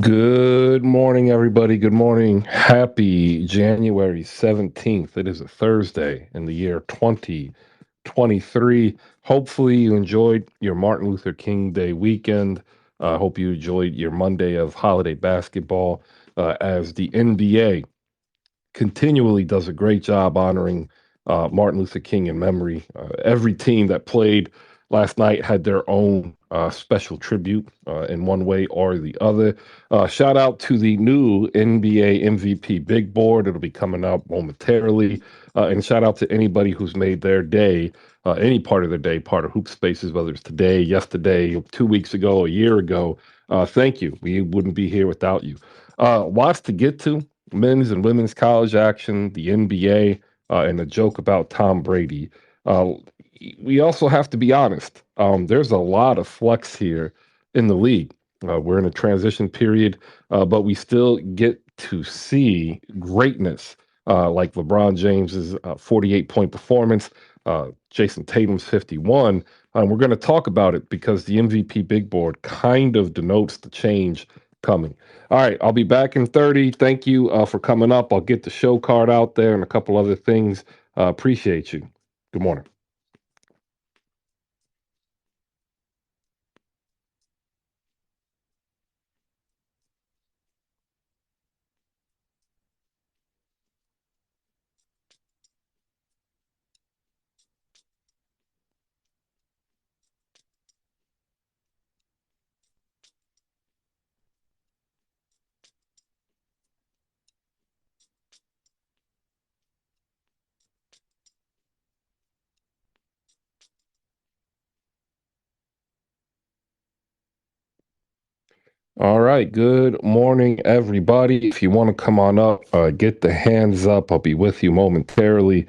Good morning, everybody. Good morning. Happy January 17th. It is a Thursday in the year 2023. Hopefully, you enjoyed your Martin Luther King Day weekend. I hope you enjoyed your Monday of holiday basketball as the NBA continually does a great job honoring Martin Luther King in memory. Every team that played last night had their own special tribute in one way or the other. Shout out to the new NBA MVP big board. It'll be coming out momentarily. And shout out to anybody who's made their day, any part of their day, part of HoopSpaces, whether it's today, yesterday, 2 weeks ago, a year ago. Thank you. We wouldn't be here without you. Lots to get to: men's and women's college action, the NBA, and a joke about Tom Brady. Uh, we also have to be honest. There's a lot of flex here in the league. We're in a transition period, but we still get to see greatness like LeBron James's 48-point performance, Jason Tatum's 51. We're going to talk about it because the MVP big board kind of denotes the change coming. All right, I'll be back in 30. Thank you for coming up. I'll get the show card out there and a couple other things. Appreciate you. Good morning. All right, good morning, everybody. If you want to come on up, get the hands up. I'll be with you momentarily,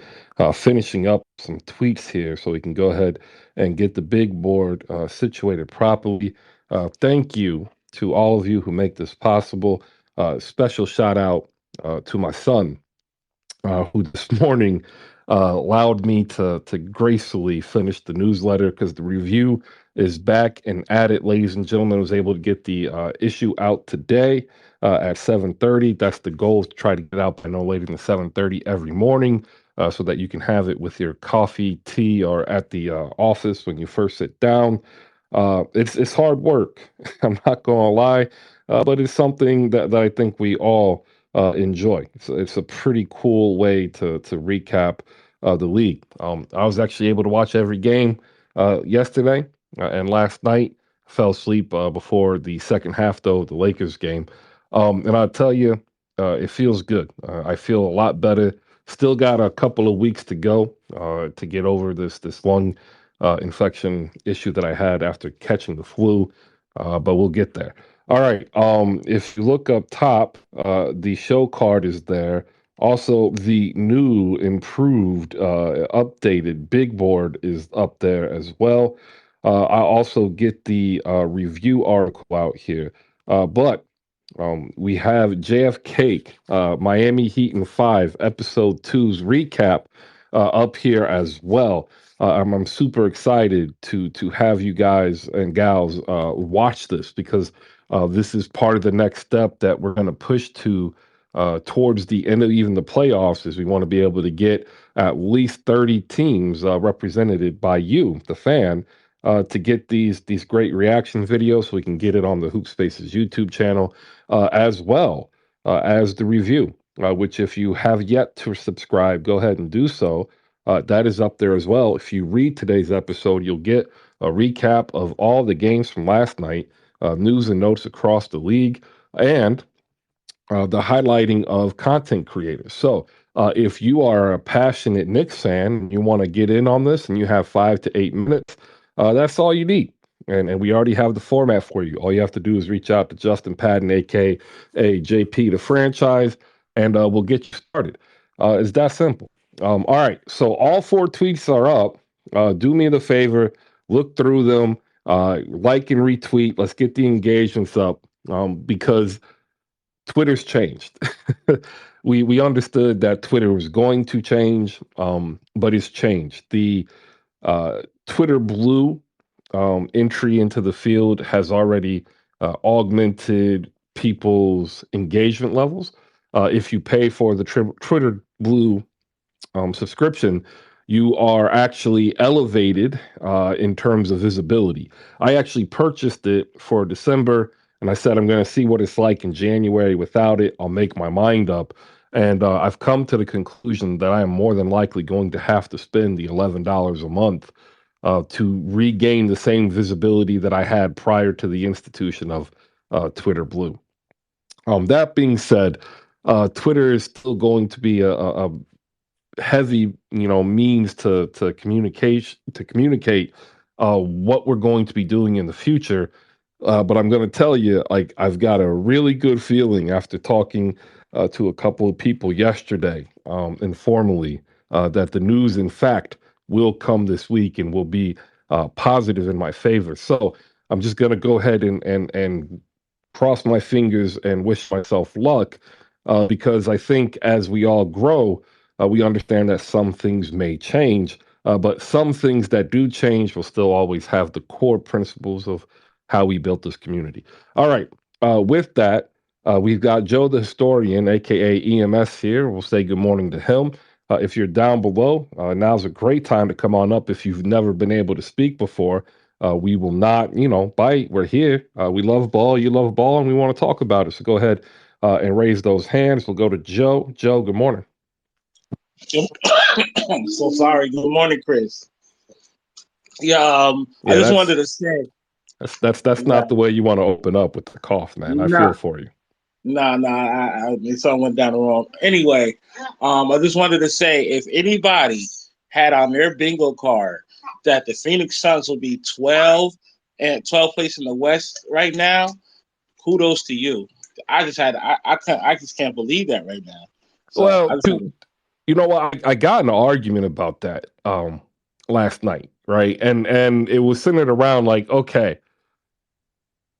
finishing up some tweets here so we can go ahead and get the big board situated properly. Thank you to all of you who make this possible. Special shout out to my son, who this morning allowed me to gracefully finish the newsletter because the review is back and at it, ladies and gentlemen. I was able to get the issue out today at 7:30. That's the goal, is to try to get out by no later than 7:30 every morning, so that you can have it with your coffee, tea, or at the office when you first sit down. It's hard work. I'm not gonna lie, but it's something that I think we all enjoy. It's a pretty cool way to recap the league. I was actually able to watch every game yesterday and last night. Fell asleep before the second half, though, of the Lakers game. And I'll tell you, it feels good. I feel a lot better. Still got a couple of weeks to go to get over this lung infection issue that I had after catching the flu, but we'll get there. All right. If you look up top, the show card is there. Also, the new, improved, updated big board is up there as well. I also get the review article out here. But we have JFK, Miami Heat in 5, episode two's recap up here as well. I'm super excited to have you guys and gals watch this, because this is part of the next step that we're going to push to towards the end of even the playoffs. Is we want to be able to get at least 30 teams represented by you, the fan, to get these great reaction videos, so we can get it on the Hoop Spaces YouTube channel, as well as the review. Which, if you have yet to subscribe, go ahead and do so. That is up there as well. If you read today's episode, you'll get a recap of all the games from last night, news and notes across the league, and the highlighting of content creators. So, if you are a passionate Knicks fan and you want to get in on this and you have 5 to 8 minutes, that's all you need. And we already have the format for you. All you have to do is reach out to Justin Patton, aka JP, the franchise, and we'll get you started. It's that simple. All right. So all four tweets are up. Do me the favor, look through them, like and retweet. Let's get the engagements up, because Twitter's changed. We understood that Twitter was going to change, but it's changed. The Twitter Blue entry into the field has already augmented people's engagement levels. If you pay for the Twitter Blue subscription, you are actually elevated in terms of visibility. I actually purchased it for December, and I said I'm going to see what it's like in January without it. I'll make my mind up. And I've come to the conclusion that I am more than likely going to have to spend the $11 a month to regain the same visibility that I had prior to the institution of Twitter Blue. That being said, Twitter is still going to be a heavy, means to communicate what we're going to be doing in the future. But I'm going to tell you, like, I've got a really good feeling after talking to a couple of people yesterday, informally, that the news, in fact, will come this week and will be positive in my favor. So I'm just going to go ahead and cross my fingers and wish myself luck, because I think as we all grow, we understand that some things may change, but some things that do change will still always have the core principles of how we built this community. All right. With that, we've got Joe the historian, aka EMS, here. We'll say good morning to him. If you're down below, now's a great time to come on up. If you've never been able to speak before, we will not, bite. We're here. We love ball. You love ball, and we want to talk about it. So go ahead and raise those hands. We'll go to Joe. Joe, good morning. I'm so sorry. Good morning, Chris. I just wanted to say that's not the way you want to open up with the cough, man. I feel for you. I something went down the wrong. Anyway, I just wanted to say if anybody had on their bingo card that the Phoenix Suns will be 12 place in the West right now, kudos to you. I just can't believe that right now. So you know what? I got in an argument about that last night, right? And it was centered around like, okay,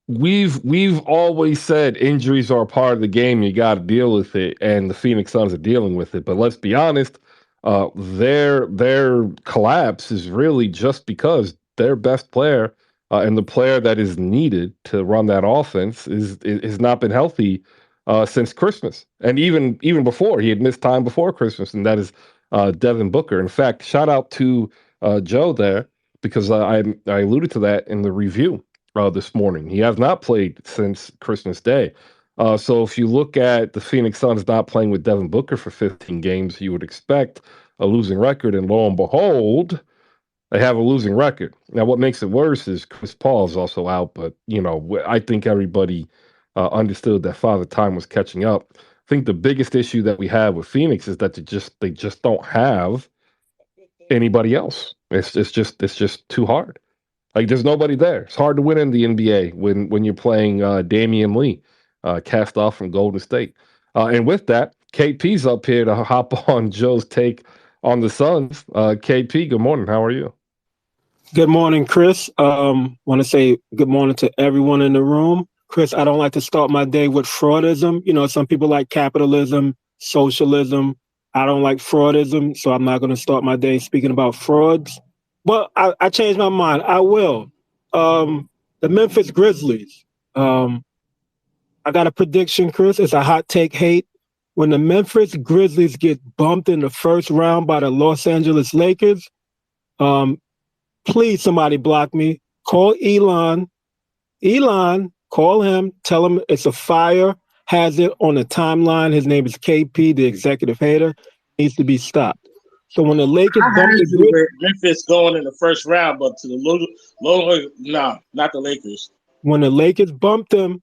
we've always said injuries are a part of the game. You got to deal with it, and the Phoenix Suns are dealing with it. But let's be honest, their collapse is really just because their best player and the player that is needed to run that offense is not been healthy since Christmas, and even before he had missed time before Christmas, and that is Devin Booker. In fact, shout out to Joe there, because I alluded to that in the review this morning. He has not played since Christmas Day. So if you look at the Phoenix Suns not playing with Devin Booker for 15 games, you would expect a losing record, and lo and behold, they have a losing record. Now, what makes it worse is Chris Paul is also out, but I think everybody understood that Father Time was catching up. I think the biggest issue that we have with Phoenix is that they just don't have anybody else. It's just too hard. Like, there's nobody there. It's hard to win in the NBA when you're playing Damian Lee, cast off from Golden State. And with that, KP's up here to hop on Joe's take on the Suns. KP, good morning. How are you? Good morning, Chris. Want to say good morning to everyone in the room. Chris, I don't like to start my day with fraudism. Some people like capitalism, socialism. I don't like fraudism, so I'm not going to start my day speaking about frauds. But I changed my mind. I will. The Memphis Grizzlies. I got a prediction, Chris. It's a hot take hate. When the Memphis Grizzlies get bumped in the first round by the Los Angeles Lakers, please, somebody block me. Call Elon. Elon, call him. Tell him it's a fire hazard on the timeline. His name is KP, the executive hater. Needs to be stopped. So when the Lakers bump Memphis going in the first round, but to the not the Lakers. When the Lakers bumped them,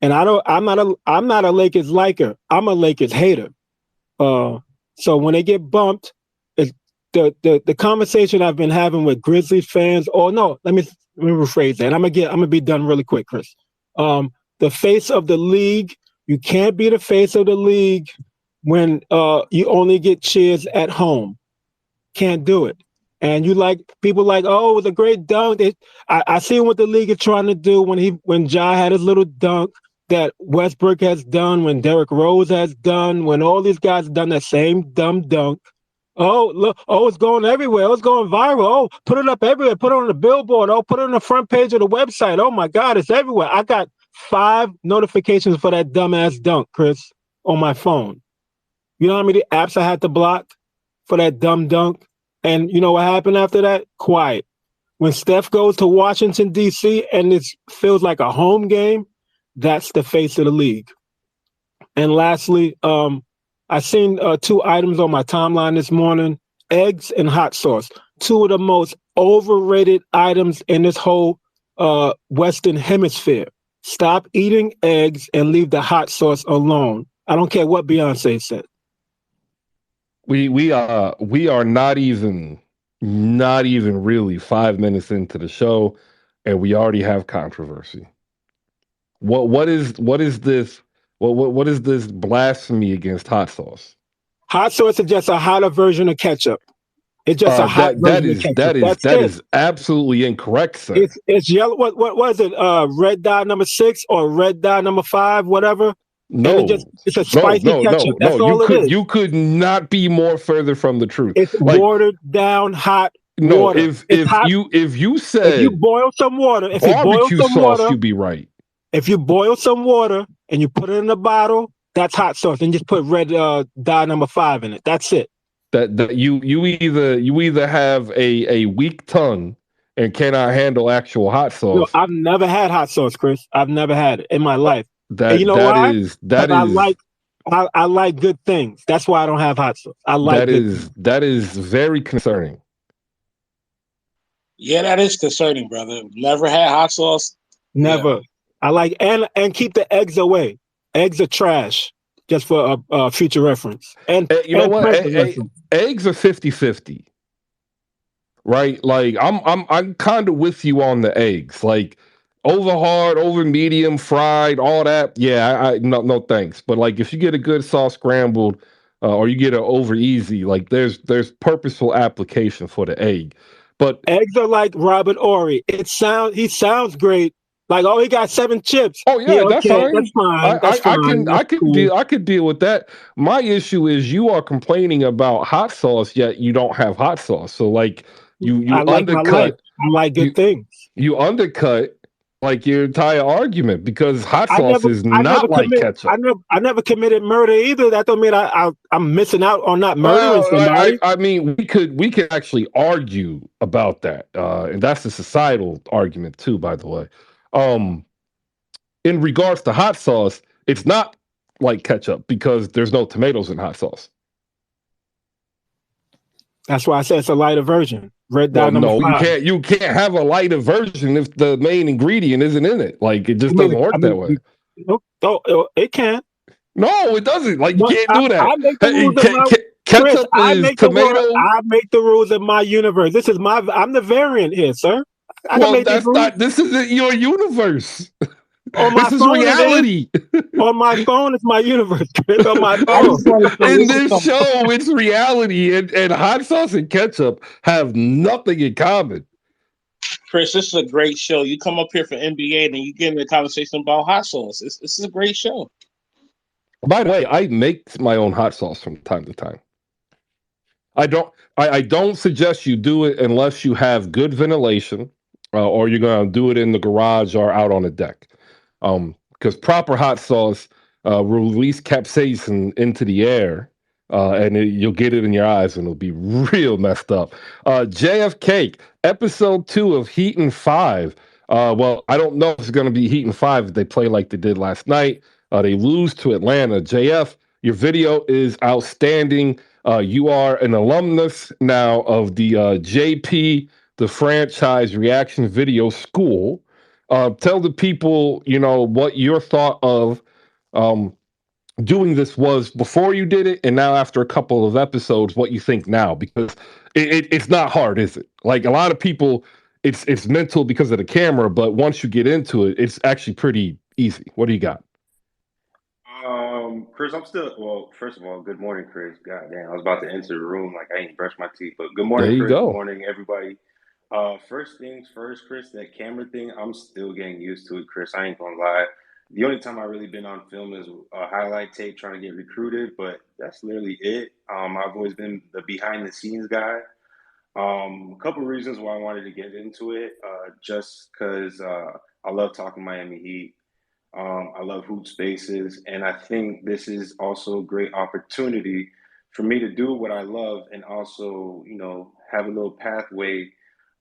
and I'm not a Lakers liker. I'm a Lakers hater. So when they get bumped, the conversation I've been having with Grizzlies fans, let me rephrase that. I'm gonna be done really quick, Chris. The face of the league, you can't be the face of the league when you only get cheers at home. Can't do it. And people like, oh, it was a great dunk. I see what the league is trying to do when Ja had his little dunk that Westbrook has done, when Derrick Rose has done, when all these guys have done that same dumb dunk. Oh, look, it's going everywhere. It's going viral. Oh, put it up everywhere. Put it on the billboard. Oh, put it on the front page of the website. Oh my God, it's everywhere. I got 5 notifications for that dumbass dunk, Chris, on my phone. You know how many apps I had to block for that dumb dunk? And you know what happened after that? Quiet. When Steph goes to Washington, D.C., and it feels like a home game, that's the face of the league. And lastly, I seen 2 items on my timeline this morning: eggs and hot sauce. 2 of the most overrated items in this whole Western Hemisphere. Stop eating eggs and leave the hot sauce alone. I don't care what Beyonce said. We are not even really 5 minutes into the show, and we already have controversy. What is this? What is this blasphemy against hot sauce? Hot sauce is just a hotter version of ketchup. It's just a hot That that version of is ketchup. that is That's that it. is absolutely incorrect, sir. It's yellow. What was it? Red dye number 6 or red dye number 5, whatever. And No, it's a no, spicy no, ketchup. no, That's no. You all it could is. you could not be more further from the truth. It's Like, watered down hot no, water. if It's if hot. you if you If you said boil some water, barbecue sauce, you'd be right. if you boil some water and you put it in a bottle, that's hot sauce. And just put red dye number 5 in it. That's it. That you either have a weak tongue and cannot handle actual hot No, sauce. I've never had hot sauce, Chris. I've never had it in my life. And you That know that why? is Because that is I like good things. That's why I don't have hot sauce. I like that good is things. that is very concerning. Yeah, that is concerning, brother. Never had hot sauce. Yeah. Never. I like and keep the eggs away. Eggs are trash. Just for a future reference You know and what? present reference. Eggs are 50-50, right? Like I'm kind of with you on the eggs. Like over hard, over medium, fried, all that. Yeah, I no thanks. But like if you get a good soft scrambled, or you get it over easy, like there's purposeful application for the egg. But Eggs are like Robert Ory. He sounds great. Like, oh, he got 7 chips. oh Yeah, yeah, that's okay, that's fine. fine. I, That's I, I fine. can That's I can cool. deal with that. My issue is you are complaining about hot sauce, yet you don't have hot sauce. So like you I like my life. undercut I like you good things. you undercut like your entire argument because hot I sauce never is I never not like commit ketchup. I never committed murder either. That don't mean I'm missing out on not murdering Well, somebody. I mean, we could actually argue about that, and that's a societal argument too, by the way. Um, in regards to hot sauce, it's not like ketchup because there's no tomatoes in hot sauce. That's why I said it's a lighter version. Red Well, dot number no, you 5. can't. You can't have a lighter version if the main ingredient isn't in it. Like it just doesn't I work that mean, way. it can. No, it doesn't. Like you But can't do that. I make the Hey, rules of my Chris. ketchup is tomato. I make the rules of my universe. I'm the variant here, sir. I can Well, make these that's rules not. This isn't your universe. on my This is phone. It is reality. on my phone. It's my universe. Chris, on my I phone. just want to say In this is this some show, it's reality, and hot sauce and ketchup have nothing in common. Chris. This is a great show. You come up here for NBA, and you get into a conversation about hot sauce. This is a great show. By the way, I make my own hot sauce from time to time. I don't. I don't suggest you do it unless you have good ventilation, or you're gonna do it in the garage or out on the deck. Because proper hot sauce will release capsaicin into the air, and you'll get it in your eyes, and it'll be real messed up. JFK episode 2 of Heat and Five. Well, I don't know if it's gonna be Heat and Five if they play like they did last night. They lose to Atlanta. JF, your video is outstanding. You are an alumnus now of the JP, the franchise reaction video school. Tell the people, what your thought of um, doing this was before you did it, and now after a couple of episodes, what you think now, because it's not hard, is it? Like a lot of people, it's mental because of the camera, but once you get into it, it's actually pretty easy. What do you got? Chris, I'm still, well, first of all, good morning, Chris. God damn, I was about to enter the room like I ain't brushed my teeth, but good There morning, you Chris. Good go. morning, everybody. First things first, Chris, that camera thing, I'm still getting used to it, Chris. I ain't gonna lie. The only time I really been on film is a highlight tape trying to get recruited, but that's literally it. I've always been the behind the scenes guy. A couple of reasons why I wanted to get into it, just because I love talking Miami Heat. I love HoopSpaces, and I think this is also a great opportunity for me to do what I love and also, have a little pathway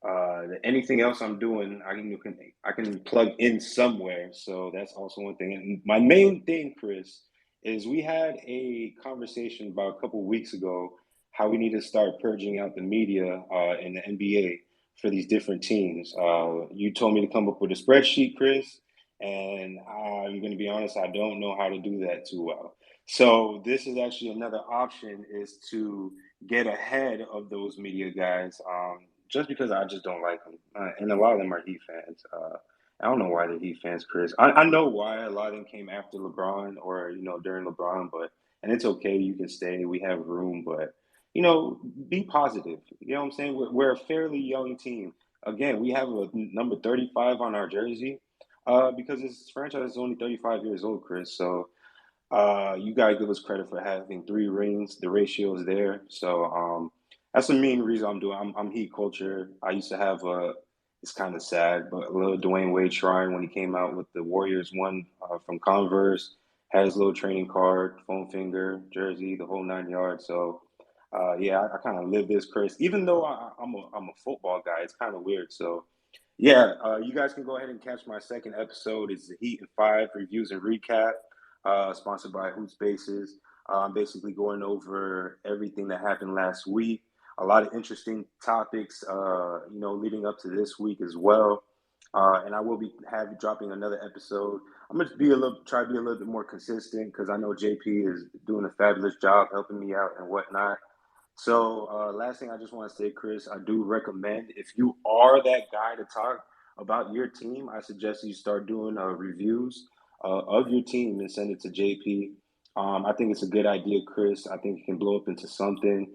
that anything else I'm doing, I can plug in somewhere. So that's also one thing. And my main thing, Chris, is we had a conversation about a couple of weeks ago how we need to start purging out the media in the NBA for these different teams. You told me to come up with a spreadsheet, Chris, and I'm going to be honest, I don't know how to do that too well. So this is actually another option, is to get ahead of those media guys. Just because I just don't like them, and a lot of them are Heat fans. I don't know why they're Heat fans, Chris. I know why a lot of them came after LeBron or during LeBron, and it's okay. You can stay. We have room, but be positive. You know what I'm saying? We're a fairly young team. Again, we have a number 35 on our jersey, because this franchise is only 35 years old, Chris. So you gotta give us credit for having 3 rings. The ratio is there. So that's the main reason I'm doing. I'm Heat culture. I used to have a. It's kind of sad, but a little Dwayne Wade shrine when he came out with the Warriors one from Converse. Had his little training card, foam finger, jersey, the whole 9 yards. So yeah, I kind of live this, Chris. Even though I'm a football guy, it's kind of weird. So yeah, you guys can go ahead and catch my second episode. It's the Heat and Five reviews and recap, sponsored by HoopSpaces. I'm basically going over everything that happened last week. A lot of interesting topics, leading up to this week as well. And I will be dropping another episode. I'm gonna try to be a little bit more consistent because I know JP is doing a fabulous job helping me out and whatnot. So, last thing I just want to say, Chris, I do recommend, if you are that guy to talk about your team, I suggest you start doing reviews of your team and send it to JP. I think it's a good idea, Chris. I think it can blow up into something.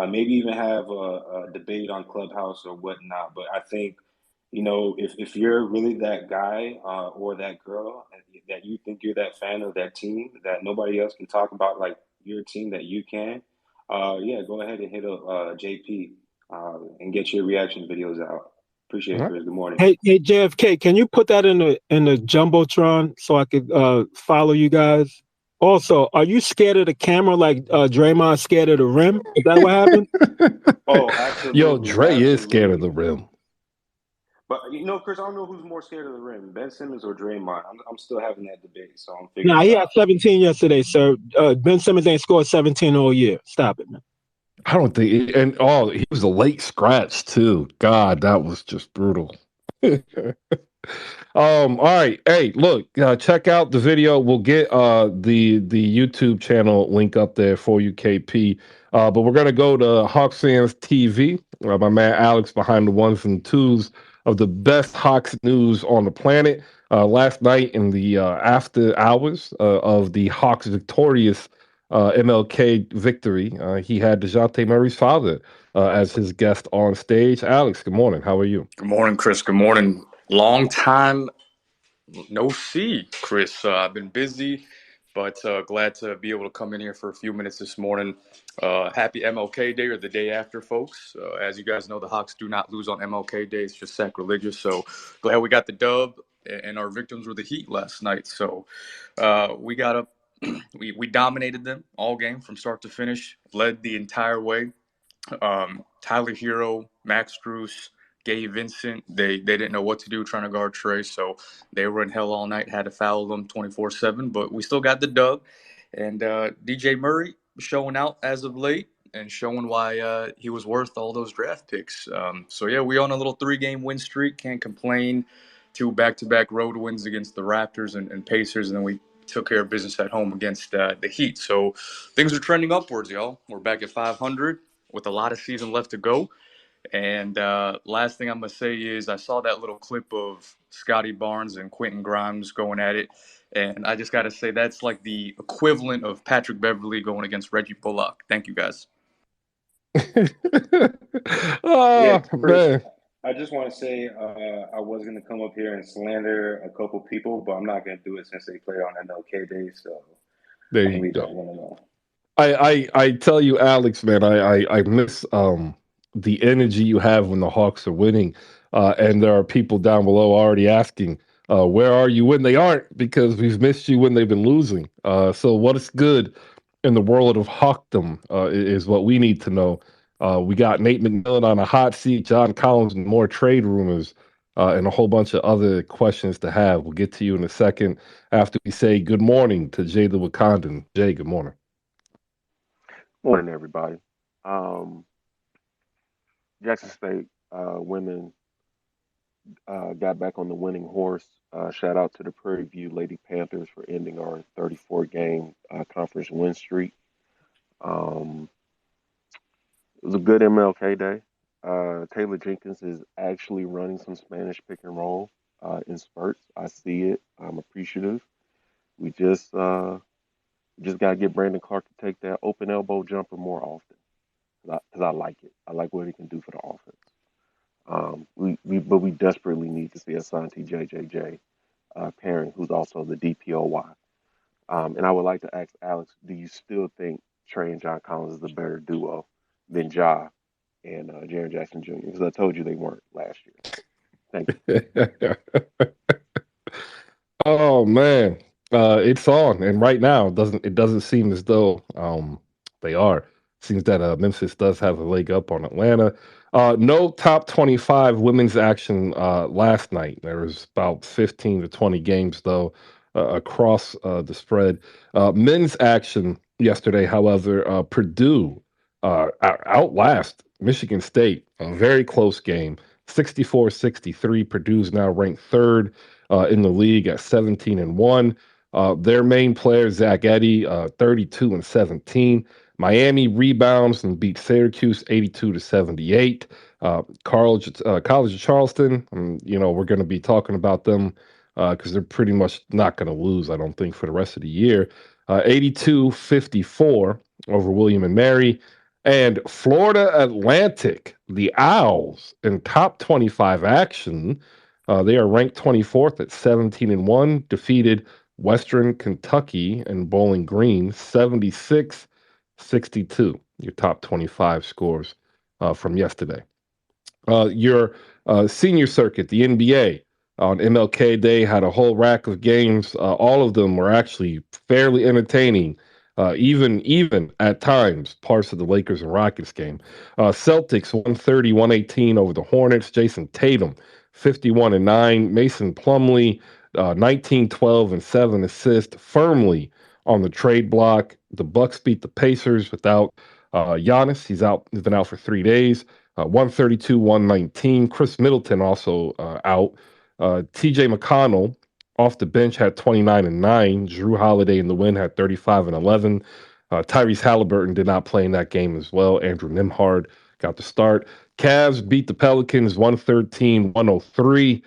Maybe even have a debate on Clubhouse or whatnot. But I think, if you're really that guy or that girl that you think you're that fan of that team that nobody else can talk about like your team that you can, yeah, go ahead and hit up JP and get your reaction videos out. Appreciate it, All Chris. Good morning. Hey JFK, can you put that in the jumbotron so I could follow you guys? Also, are you scared of the camera like Draymond scared of the rim? Is that what happened? right. Oh, Yo, absolutely, Dre is scared of absolutely. the rim. But Chris, I don't know who's more scared of the rim, Ben Simmons or Draymond. I'm still having that debate, so I'm figuring Nah, it he had out. 17 yesterday, sir. Ben Simmons ain't scored 17 all year. Stop it, man. I don't think, and he was a late scratch too. God, that was just brutal. All right. Hey, look, check out the video. We'll get the YouTube channel link up there for you, KP. But we're gonna go to Hawks Fans TV. My man Alex behind the ones and twos of the best Hawks news on the planet. Last night in the after hours of the Hawks victorious MLK victory, he had DeJounte Murray's father as his guest on stage. Alex, good morning. How are you? Good morning, Chris. Good morning. Long time no see, Chris. I've been busy, but glad to be able to come in here for a few minutes this morning. Happy MLK Day, or the day after, folks. As you guys know, the Hawks do not lose on MLK Day. It's just sacrilegious. So glad we got the dub, and our victims were the Heat last night. So we got up. We dominated them all game from start to finish, led the entire way. Tyler Hero, Max Struess, Gabe Vincent, they didn't know what to do trying to guard Trey, so they were in hell all night, had to foul them 24/7, but we still got the dub. And DJ Murray showing out as of late and showing why he was worth all those draft picks. So yeah, we on a little 3-game win streak, can't complain. 2 back-to-back road wins against the Raptors and Pacers, and then we took care of business at home against the Heat. So things are trending upwards, y'all. We're back at 500 with a lot of season left to go. And last thing I'm going to say is I saw that little clip of Scotty Barnes and Quentin Grimes going at it. And I just got to say that's like the equivalent of Patrick Beverly going against Reggie Bullock. Thank you, guys. Yeah, Oh, Chris, man. I just want to say I was going to come up here and slander a couple people, but I'm not going to do it since they played on MLK Day, so There I'm going you to leave that go. one alone. I tell you, Alex, man, I miss the energy you have when the Hawks are winning. And there are people down below already asking, Where are you when they aren't? Because we've missed you when they've been losing. So what is good in the world of Hawkdom is what we need to know. We got Nate McMillan on a hot seat, John Collins, and more trade rumors, and a whole bunch of other questions to have. We'll get to you in a second after we say good morning to Jay the Wakandan. Jay, good morning. Morning, everybody. Um, Jackson State women got back on the winning horse. Shout out to the Prairie View Lady Panthers for ending our 34 game conference win streak. Um, it was a good MLK day. Taylor Jenkins is actually running some Spanish pick and roll in spurts. I see it. I'm appreciative. We just got to get Brandon Clark to take that open elbow jumper more often because I like it. I like what he can do for the offense. But we desperately need to see Asante JJJ pairing, who's also the DPOY. And I would like to ask Alex, do you still think Trey and John Collins is a better duo than Ja and Jaren Jackson Jr.? Because I told you they weren't last year. Thank you. Oh man, it's on, and right now it doesn't seem as though they are. Seems that Memphis does have a leg up on Atlanta. No top 25 women's action last night. There was about 15 to 20 games though across the spread. Men's action yesterday, however, Purdue outlast Michigan State. A very close game, 64-63. Purdue's now ranked third in the league at 17-1. Their main player, Zach Edey, 32-17. Miami rebounds and beat Syracuse 82-78. College of Charleston, we're going to be talking about them because they're pretty much not going to lose, I don't think, for the rest of the year. 82-54 over William and Mary. And Florida Atlantic, the Owls, in top 25 action. They are ranked 24th at 17-1, defeated Western Kentucky and Bowling Green 76-62. Your top 25 scores from yesterday. Your senior circuit, the NBA, on MLK Day had a whole rack of games. All of them were actually fairly entertaining, even at times, parts of the Lakers and Rockets game. Celtics 130-118 over the Hornets. Jason Tatum 51-9. Mason Plumlee 19-12 and 7 assists, firmly on the trade block. The Bucks beat the Pacers without Giannis. He's out. He's been out for 3 days. 132-119. Chris Middleton also out. TJ McConnell off the bench had 29-9. Drew Holiday in the win had 35-11. Tyrese Halliburton did not play in that game as well. Andrew Nimhard got the start. Cavs beat the Pelicans 113-103.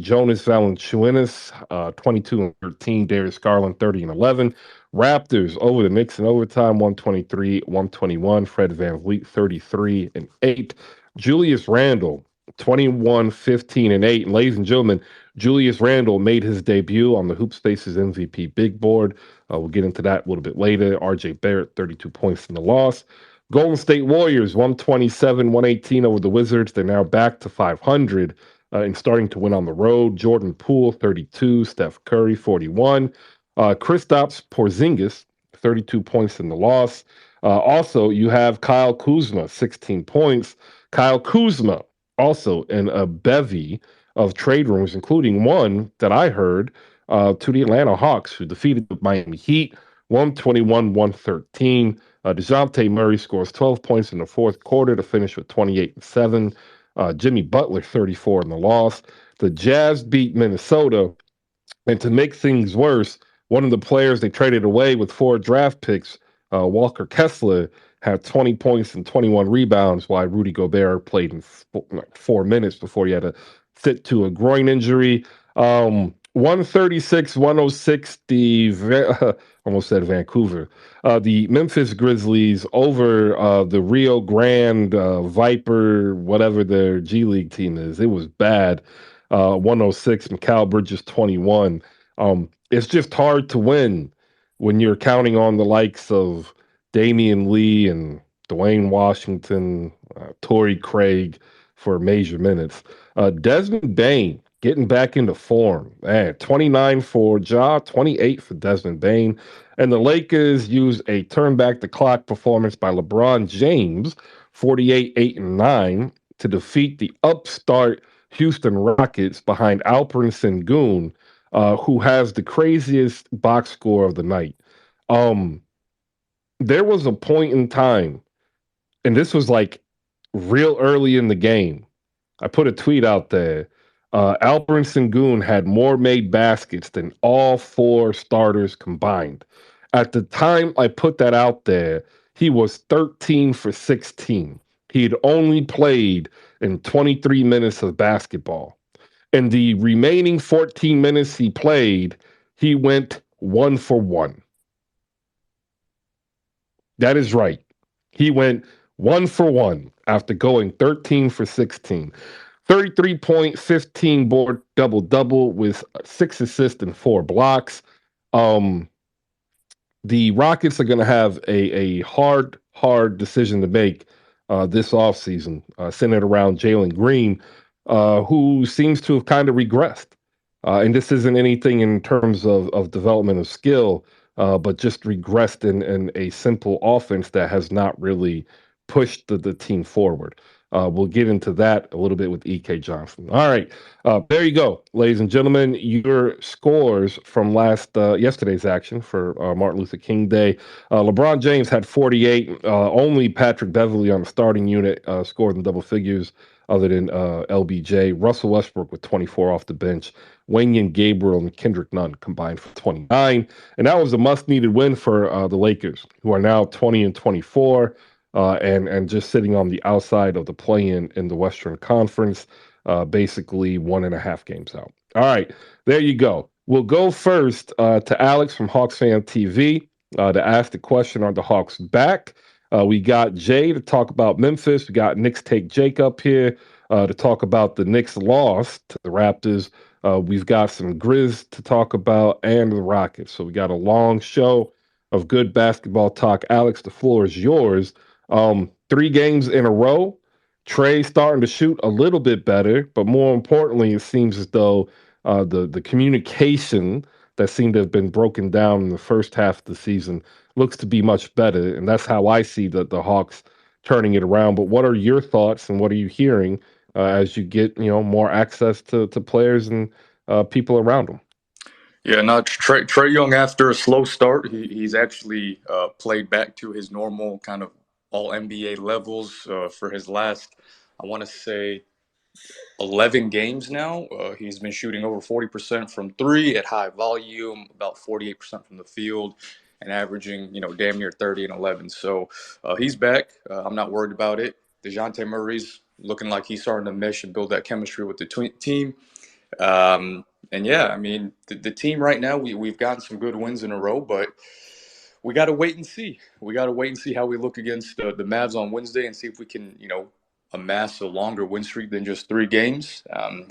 Jonas Valanciunas 22-13. Darius Garland 30-11. Raptors over the Knicks in overtime 123-121. Fred VanVleet 33-8. Julius Randle 21-15-8. And ladies and gentlemen, Julius Randle made his debut on the HoopSpaces MVP big board. We'll get into that a little bit later. RJ Barrett 32 points in the loss. Golden State Warriors 127-118 over the Wizards. They're now back to 500 and starting to win on the road. Jordan Poole 32, Steph Curry 41. Kristaps Porzingis 32 points in the loss. Also, you have Kyle Kuzma 16 points. Kyle Kuzma also in a bevy of trade rumors, including one that I heard to the Atlanta Hawks, who defeated the Miami Heat 121-113. DeJounte Murray scores 12 points in the fourth quarter to finish with 28-7. Jimmy Butler, 34 in the loss. The Jazz beat Minnesota. And to make things worse, one of the players they traded away with 4 draft picks, Walker Kessler, had 20 points and 21 rebounds, while Rudy Gobert played in 4 minutes before he had to sit to a groin injury. 136-106, almost said Vancouver. The Memphis Grizzlies over the Rio Grande Viper, whatever their G League team is. It was bad. 106, Mikal Bridges 21. It's just hard to win when you're counting on the likes of Damian Lee and Dwayne Washington, Torrey Craig for major minutes. Desmond Bain getting back into form. Man, 29 for Ja, 28 for Desmond Bain. And the Lakers use a turn back the clock performance by LeBron James, 48, 8, and 9, to defeat the upstart Houston Rockets behind Alperen Sengun, who has the craziest box score of the night. Um, there was a point in time, and this was like real early in the game. I put a tweet out there. Alperen Sengun had more made baskets than all four starters combined. At the time I put that out there, he was 13 for 16. He had only played in 23 minutes of basketball. In the remaining 14 minutes he played, he went 1 for 1. That is right. He went 1 for 1 after going 13 for 16. 33 point, 15 board double double with 6 assists and 4 blocks. Um, the Rockets are going to have a hard decision to make this offseason, centered around Jalen Green, who seems to have kind of regressed. And this isn't anything in terms of development of skill, but just regressed in a simple offense that has not really pushed the team forward. We'll get into that a little bit with E.K. Johnson. All right, there you go, ladies and gentlemen. Your scores from yesterday's action for Martin Luther King Day. LeBron James had 48. Only Patrick Beverley on the starting unit scored in double figures, other than LBJ. Russell Westbrook with 24 off the bench. Wayne Gabriel and Kendrick Nunn combined for 29. And that was a must-needed win for the Lakers, who are now 20 and 24. And just sitting on the outside of the play-in in the Western Conference, basically 1.5 games out. All right, there you go. We'll go first to Alex from Hawks Fan TV to ask the question, are the Hawks back? We got Jay to talk about Memphis. We got Knicks Take Jake up here to talk about the Knicks loss to the Raptors. We've got some Grizz to talk about and the Rockets. So we got a long show of good basketball talk. Alex, the floor is yours. 3 games in a row. Trey starting to shoot a little bit better, but more importantly, it seems as though the communication that seemed to have been broken down in the first half of the season looks to be much better, and that's how I see the Hawks turning it around. But what are your thoughts, and what are you hearing as you get more access to players and people around them? Yeah, no, Trey Young, after a slow start, he's actually played back to his normal kind of all NBA levels for his last, I want to say, 11 games now. He's been shooting over 40% from three at high volume, about 48% from the field, and averaging, damn near 30 and 11. So he's back. I'm not worried about it. DeJounte Murray's looking like he's starting to mesh and build that chemistry with the team. And yeah, I mean, the team right now, we've gotten some good wins in a row, but we got to wait and see. We got to wait and see how we look against the Mavs on Wednesday and see if we can, amass a longer win streak than just 3 games.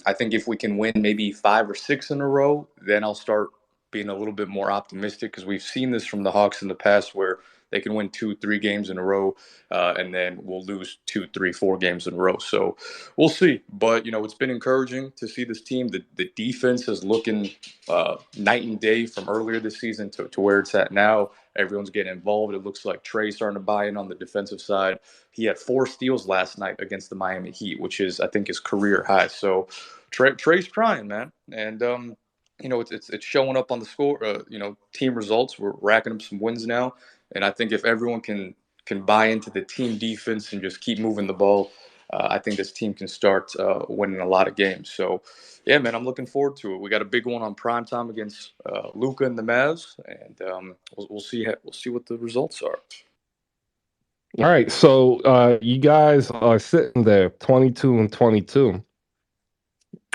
I think if we can win maybe 5 or 6 in a row, then I'll start being a little bit more optimistic, because we've seen this from the Hawks in the past where they can win 2, 3 games in a row, and then we'll lose 2, 3, 4 games in a row. So we'll see. But, it's been encouraging to see this team. The defense is looking night and day from earlier this season to where it's at now. Everyone's getting involved. It looks like Trey's starting to buy in on the defensive side. He had 4 steals last night against the Miami Heat, which is, I think, his career high. So Trey's trying, man. And, it's showing up on the score, team results. We're racking up some wins now. And I think if everyone can buy into the team defense and just keep moving the ball, I think this team can start winning a lot of games. So, yeah, man, I'm looking forward to it. We got a big one on primetime against Luka and the Mavs, and we'll see what the results are. All right, so you guys are sitting there, 22 and 22.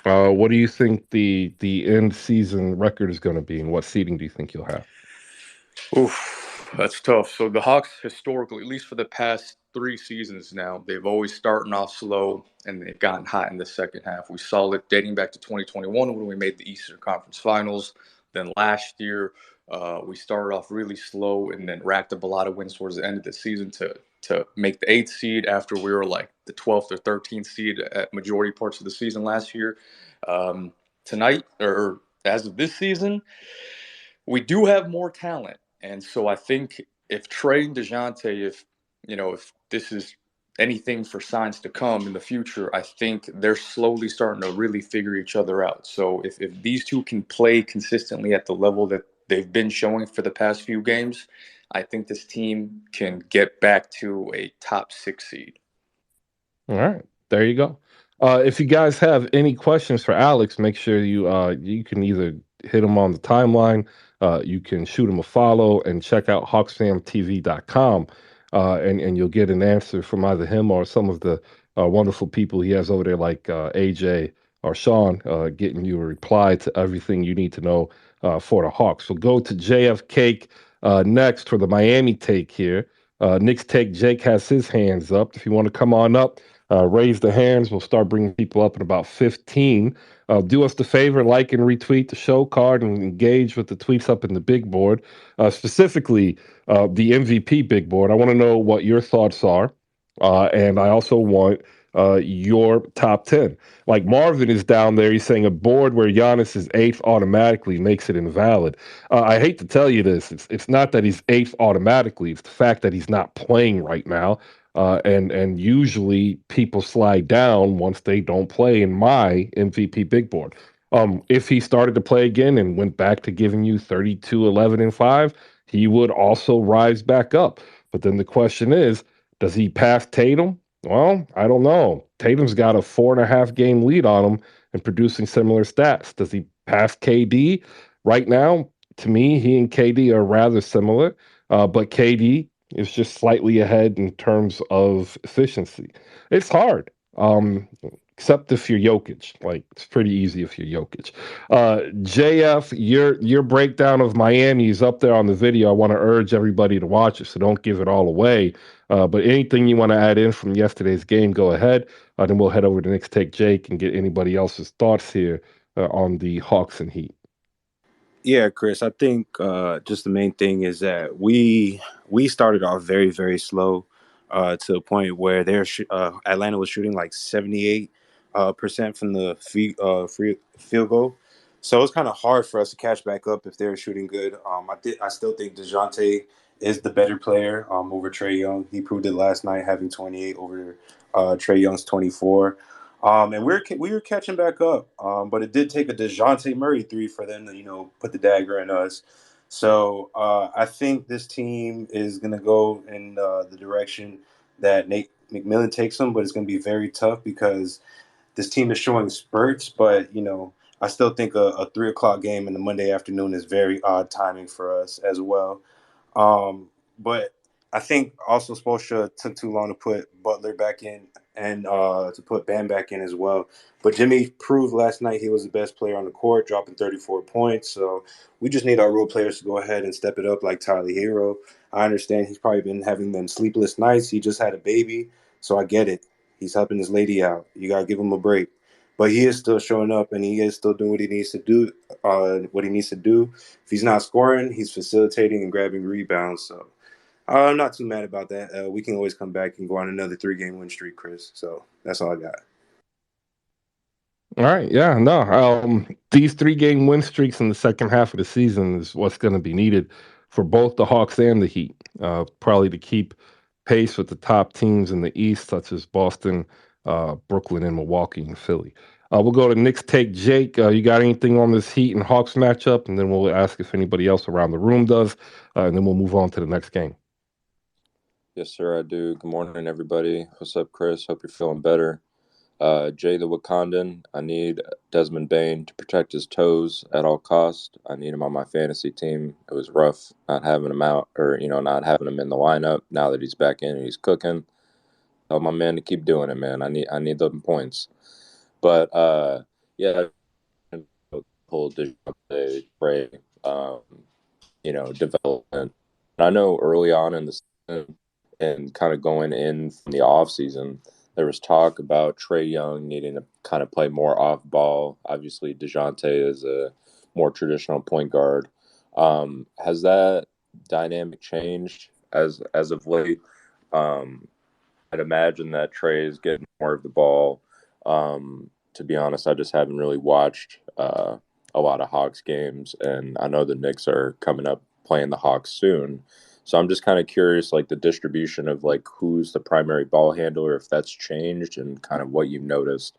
What do you think the end season record is going to be, and what seeding do you think you'll have? Oof, that's tough. So the Hawks, historically, at least for the past 3 seasons now, they've always starting off slow and they've gotten hot in the second half. We saw it dating back to 2021 when we made the Eastern Conference Finals. Then last year, we started off really slow and then racked up a lot of wins towards the end of the season to make the 8th seed after we were like the 12th or 13th seed at majority parts of the season last year. tonight or as of this season, we do have more talent. And so I think if Trey and DeJounte, if this is anything for signs to come in the future, I think they're slowly starting to really figure each other out. So if these two can play consistently at the level that they've been showing for the past few games, I think this team can get back to a top 6 seed. All right, there you go. If you guys have any questions for Alex, make sure you can either hit him on the timeline, you can shoot him a follow, and check out hawksfamtv.com, and you'll get an answer from either him or some of the wonderful people he has over there, like AJ or Sean, getting you a reply to everything you need to know for the Hawks. So go to JF Cake next for the Miami take here. Knicks take Jake has his hands up. If you want to come on up, raise the hands. We'll start bringing people up in about 15. Do us the favor, like and retweet the show card and engage with the tweets up in the big board, specifically the MVP big board. I want to know what your thoughts are. And I also want your top 10. Like Marvin is down there. He's saying a board where Giannis is eighth automatically makes it invalid. I hate to tell you this. It's not that he's eighth automatically. It's the fact that he's not playing right now. And usually people slide down once they don't play in my MVP big board. If he started to play again and went back to giving you 32, 11, and 5, he would also rise back up. But then the question is, does he pass Tatum? Well, I don't know. Tatum's got a 4.5 game lead on him and producing similar stats. Does he pass KD? Right now, to me, he and KD are rather similar, but KD is just slightly ahead in terms of efficiency. It's hard, except if you're Jokic. Like it's pretty easy if you're Jokic. JF, your breakdown of Miami is up there on the video. I want to urge everybody to watch it, so don't give it all away. But anything you want to add in from yesterday's game, go ahead. Then we'll head over to Knicks Take Jake and get anybody else's thoughts here on the Hawks and Heat. Yeah, Chris, I think just the main thing is that we started off very, very slow to a point where Atlanta was shooting like 78% from the free field goal. So it's kind of hard for us to catch back up if they're shooting good. I still think DeJounte is the better player over Trae Young. He proved it last night, having 28 over Trae Young's 24. And we were catching back up, but it did take a DeJounte Murray three for them to put the dagger in us. So I think this team is going to go in the direction that Nate McMillan takes them, but it's going to be very tough because this team is showing spurts. But I still think a 3 o'clock game in the Monday afternoon is very odd timing for us as well. But I think also Spoelstra took too long to put Butler back in and to put Bam back in as well. But Jimmy proved last night he was the best player on the court, dropping 34 points. So we just need our role players to go ahead and step it up like Tyler Hero. I understand he's probably been having them sleepless nights. He just had a baby, so I get it. He's helping his lady out. You got to give him a break. But he is still showing up, and he is still doing what he needs to do. If he's not scoring, he's facilitating and grabbing rebounds. So I'm not too mad about that. We can always come back and go on another 3-game win streak, Chris. So that's all I got. All right. Yeah, no. These 3-game win streaks in the second half of the season is what's going to be needed for both the Hawks and the Heat, probably to keep pace with the top teams in the East, such as Boston, Brooklyn, and Milwaukee and Philly. We'll go to Knicks Take Jake. You got anything on this Heat and Hawks matchup? And then we'll ask if anybody else around the room does. And then we'll move on to the next game. Yes, sir, I do. Good morning, everybody. What's up, Chris? Hope you're feeling better. Jay the Wakandan, I need Desmond Bain to protect his toes at all costs. I need him on my fantasy team. It was rough not having him out or, not having him in the lineup. Now that he's back in and he's cooking, tell my man to keep doing it, man. I need those points. But, yeah, pull Trey, development. I know early on in the season and kind of going in from the offseason, there was talk about Trae Young needing to kind of play more off ball. Obviously, DeJounte is a more traditional point guard. Has that dynamic changed as of late? I'd imagine that Trae is getting more of the ball. To be honest, I just haven't really watched a lot of Hawks games, and I know the Knicks are coming up playing the Hawks soon. So I'm just kind of curious, like the distribution of like who's the primary ball handler, if that's changed, and kind of what you've noticed.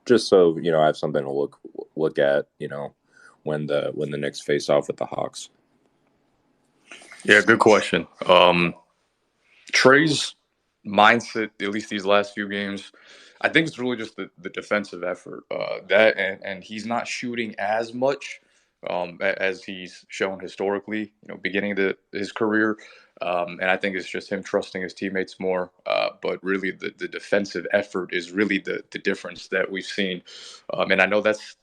Just so I have something to look at, when the Knicks face off with the Hawks. Yeah, good question. Trey's mindset, at least these last few games, I think it's really just the defensive effort. That and he's not shooting as much as he's shown historically, beginning his career. And I think it's just him trusting his teammates more. But really, the defensive effort is really the difference that we've seen. And I know that's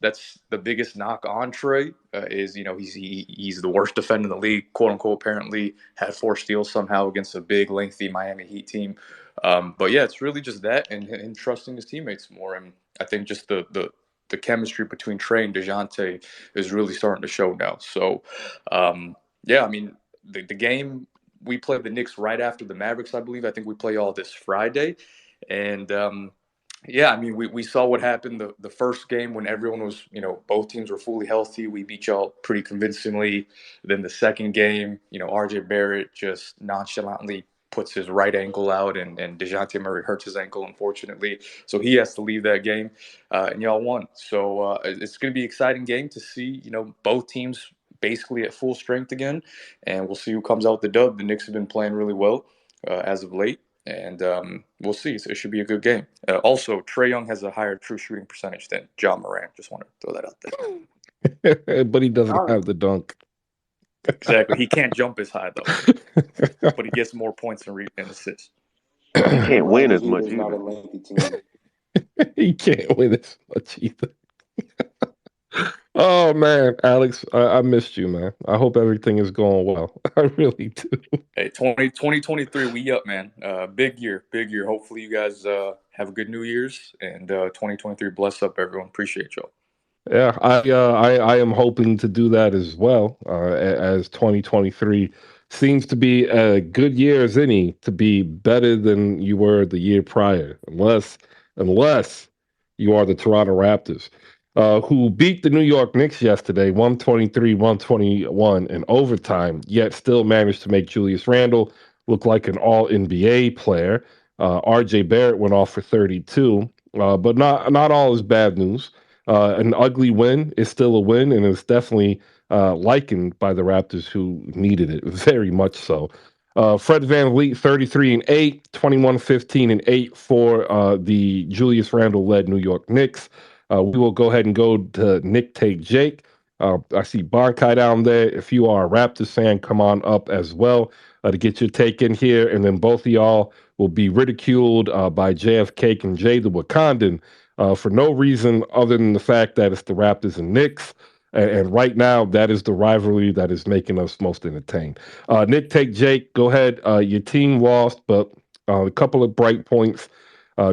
the biggest knock on Trey is he's the worst defender in the league, quote unquote. Apparently, had 4 steals somehow against a big, lengthy Miami Heat team. But yeah, it's really just that and trusting his teammates more. And I think just the chemistry between Trey and DeJounte is really starting to show now. So, yeah, I mean, the game, we played the Knicks right after the Mavericks, I believe. I think we play all this Friday. And, yeah, I mean, we saw what happened the first game when everyone was, both teams were fully healthy. We beat y'all pretty convincingly. Then the second game, RJ Barrett just nonchalantly puts his right ankle out, and DeJounte Murray hurts his ankle, unfortunately. So he has to leave that game, and y'all won. So it's going to be an exciting game to see, both teams basically at full strength again, and we'll see who comes out with the dub. The Knicks have been playing really well as of late, and we'll see. So it should be a good game. Also, Trae Young has a higher true shooting percentage than John Moran. Just want to throw that out there. But he doesn't have the dunk. Exactly. He can't jump as high, though. But he gets more points and assists. He can't win as much Not a either. lengthy team. He can't win as much either. Oh, man, Alex, I missed you, man. I hope everything is going well. I really do. Hey, 2023, we up, man. Big year. Hopefully you guys have a good New Year's, and 2023, bless up, everyone. Appreciate y'all. Yeah, I am hoping to do that as well, as 2023 seems to be a good year as any to be better than you were the year prior, unless you are the Toronto Raptors, who beat the New York Knicks yesterday, 123-121 in overtime, yet still managed to make Julius Randle look like an all NBA player. RJ Barrett went off for 32, but not all is bad news. An ugly win is still a win, and it's definitely likened by the Raptors, who needed it very much so. Fred VanVleet, 33-8, 21-15-8 for the Julius Randle-led New York Knicks. We will go ahead and go to Nick Take Jake. I see Bonkai down there. If you are a Raptors fan, come on up as well to get your take in here. And then both of y'all will be ridiculed by JFK and Jay the Wakandan for no reason other than the fact that it's the Raptors and Knicks. And right now, that is the rivalry that is making us most entertained. Nick, take Jake. Go ahead. Your team lost, but a couple of bright points.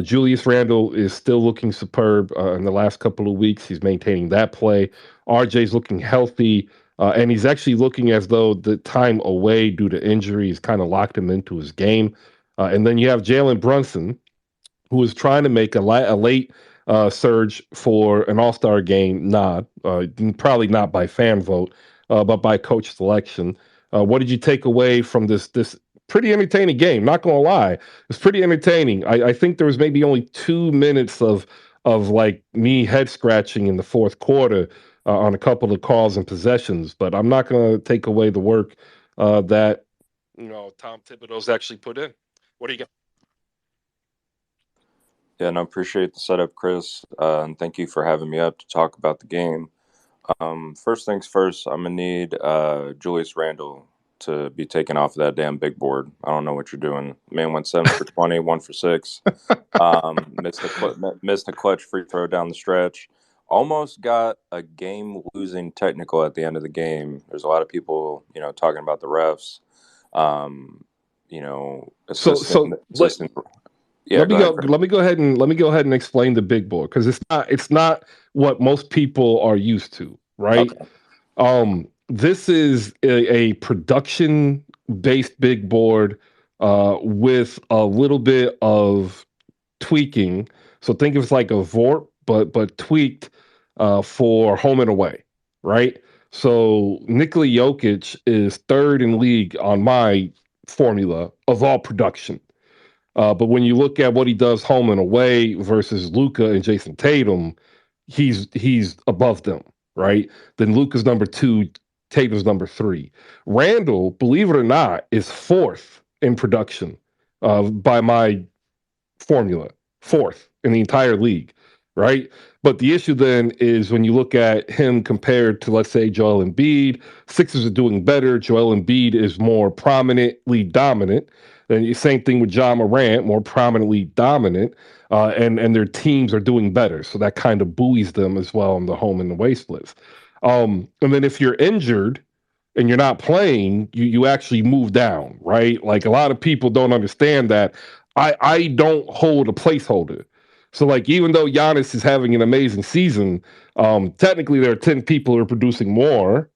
Julius Randle is still looking superb in the last couple of weeks. He's maintaining that play. RJ's looking healthy, and he's actually looking as though the time away due to injury has kind of locked him into his game. And then you have Jalen Brunson, who is trying to make a late surge for an All-Star game nod, probably not by fan vote, but by coach selection. What did you take away from this pretty entertaining game? Not going to lie, it's pretty entertaining. I think there was maybe only 2 minutes of like me head scratching in the fourth quarter on a couple of calls and possessions, but I'm not going to take away the work that Tom Thibodeau's actually put in. What do you got? Yeah, and I appreciate the setup, Chris, and thank you for having me up to talk about the game. First things first, I'm going to need Julius Randle to be taken off of that damn big board. I don't know what you're doing. Man went 7 for 20, 1 for 6. Missed a clutch free throw down the stretch. Almost got a game-losing technical at the end of the game. There's a lot of people, talking about the refs. Assistant. Yeah, let me go ahead and explain the big board, because it's not what most people are used to, right? Okay. This is a production based big board with a little bit of tweaking. So think of it like a VORP, but tweaked for home and away, right? So Nikola Jokic is third in league on my formula of all production. But when you look at what he does home and away versus Luka and Jason Tatum, he's above them, right? Then Luka's number two, Tatum's number three. Randall, believe it or not, is fourth in production by my formula, fourth in the entire league, right? But the issue then is when you look at him compared to, let's say, Joel Embiid, Sixers are doing better. Joel Embiid is more prominently dominant. And the same thing with John Morant, more prominently dominant, and their teams are doing better. So that kind of buoys them as well in the home and away splits. And then if you're injured, and you're not playing, you actually move down, right? Like a lot of people don't understand that. I don't hold a placeholder. So like even though Giannis is having an amazing season, technically there are 10 people who are producing more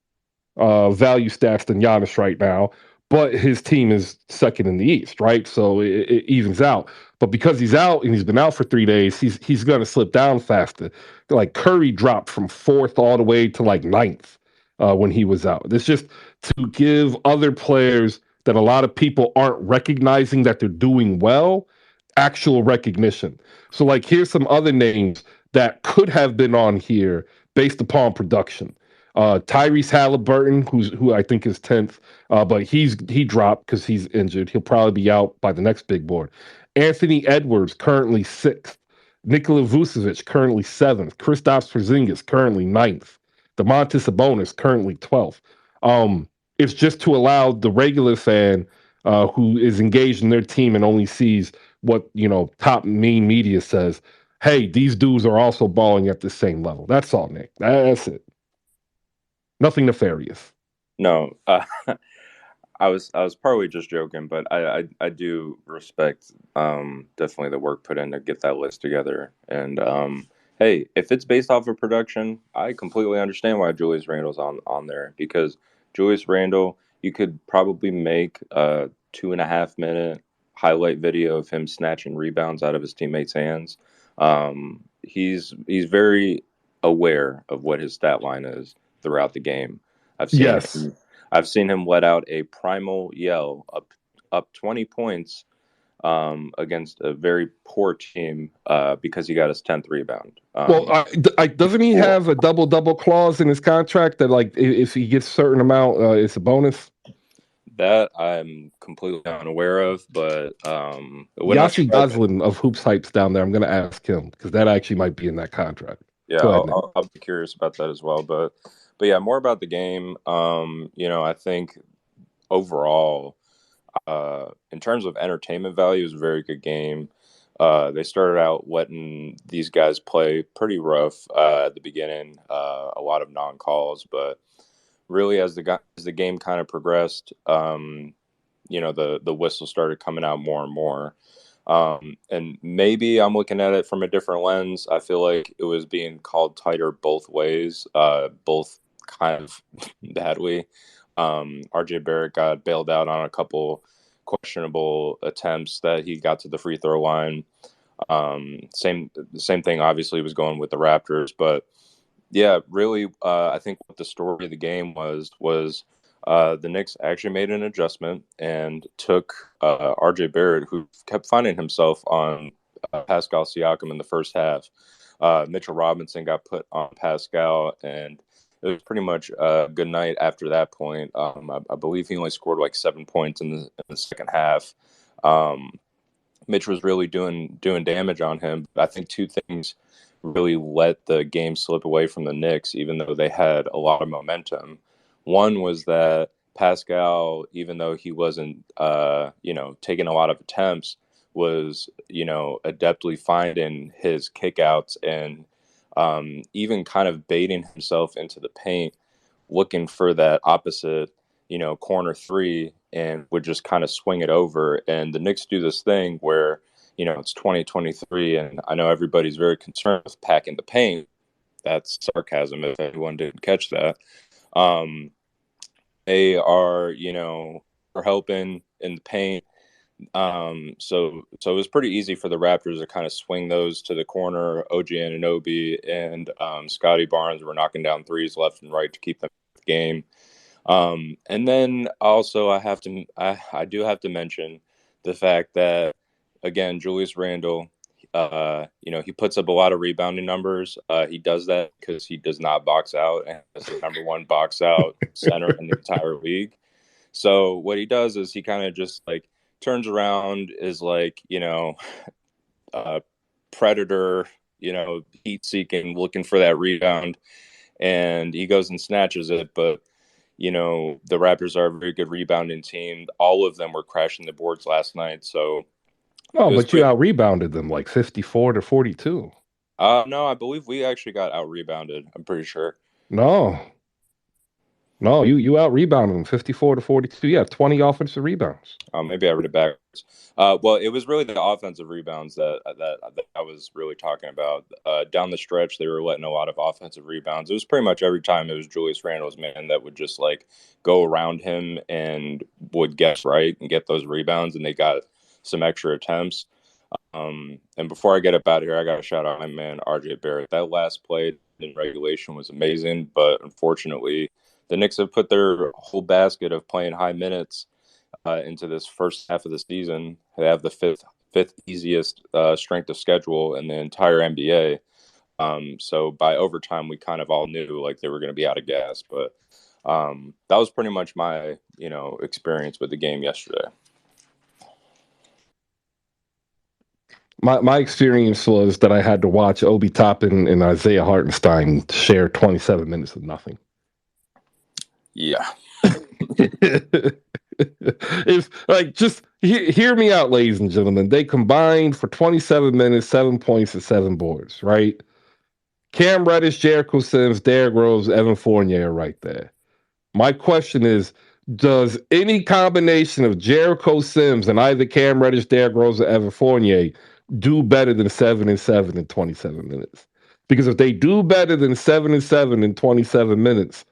value stats than Giannis right now, but his team is second in the East, right? So it evens out. But because he's out and he's been out for 3 days, he's going to slip down faster. Like Curry dropped from fourth all the way to like ninth when he was out. It's just to give other players that a lot of people aren't recognizing that they're doing well actual recognition. So like here's some other names that could have been on here based upon production. Tyrese Halliburton, who I think is 10th, but he dropped because he's injured. He'll probably be out by the next big board. Anthony Edwards, currently 6th. Nikola Vucevic, currently 7th. Kristaps Porzingis, currently 9th. Domantas Sabonis, currently 12th. It's just to allow the regular fan who is engaged in their team and only sees what top main media says. Hey, these dudes are also balling at the same level. That's all, Nick. That's it. Nothing nefarious. No, I was probably just joking, but I do respect definitely the work put in to get that list together. And hey, if it's based off of production, I completely understand why Julius Randle's on there, because Julius Randle, you could probably make a 2.5 minute highlight video of him snatching rebounds out of his teammates' hands. He's very aware of what his stat line is throughout the game. I've seen Yes. him I've seen him let out a primal yell up 20 points against a very poor team because he got his 10th rebound. Well, doesn't he have a double clause in his contract that like if he gets a certain amount, it's a bonus? That I'm completely unaware of, but Yossi Goslin of Hoops Hypes down there. I'm going to ask him because that actually might be in that contract. Yeah, Go ahead, Nick. I'll be curious about that as well. But yeah, more about the game. I think overall, in terms of entertainment value, it was a very good game. They started out letting these guys play pretty rough at the beginning, a lot of non-calls, but really as the game kind of progressed, the whistle started coming out more and more. And maybe I'm looking at it from a different lens. I feel like it was being called tighter both ways, both kind of badly. RJ Barrett got bailed out on a couple questionable attempts that he got to the free throw line. Same thing obviously was going with the Raptors, but yeah, really, I think what the story of the game was the Knicks actually made an adjustment and took RJ Barrett, who kept finding himself on Pascal Siakam in the first half. Mitchell Robinson got put on Pascal, and it was pretty much a good night after that point. I believe he only scored like 7 points in the second half. Mitch was really doing damage on him. I think two things really let the game slip away from the Knicks, even though they had a lot of momentum. One was that Pascal, even though he wasn't, taking a lot of attempts, was, adeptly finding his kickouts and even kind of baiting himself into the paint, looking for that opposite, corner three, and would just kind of swing it over. And the Knicks do this thing where, it's 2023, and I know everybody's very concerned with packing the paint. That's sarcasm if anyone didn't catch that. They are helping in the paint. So it was pretty easy for the Raptors to kind of swing those to the corner. OG Anunoby and Scotty Barnes were knocking down threes left and right to keep them in the game. And then also I do have to mention the fact that, again, Julius Randle, he puts up a lot of rebounding numbers. He does that because he does not box out and is the number one box out center in the entire league. So what he does is he kind of just like turns around, is like, predator, heat seeking, looking for that rebound, and he goes and snatches it. But the Raptors are a very good rebounding team. All of them were crashing the boards last night. So Oh, but you out rebounded them like 54-42. No, I believe we actually got out rebounded. I'm pretty sure. No, you out rebounded them 54-42. Yeah, 20 offensive rebounds. Maybe I read it backwards. Well, it was really the offensive rebounds that I was really talking about. Down the stretch, they were letting a lot of offensive rebounds. It was pretty much every time it was Julius Randle's man that would just like go around him and would guess right and get those rebounds, and they got some extra attempts. And before I get up out of here, I got to shout out my man RJ Barrett. That last play in regulation was amazing, but unfortunately, the Knicks have put their whole basket of playing high minutes into this first half of the season. They have the fifth easiest strength of schedule in the entire NBA. So by overtime, we kind of all knew like they were going to be out of gas. But that was pretty much my experience with the game yesterday. My experience was that I had to watch Obi Toppin and Isaiah Hartenstein share 27 minutes of nothing. Yeah. It's like, just hear me out, ladies and gentlemen. They combined for 27 minutes, 7 points and 7 boards, right? Cam Reddish, Jericho Sims, Derrick Rose, Evan Fournier are right there. My question is, does any combination of Jericho Sims and either Cam Reddish, Derrick Rose, or Evan Fournier do better than 7 and 7 in 27 minutes? Because if they do better than 7 and 7 in 27 minutes,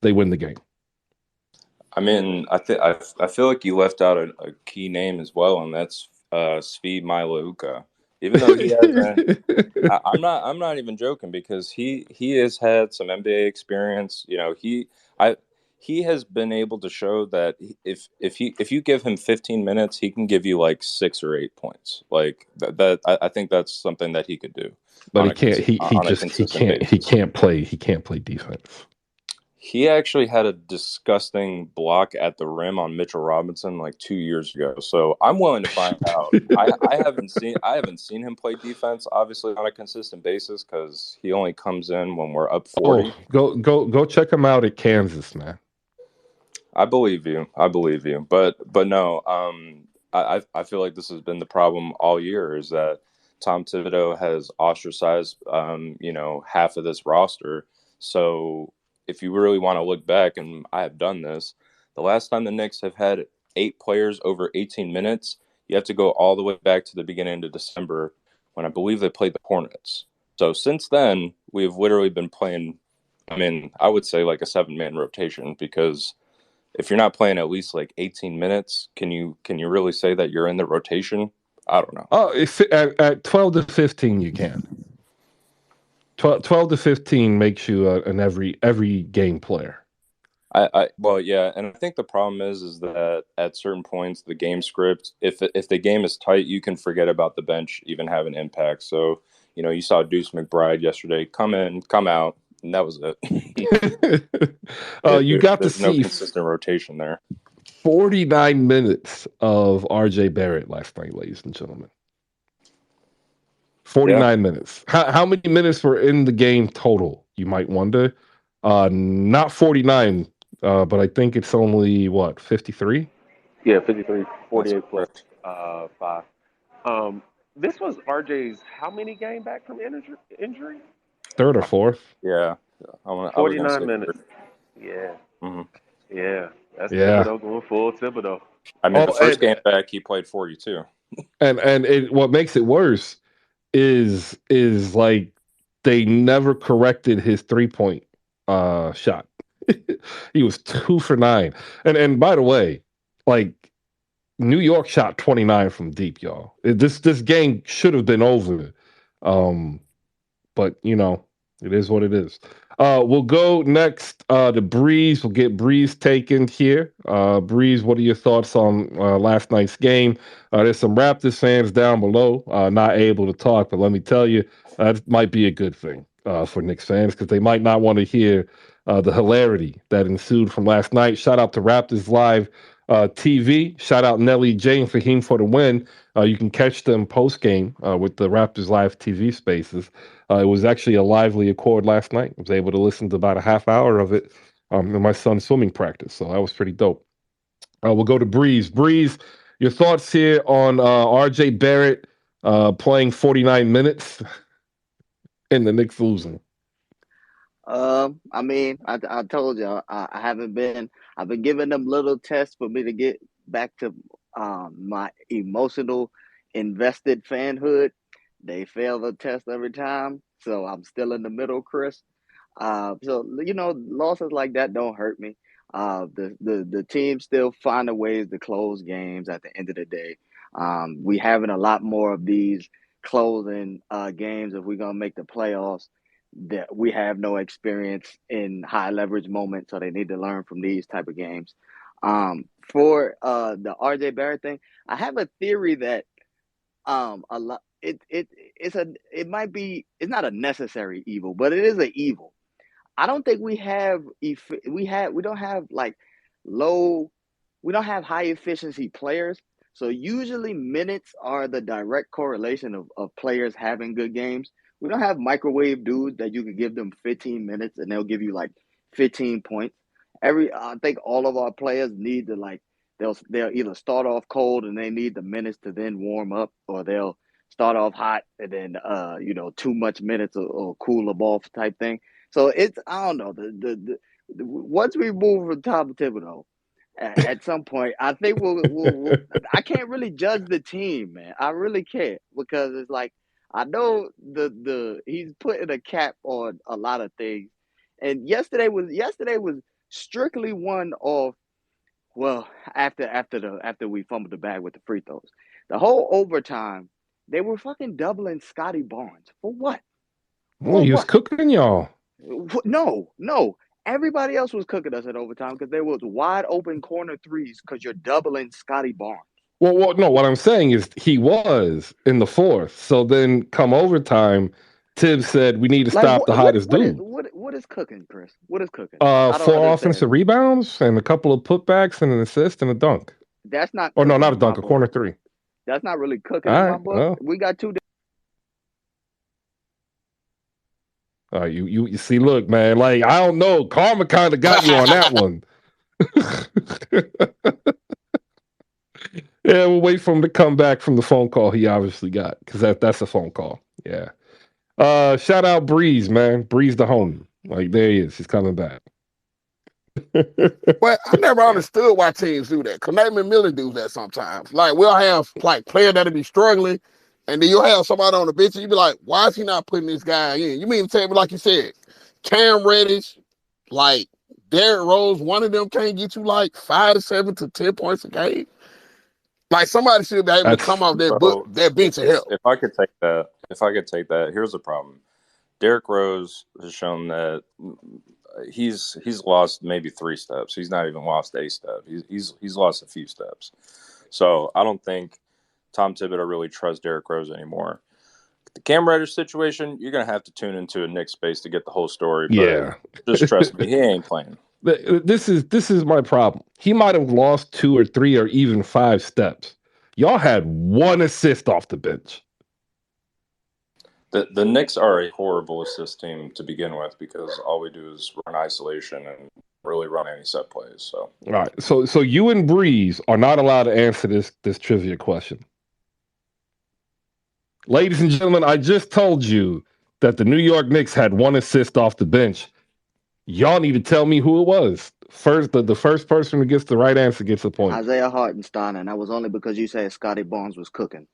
they win the game. I mean, I feel like you left out a key name as well, and that's Svi Mylauka. Even though he hasn't, I'm not even joking, because he has had some NBA experience. He has been able to show that if you give him 15 minutes, he can give you like 6 or 8 points. Like that I think that's something that he could do. But he can't play defense. He actually had a disgusting block at the rim on Mitchell Robinson like 2 years ago. So I'm willing to find out. I haven't seen him play defense, obviously, on a consistent basis, because he only comes in when we're up 40. Oh, go check him out at Kansas, man. I believe you. But no, I feel like this has been the problem all year, is that Tom Thibodeau has ostracized half of this roster. So if you really want to look back, and I have done this, the last time the Knicks have had 8 players over 18 minutes, you have to go all the way back to the beginning of December, when I believe they played the Hornets. So since then, we've literally been playing, I would say like a 7-man rotation, because if you're not playing at least like 18 minutes, can you really say that you're in the rotation? I don't know. Oh, at 12 to 15, you can. 12 to 15 makes you an every game player. Well, yeah, and I think the problem is that at certain points, the game script, if the game is tight, you can forget about the bench even having impact. So, you saw Deuce McBride yesterday come in, come out, and that was it. There's no consistent rotation there. 49 minutes of RJ Barrett last night, ladies and gentlemen. 49 minutes. How many minutes were in the game total, you might wonder? Not 49, but I think it's only, 53? Yeah, 53, 48 plus 5. This was RJ's how many game back from injury? Third or fourth? Yeah. 49 minutes. Yeah. Mm-hmm. Yeah. That's Thibodeau going full Thibodeau. The first game back, he played 42. And what makes it worse is like they never corrected his 3-point shot. He was 2 for 9. And by the way, like, New York shot 29 from deep, y'all. This game should have been over. Um, but it is what it is. We'll go next to Breeze. We'll get Breeze taken here. Breeze, what are your thoughts on last night's game? There's some Raptors fans down below not able to talk, but let me tell you, that might be a good thing for Knicks fans because they might not want to hear the hilarity that ensued from last night. Shout out to Raptors Live TV. Shout out Nelly J and Fahim for the win. You can catch them post game with the Raptors Live TV spaces. It was actually a lively accord last night. I was able to listen to about a half hour of it in my son's swimming practice. So that was pretty dope. We'll go to Breeze. Breeze, your thoughts here on RJ Barrett playing 49 minutes and the Knicks losing? I mean, I told you I haven't been. I've been giving them little tests for me to get back to my emotional invested fanhood. They fail the test every time, so I'm still in the middle, Chris. So losses like that don't hurt me. The team still finding ways to close games at the end of the day. We having a lot more of these closing games if we're gonna make the playoffs that we have no experience in high leverage moments, so they need to learn from these type of games. For the RJ Barrett thing, I have a theory that a lot it's not a necessary evil, but it is an evil. I don't think we don't have like low we don't have high efficiency players. So usually minutes are the direct correlation of players having good games. We don't have microwave dudes that you could give them 15 minutes and they'll give you like 15 points. I think all of our players need to they'll either start off cold and they need the minutes to then warm up, or they'll start off hot and then too much minutes or cool them off type thing. So it's I don't know the once we move from Tom Thibodeau, at some point, I think we'll I can't really judge the team, man. I really can't, because it's like I know he's putting a cap on a lot of things, and yesterday was strictly one of after we fumbled the bag with the free throws, the whole overtime they were fucking doubling Scotty Barnes for what? Well, he was cooking y'all. No. Everybody else was cooking us at overtime because there was wide open corner threes because you're doubling Scotty Barnes. Well, no, what I'm saying is he was in the fourth. So then come overtime, Tibbs said we need to stop the hottest dude. What is cooking, Chris? What is cooking? 4 offensive rebounds and a couple of putbacks and an assist and a dunk. That's not. Or no, not a dunk, a corner three. That's not really cooking in my book. Well, we got two. You see, look, man, like I don't know, karma kind of got you on that one. Yeah, we'll wait for him to come back from the phone call he obviously got, because that's a phone call. Yeah. Shout out Breeze, man. Breeze the homie. Like, there he is. He's coming back. Well, I never understood why teams do that. Connectman Miller do that sometimes. Like, we'll have like players that'll be struggling, and then you'll have somebody on the bench, and you'll be like, why is he not putting this guy in? You mean to tell me, like you said, Cam Reddish, like Derrick Rose, one of them can't get you like 5 to 7 to 10 points a game? Like, somebody should be able to come off that bench and help. If I could take that, here's the problem. Derrick Rose has shown that he's lost maybe 3 steps. He's not even lost a step. He's lost a few steps. So I don't think Tom Thibodeau really trusts Derrick Rose anymore. The Cam Reddish situation, you're gonna have to tune into a Knicks space to get the whole story. But yeah, just trust me, he ain't playing. This is my problem. He might have lost 2 or 3 or even 5 steps. Y'all had 1 assist off the bench. The Knicks are a horrible assist team to begin with, because all we do is run isolation and really run any set plays. So all right, so you and Breeze are not allowed to answer this trivia question. Ladies and gentlemen, I just told you that the New York Knicks had 1 assist off the bench. Y'all need to tell me who it was. First, the first person who gets the right answer gets a point. Isaiah Hartenstein, and that was only because you said Scotty Barnes was cooking.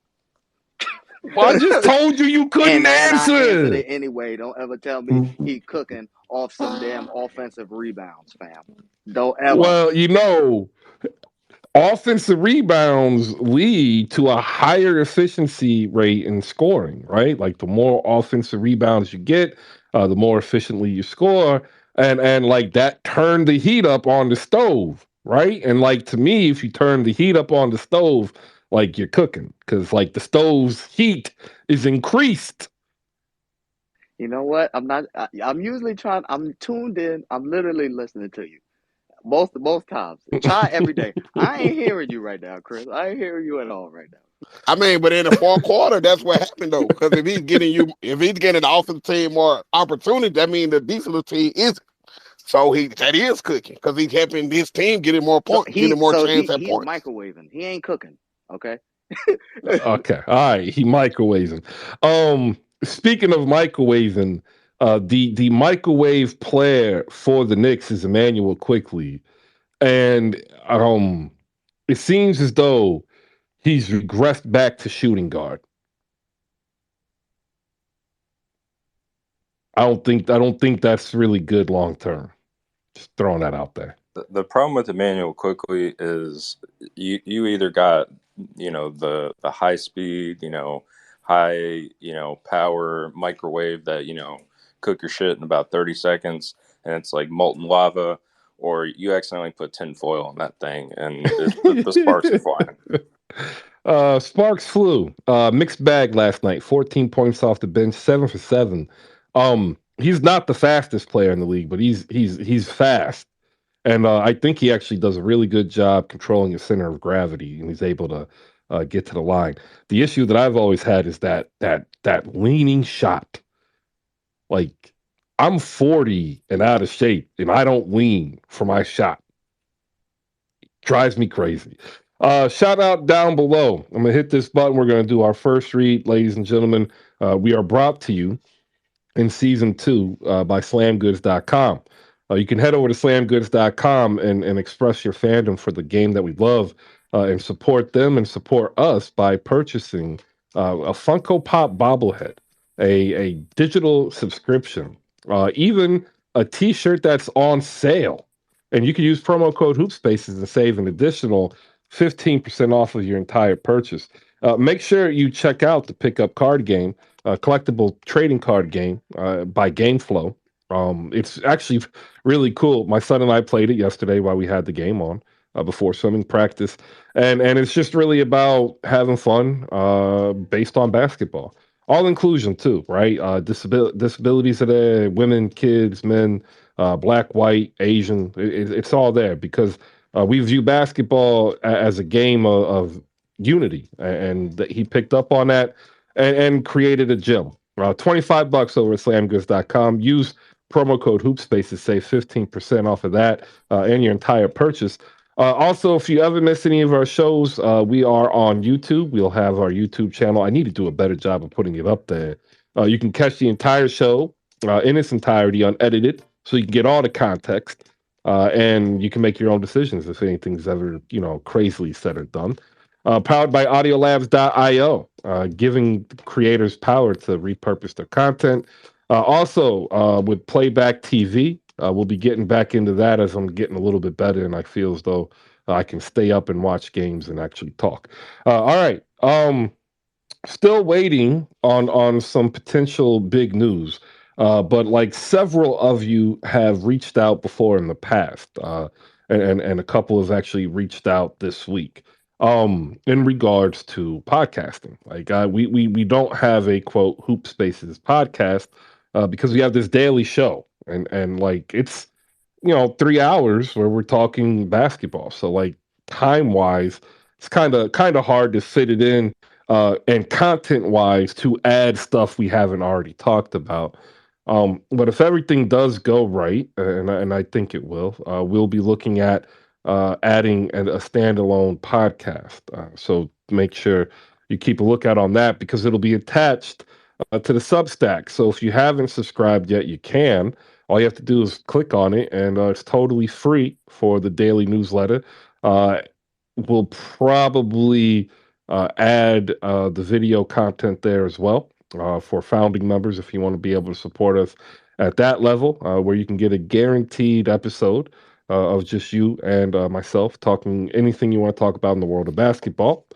Well, I just told you couldn't answer. I answered it anyway. Don't ever tell me he cooking off some damn offensive rebounds, fam. Don't ever. Well, offensive rebounds lead to a higher efficiency rate in scoring, right? Like the more offensive rebounds you get, the more efficiently you score, and like that turned the heat up on the stove, right? And like to me, if you turn the heat up on the stove, like you're cooking, because like the stove's heat is increased. You know what? I'm not. I'm usually trying. I'm tuned in. I'm literally listening to you most times. Try every day. I ain't hearing you right now, Chris. I ain't hearing you at all right now. I mean, but in the fourth quarter, that's what happened though. Because if he's getting the offensive team more opportunity, that means the defensive team isn't. So that is cooking because he's helping his team getting more points, getting more chance at He's points. microwaving. He ain't cooking. Okay. Okay, all right. He microwaves him. Speaking of microwaving, the microwave player for the Knicks is Emmanuel Quickly, and it seems as though he's regressed back to shooting guard. I don't think that's really good long term. Just throwing that out there. The problem with Emmanuel quickly is you either got the high speed, high power microwave that cook your shit in about 30 seconds and it's like molten lava, or you accidentally put tin foil on that thing and the sparks are flying. Sparks flew. Mixed bag last night. 14 points off the bench, 7 for 7. He's not the fastest player in the league, but he's fast. And I think he actually does a really good job controlling his center of gravity, and he's able to get to the line. The issue that I've always had is that leaning shot. Like I'm 40 and out of shape, and I don't lean for my shot. Drives me crazy. Shout out down below. I'm gonna hit this button. We're gonna do our first read, ladies and gentlemen. We are brought to you in season 2 by slamgoods.com. You can head over to slamgoods.com and express your fandom for the game that we love and support them and support us by purchasing a Funko Pop bobblehead, a digital subscription, even a t-shirt that's on sale. And you can use promo code HoopSpaces and save an additional 15% off of your entire purchase. Make sure you check out the pickup card game, collectible trading card game by GameFlow. It's actually really cool. My son and I played it yesterday while we had the game on before swimming practice, and it's just really about having fun based on basketball. All inclusion too, right? Disabilities are there, women, kids, men, black, white, Asian. It's all there because we view basketball as a game of unity, and that he picked up on that and created a gym. $25 over at slamgoods.com. Use promo code HoopSpaces, save 15% off of that and your entire purchase. Also, if you ever miss any of our shows, we are on YouTube. We'll have our YouTube channel. I need to do a better job of putting it up there. You can catch the entire show in its entirety unedited, so you can get all the context, and you can make your own decisions if anything's ever, crazily said or done. Powered by audiolabs.io, giving creators power to repurpose their content. Also, with Playback TV, we'll be getting back into that as I'm getting a little bit better and I feel as though I can stay up and watch games and actually talk. All right. Still waiting on some potential big news. But like several of you have reached out before in the past, and a couple have actually reached out this week in regards to podcasting. Like we don't have a quote Hoop Spaces podcast because we have this daily show, and like it's 3 hours where we're talking basketball. So like time wise, it's kind of hard to fit it in, and content wise to add stuff we haven't already talked about. But if everything does go right, and I think it will, we'll be looking at adding a standalone podcast. So make sure you keep a lookout on that because it'll be attached to the Substack. So if you haven't subscribed yet, you can. All you have to do is click on it, and it's totally free for the daily newsletter. Uh, we'll probably add the video content there as well for founding members if you want to be able to support us at that level, where you can get a guaranteed episode of just you and myself talking anything you want to talk about in the world of basketball.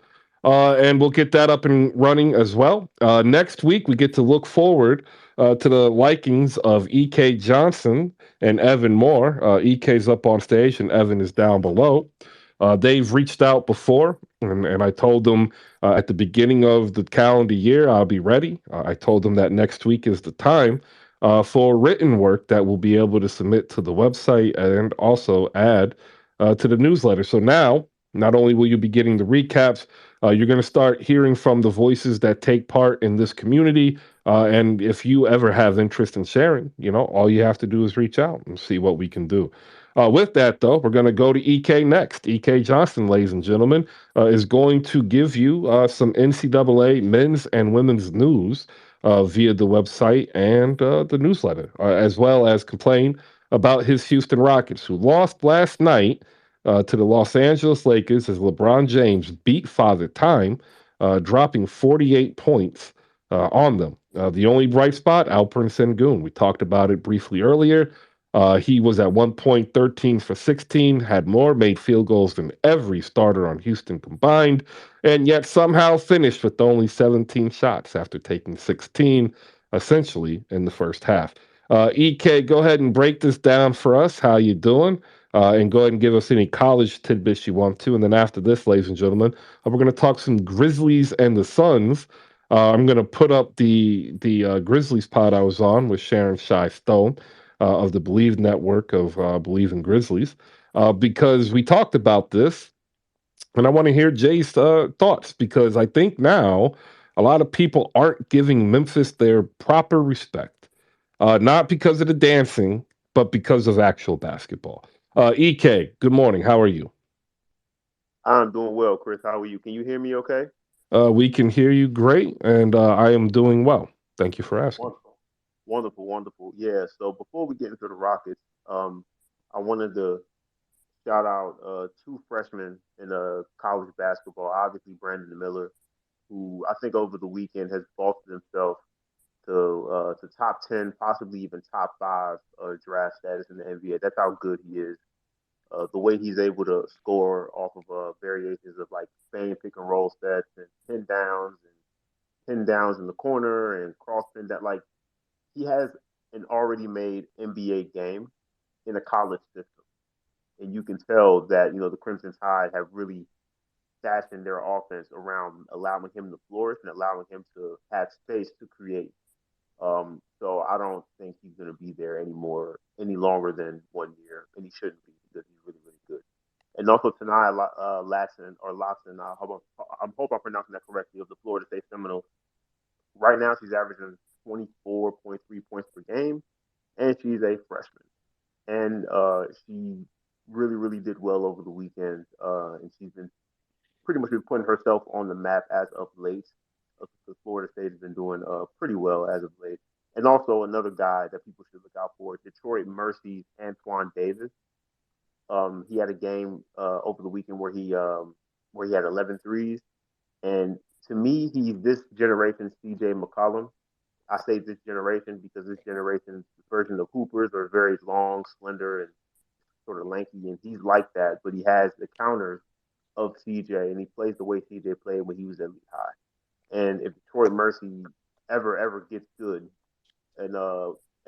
And we'll get that up and running as well. Next week, we get to look forward to the likings of E.K. Johnson and Evan Moore. EK's up on stage and Evan is down below. They've reached out before, and I told them at the beginning of the calendar year I'll be ready. I told them that next week is the time for written work that we'll be able to submit to the website and also add to the newsletter. So now, not only will you be getting the recaps, you're going to start hearing from the voices that take part in this community. And if you ever have interest in sharing, all you have to do is reach out and see what we can do. With that, though, we're going to go to EK next. EK Johnston, ladies and gentlemen, is going to give you some NCAA men's and women's news via the website and the newsletter, as well as complain about his Houston Rockets, who lost last night to the Los Angeles Lakers as LeBron James beat Father Time, dropping 48 points on them. The only bright spot, Alperen Sengun. We talked about it briefly earlier. He was at one point 13 for 16, had more made field goals than every starter on Houston combined, and yet somehow finished with only 17 shots after taking 16, essentially, in the first half. EK, go ahead and break this down for us. How you doing? And go ahead and give us any college tidbits you want to. And then after this, ladies and gentlemen, we're going to talk some Grizzlies and the Suns. I'm going to put up the Grizzlies pod I was on with Sharon Shy Stone of the Believe Network of Believe in Grizzlies, because we talked about this, and I want to hear Jay's thoughts, because I think now a lot of people aren't giving Memphis their proper respect, not because of the dancing, but because of actual basketball. EK, good morning. How are you? I'm doing well, Chris. How are you? Can you hear me okay? We can hear you great, and I am doing well. Thank you for asking. Wonderful. Wonderful, wonderful. Yeah, so before we get into the Rockets, I wanted to shout out two freshmen in college basketball. Obviously, Brandon Miller, who I think over the weekend has vaulted himself to top 10, possibly even top five draft status in the NBA. That's how good he is. The way he's able to score off of variations of like same pick and roll sets and pin downs in the corner and cross pin that, like, he has an already made NBA game in a college system. And you can tell that, the Crimson Tide have really fashioned their offense around allowing him to flourish and allowing him to have space to create. So I don't think he's going to be there any longer than 1 year, and he shouldn't be because he's really, really good. And also Tanai Latson, I hope I'm pronouncing that correctly, of the Florida State Seminoles. Right now, she's averaging 24.3 points per game, and she's a freshman. And she really, really did well over the weekend, and she's been pretty much been putting herself on the map as of late. The Florida State has been doing pretty well as of late. And also another guy that people should look out for, Detroit Mercy's Antoine Davis. He had a game over the weekend where he had 11 threes. And to me, he's this generation's CJ McCollum. I say this generation because this generation's version of Hoopers are very long, slender, and sort of lanky. And he's like that, but he has the counters of CJ, and he plays the way CJ played when he was at Lehigh. And if Detroit Mercy ever gets good and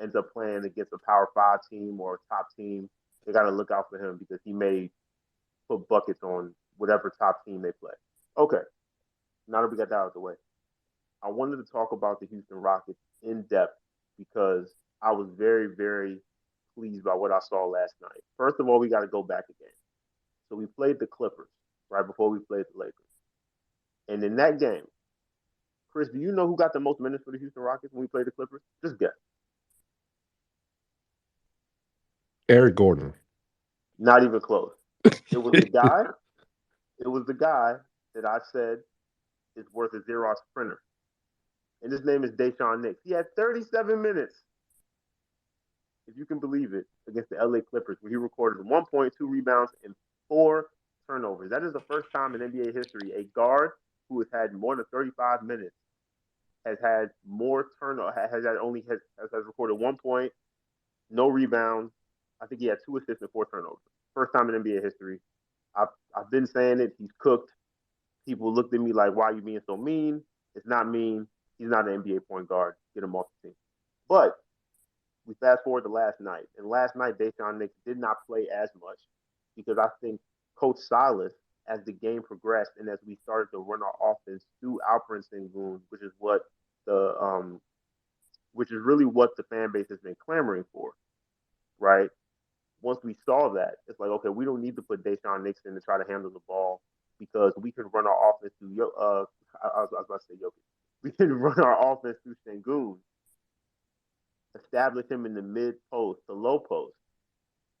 ends up playing against a Power Five team or a top team, they got to look out for him because he may put buckets on whatever top team they play. Okay, now that we got that out of the way, I wanted to talk about the Houston Rockets in depth because I was very, very pleased by what I saw last night. First of all, we got to go back again. So we played the Clippers right before we played the Lakers. And in that game, Chris, do you know who got the most minutes for the Houston Rockets when we played the Clippers? Just guess. Eric Gordon. Not even close. It was the guy. It was the guy that I said is worth a Xerox printer. And his name is Deshaun Nix. He had 37 minutes, if you can believe it, against the LA Clippers, where he recorded 1 point, 2 rebounds, and 4 turnovers. That is the first time in NBA history a guard who has had more than 35 minutes has had more turnover, has recorded 1 point, no rebounds, I think he had 2 assists and 4 turnovers. First time in NBA history. I've been saying it. He's cooked. People looked at me like, "Why are you being so mean?" It's not mean. He's not an NBA point guard. Get him off the team. But we fast forward to last night, and last night Deshaun Nix did not play as much because I think Coach Silas, as the game progressed and as we started to run our offense through Alperen Sengun, which is really what the fan base has been clamoring for, right? Once we saw that, it's like, okay, we don't need to put Deshaun Nixon to try to handle the ball because we can run our offense through. I was about to say Jokic. We can run our offense through Sengun, establish him in the mid post, the low post,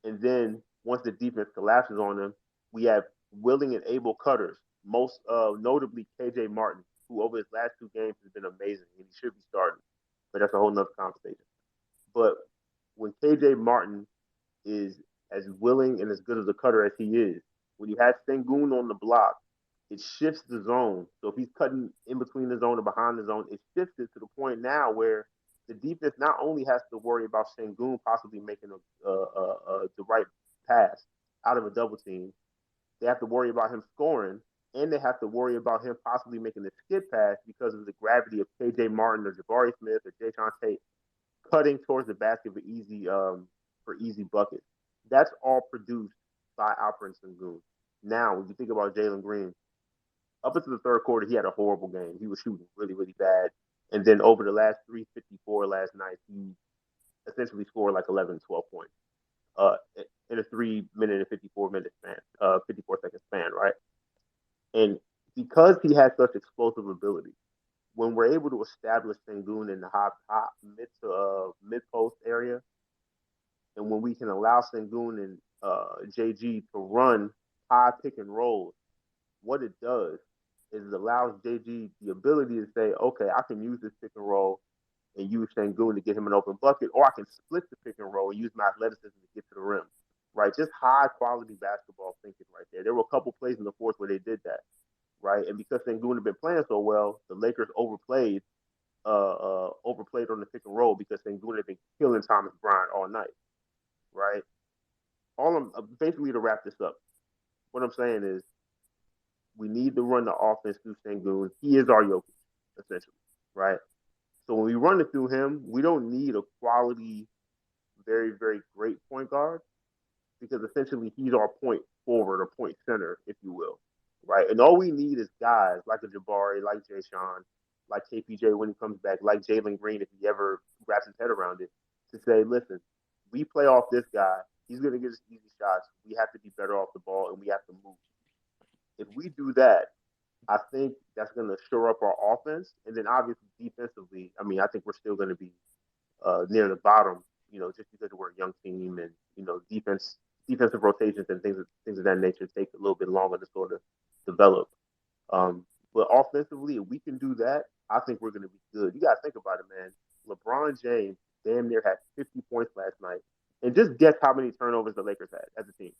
and then once the defense collapses on them, we have willing and able cutters. Most notably KJ Martin, who over his last 2 games has been amazing, and he should be starting. But that's a whole nother conversation. But when KJ Martin is as willing and as good as a cutter as he is, when you have Sengun on the block, it shifts the zone. So if he's cutting in between the zone or behind the zone, it shifts it to the point now where the defense not only has to worry about Sengun possibly making the right pass out of a double team, they have to worry about him scoring, and they have to worry about him possibly making the skip pass because of the gravity of KJ Martin or Jabari Smith or Jayshawn Tate cutting towards the basket for easy buckets. That's all produced by Alperen Sengun. Now, when you think about Jalen Green, up until the third quarter, he had a horrible game. He was shooting really, really bad. And then over the last 354 last night, he essentially scored like 11, 12 points in a 3 minute and 54-minute span, 54-second span, right? And because he has such explosive ability, when we're able to establish Sengun in the hot mid post area, and when we can allow Sengun and JG to run high pick and rolls, what it does is it allows JG the ability to say, okay, I can use this pick and roll and use Sengun to get him an open bucket, or I can split the pick and roll and use my athleticism to get to the rim. Right? Just high quality basketball thinking right there. There were a couple plays in the fourth where they did that. Right? And because Sengun had been playing so well, the Lakers overplayed on the pick and roll because Sengun had been killing Thomas Bryant all night. Right? Basically to wrap this up, what I'm saying is we need to run the offense through Sengun. He is our Jokic, essentially, right? So when we run it through him, we don't need a quality, very, very great point guard because essentially he's our point forward or point center, if you will, right? And all we need is guys like a Jabari, like Jay Sean, like KPJ when he comes back, like Jalen Green if he ever wraps his head around it, to say, listen, we play off this guy. He's going to get us easy shots. We have to be better off the ball, and we have to move. If we do that, I think that's going to shore up our offense. And then obviously defensively, I mean, I think we're still going to be near the bottom, just because we're a young team and, defensive rotations and things of that nature take a little bit longer to sort of develop. But offensively, if we can do that, I think we're going to be good. You got to think about it, man. LeBron James damn near had 50 points last night. And just guess how many turnovers the Lakers had as a team.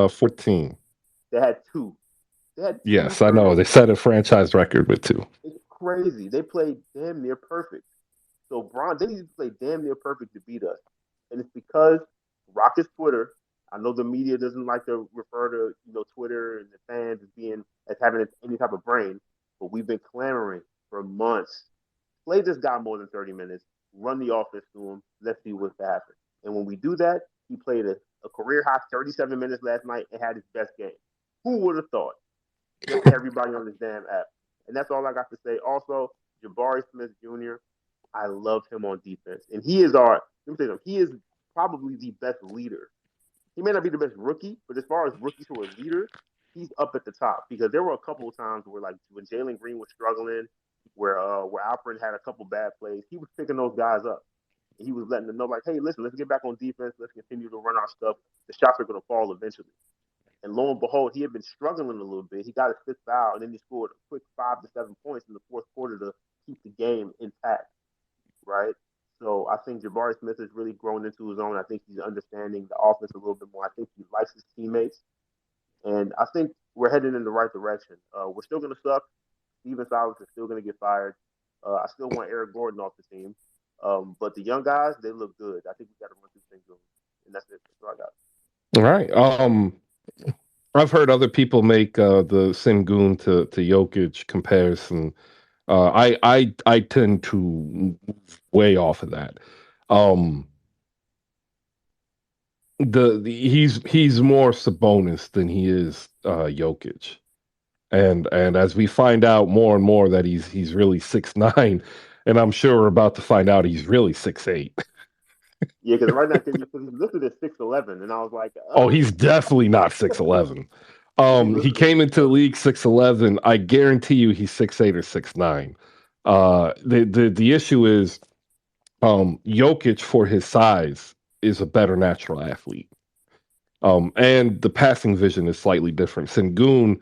14. They had 2. They had 2 Yes, I know. turnovers. They set a franchise record with 2. It's crazy. They played damn near perfect. So they need to play damn near perfect to beat us. And it's because Rockets Twitter, I know the media doesn't like to refer to, Twitter and the fans as having any type of brain, but we've been clamoring for months. Play this guy more than 30 minutes, run the offense to him, let's see what's happening. And when we do that, he played a career high 37 minutes last night and had his best game. Who would have thought? Just everybody on this damn app. And that's all I got to say. Also, Jabari Smith Jr., I love him on defense. And he is he is probably the best leader. He may not be the best rookie, but as far as rookies who are leaders, he's up at the top because there were a couple of times where, like, when Jalen Green was struggling, where Alfred had a couple bad plays, he was picking those guys up. And he was letting them know, like, hey, listen, let's get back on defense. Let's continue to run our stuff. The shots are going to fall eventually. And lo and behold, he had been struggling a little bit. He got his 5th foul, and then he scored a quick 5 to 7 points in the fourth quarter to keep the game intact, right? So I think Jabari Smith has really grown into his own. I think he's understanding the offense a little bit more. I think he likes his teammates. And I think we're heading in the right direction. We're still going to suck. Steven Silas is still going to get fired. I still want Eric Gordon off the team. But the young guys, they look good. I think we got to run through things. All right. I've heard other people make the Sengun to Jokic comparison. I tend to move way off of that. Um, he's more Sabonis than he is Jokic, and as we find out more and more that he's really 6'9", and I'm sure we're about to find out he's really 6'8". Yeah, because right now, because he's listed as 6'11", and I was like, Oh, he's definitely not 6'11". but he's He listed as came into the 6'11". league 6'11". I guarantee you he's 6'8" or 6'9". The issue is Jokic for his size is a better natural athlete. And the passing vision is slightly different. Sengun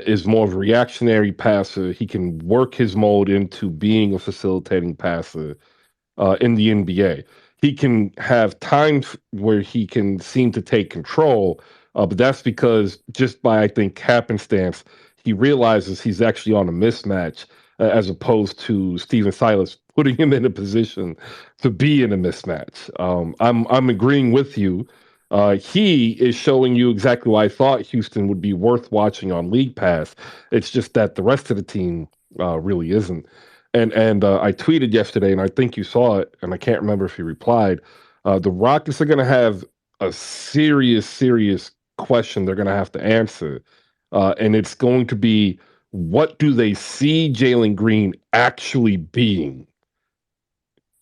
is more of a reactionary passer. He can work his mold into being a facilitating passer in the NBA. He can have times where he can seem to take control, but that's because just by, I think, happenstance, he realizes he's actually on a mismatch as opposed to Steven Silas putting him in a position to be in a mismatch. I'm agreeing with you. He is showing you exactly why I thought Houston would be worth watching on League Pass. It's just that the rest of the team really isn't. And I tweeted yesterday, and I think you saw it, and I can't remember if you replied. The Rockets are going to have a serious question they're going to have to answer, and it's going to be what do they see Jalen Green actually being,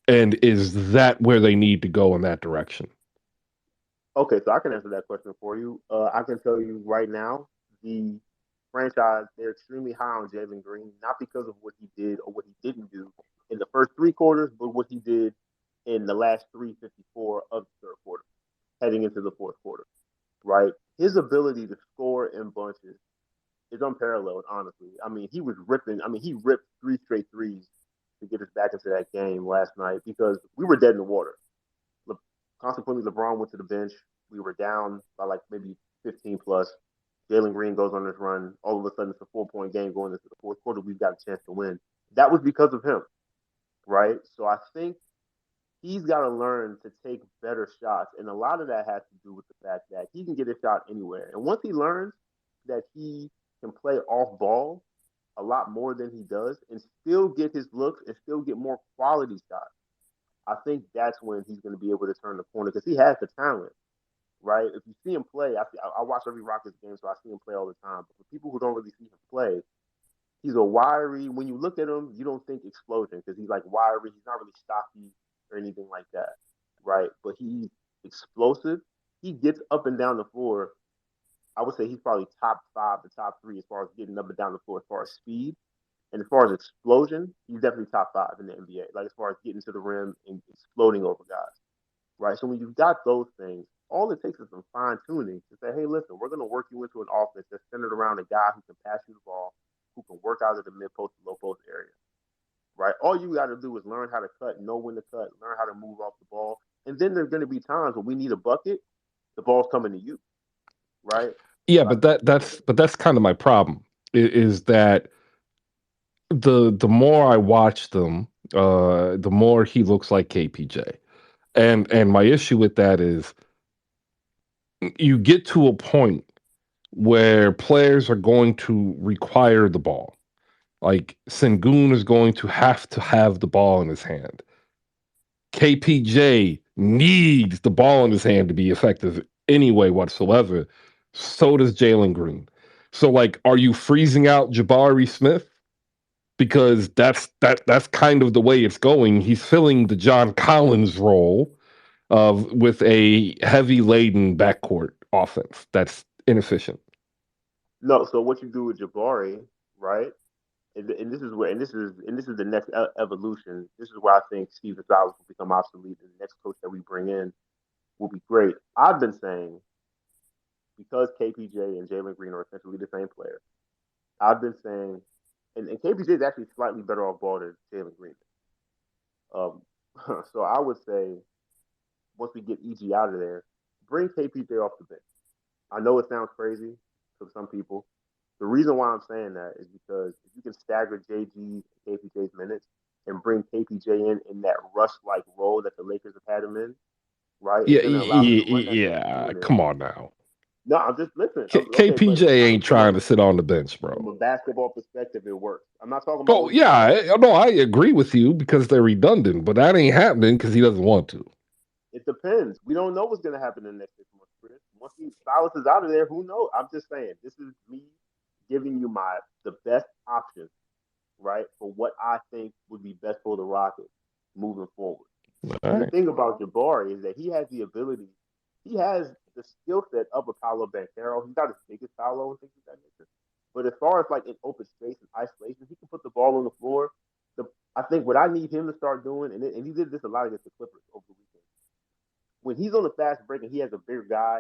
and is that where they need to go in that direction? Okay, so I can answer that question for you. I can tell you right now, the franchise, they're extremely high on Jalen Green, not because of what he did or what he didn't do in the first three quarters, but what he did in the last 354 of the third quarter, heading into the fourth quarter, right? His ability to score in bunches is unparalleled, honestly. I mean, he was ripping, I mean, he ripped three straight threes to get us back into that game last night because we were dead in the water. Consequently, LeBron went to the bench. We were down by like maybe 15 plus. Jalen Green goes on this run. All of a sudden, it's a 4-point game going into the fourth quarter. We've got a chance to win. That was because of him, right? So I think he's got to learn to take better shots. And a lot of that has to do with the fact that he can get a shot anywhere. And once he learns that he can play off ball a lot more than he does and still get his looks and still get more quality shots, I think that's when he's going to be able to turn the corner because he has the talent, right? If you see him play, I watch every Rockets game, so I see him play all the time. But for people who don't really see him play, he's a wiry. When you look at him, you don't think explosion because he's like wiry. He's not really stocky or anything like that, right? But he's explosive. He gets up and down the floor. I would say he's probably top five to top three as far as getting up and down the floor as far as speed. And as far as explosion, he's definitely top five in the NBA. Like as far as getting to the rim and exploding over guys, right? So when you've got those things, all it takes is some fine tuning to say, hey, listen, we're going to work you into an offense that's centered around a guy who can pass you the ball, who can work out of the mid post, low post area, right? All you got to do is learn how to cut, know when to cut, learn how to move off the ball, and then there's going to be times when we need a bucket, the ball's coming to you, right? Yeah, So I but think that's kind of my problem. Is that the more I watch them, the more he looks like KPJ. And my issue with that is you get to a point where players are going to require the ball. Like Sengun is going to have the ball in his hand. KPJ needs the ball in his hand to be effective anyway whatsoever. So does Jalen Green. So like, are you freezing out Jabari Smith? Because that's kind of the way it's going. He's filling the John Collins role of with a heavy laden backcourt offense that's inefficient. no. So what you do with Jabari, right? And this is where and this is the next evolution. This is where I think Steven Silas will become obsolete, and the next coach that we bring in will be great. I've been saying because KPJ and Jalen Green are essentially the same player. I've been saying, and KPJ is actually slightly better off ball than Jalen Green. Um, so I would say once we get EG out of there, bring KPJ off the bench. I know it sounds crazy to some people. The reason why I'm saying that is because if you can stagger JG's and KPJ's minutes and bring KPJ in that rush like role that the Lakers have had him in, right? It's Yeah, going to allow him to run that yeah. unit. Come on now. No, I'm just listen. Okay, but KPJ ain't trying to sit on the bench, from bro. a basketball perspective, it works. I'm not talking about Oh what he yeah, does. no, I agree with you because they're redundant, but that ain't happening because he doesn't want to. It depends. We don't know what's going to happen in the next 6 months, Chris. Once Silas is out of there, who knows? I'm just saying. This is me giving you the best option, right, for what I think would be best for the Rockets moving forward. All And the right. thing about Jabari is that he has the ability, he has the skill set of a Paolo Banchero. He's not as big as Paolo and things of that nature. But as far as like in open space and isolation, he can put the ball on the floor. I think what I need him to start doing, and he did this a lot against the Clippers over the weekend, when he's on the fast break and he has a bigger guy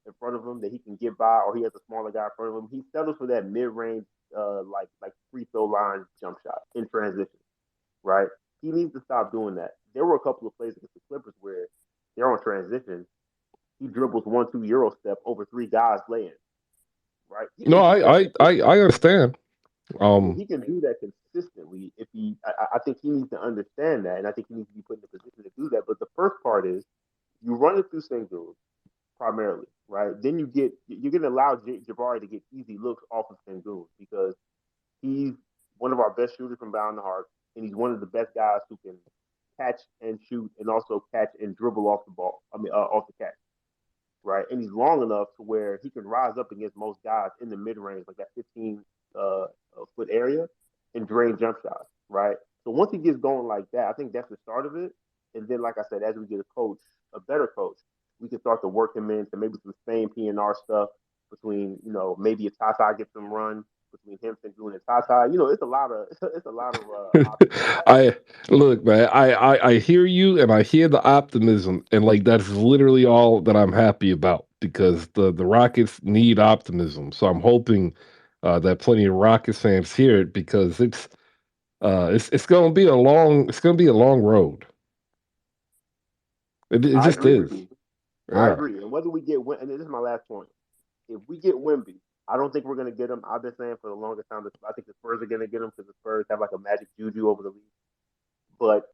in front of him that he can get by, or he has a smaller guy in front of him, he settles for that mid range, like free throw line jump shot in transition, right? He needs to stop doing that. There were a couple of plays against the Clippers where they're on transition. He dribbles 1-2 Euro step over three guys laying, right? He No, can do that I consistently. understand. If he can do that consistently, I think he needs to understand that, and I think he needs to be put in a position to do that. But the first part is you run it through singles primarily, right? Then you're going to allow Jabari to get easy looks off of Sengun because he's one of our best shooters from behind the arc, and he's one of the best guys who can catch and shoot, and also catch and dribble off the ball. Off the catch, right? And he's long enough to where he can rise up against most guys in the mid range, like that 15 foot area, and drain jump shots, right? So once he gets going like that, I think that's the start of it. And then, like I said, as we get a better coach, we can start to work him into maybe some Spain PNR stuff between, maybe if Tata gets some run between him and doing and Tata. It's a lot of options. I look, man. I hear you, and I hear the optimism, and like that's literally all that I'm happy about because the Rockets need optimism. So I'm hoping that plenty of Rockets fans hear it because it's going to be a long road. It I just agree with is. you. I Yeah. agree. And whether we get and this is my last point. If we get Wimby, I don't think we're going to get him. I've been saying for the longest time that I think the Spurs are going to get him because the Spurs have like a magic juju over the league. But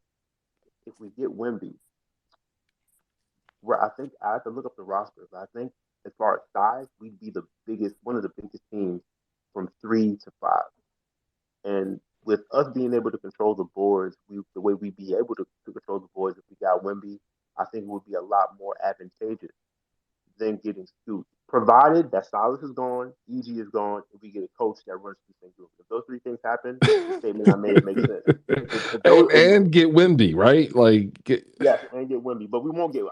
if we get Wimby, I think I have to look up the rosters. I think as far as size, we'd be one of the biggest teams from 3 to 5. And with us being able to control the boards, the way we'd be able to control the boards if we got Wimby, I think would be a lot more advantageous than getting Scoot. Provided that Silas is gone, EG is gone, and we get a coach that runs through St. Group. If those three things happen, the statement I made makes sense. If those, and get Wimby, right? yes, and get Wimby, but we won't get.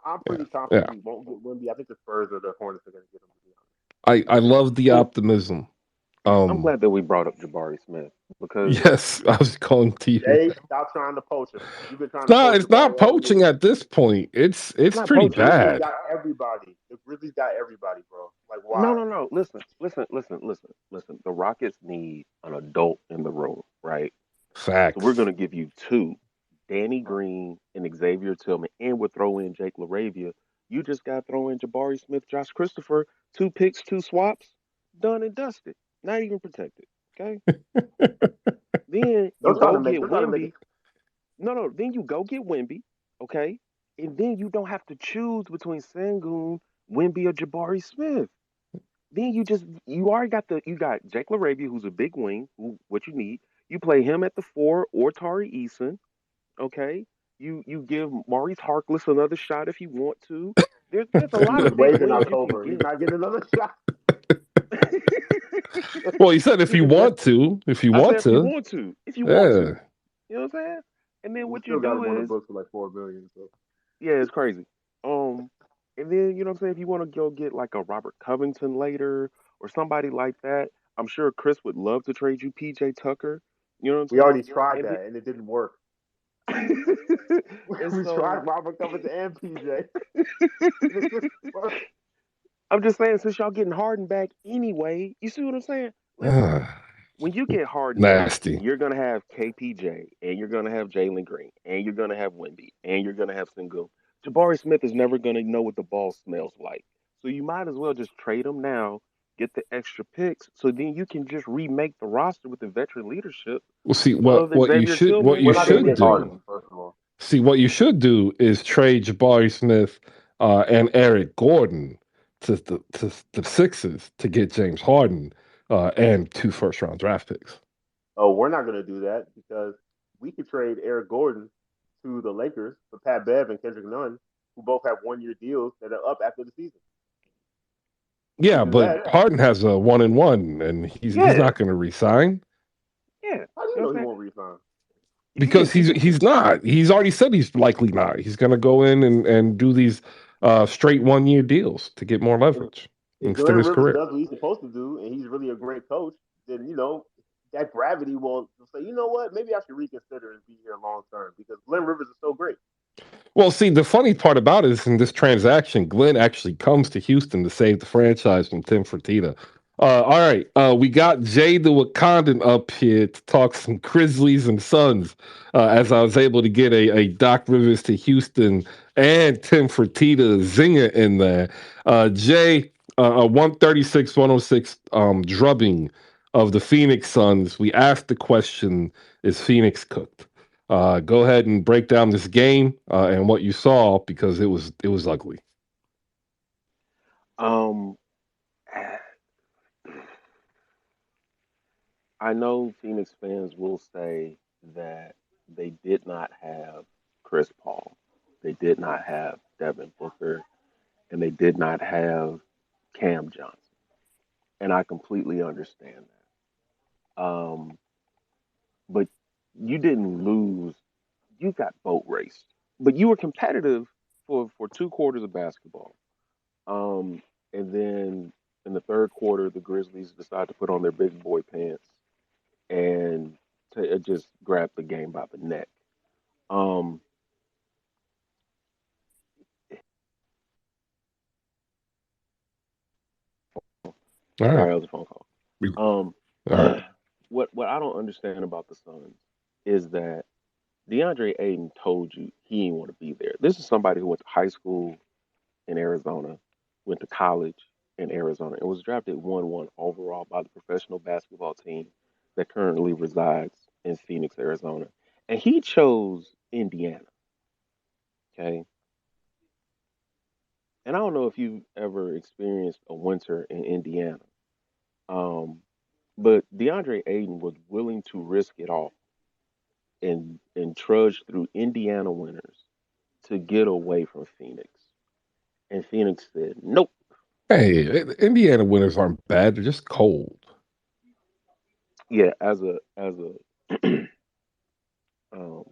I'm Yeah, pretty confident yeah. we won't get Wimby. I think the Spurs or the Hornets are going to get him. To be I love the optimism. honest. Yeah. Yeah. I'm glad that we brought up Jabari Smith because Yes, I was going to you. Jay, stop trying to poach him. You've been trying It's to not. poach It's not Jabari all poaching year. at this point. it's It's not pretty The poaching. Grizzlies bad. got everybody. The Grizzlies got everybody, bro. Like, No, why? no, no. Listen. The Rockets need an adult in the room, right? So we're Facts. gonna give you two, Danny Green and Xavier Tillman, and we'll throw in Jake LaRavia. You just got to throw in Jabari Smith, Josh Christopher, 2 picks, 2 swaps, done and dusted, not even protected. Okay. Then you They're trying to go make. get They're trying to make it. Wimby. No. Then you go get Wimby. Okay. And then you don't have to choose between Sangoon, Wimby, or Jabari Smith. Then you already got you got Jake LaRavia, who's a big wing, who what you need. You play him at the 4 or Tari Eason. Okay. You give Maurice Harkless another shot if you want to. There's a He lot was of big waived in wings you can October. He's get. not getting another shot. Well, he said if He you said what? want to, if you I said want if you to, want to. If you want yeah. to. You know what I'm saying? And then We what you still got do him on the is, books for like $4 million. So yeah, it's crazy. Um, and then you know what I'm saying, if you want to go get like a Robert Covington later or somebody like that, I'm sure Chris would love to trade you PJ Tucker. You know what I'm we already saying? tried And that and it didn't work. and We so tried Robert Covington and PJ. And it didn't work. I'm just saying, since y'all getting Harden back anyway, you see what I'm saying? Listen, when you get Harden back, Nasty. you're gonna have KPJ, and you're gonna have Jalen Green, and you're gonna have Wimby, and you're gonna have Sengun. Jabari Smith is never gonna know what the ball smells like, so you might as well just trade him now, get the extra picks, so then you can just remake the roster with the veteran leadership Well, see of what Xavier what Tillman you We're not and going to should Danny get do. Harden, Green. first of all. See, what you should do is trade Jabari Smith and Eric Gordon to the Sixers to get James Harden and 2 first-round draft picks. Oh, we're not going to do that because we could trade Eric Gordon to the Lakers for Pat Bev and Kendrick Nunn, who both have 1 year deals that are up after the season. We could Yeah, do but that. Harden has a 1-1, and he's Yeah, not going to resign yeah. How do you know he won't resign? because he's not. He's already said he's likely not. He's going to go in and do these straight 1-year deals to get more if, leverage and if extend Glenn his Rivers career. does what he's supposed to do, and he's really a great coach, then that gravity will say, you know what, maybe I should reconsider and be here long term because Glenn Rivers is so great. Well, see, the funny part about it is in this transaction, Glenn actually comes to Houston to save the franchise from Tim Fertitta. All right, we got Jay the Wakandan up here to talk some Grizzlies and Suns. As I was able to get a Doc Rivers to Houston and Tim Fertitta zinger in there. Jay, a 136-106 drubbing of the Phoenix Suns. We asked the question: is Phoenix cooked? Go ahead and break down this game and what you saw because it was ugly. Um, I know Phoenix fans will say that they did not have Chris Paul, they did not have Devin Booker, and they did not have Cam Johnson, and I completely understand that. But you didn't lose; you got boat raced, but you were competitive for 2 quarters of basketball. And then in the third quarter, the Grizzlies decided to put on their big boy pants and to just grab the game by the neck. Um, All right. Sorry, that was a phone call. All right. What I don't understand about the Suns is that DeAndre Ayton told you he didn't want to be there. This is somebody who went to high school in Arizona, went to college in Arizona, and was drafted 1-1 overall by the professional basketball team that currently resides in Phoenix, Arizona. And he chose Indiana. Okay. And I don't know if you've ever experienced a winter in Indiana. Um, but DeAndre Ayton was willing to risk it all and trudge through Indiana winters to get away from Phoenix. And Phoenix said, nope. Hey, Indiana winters aren't bad; they're just cold. Yeah, as a um,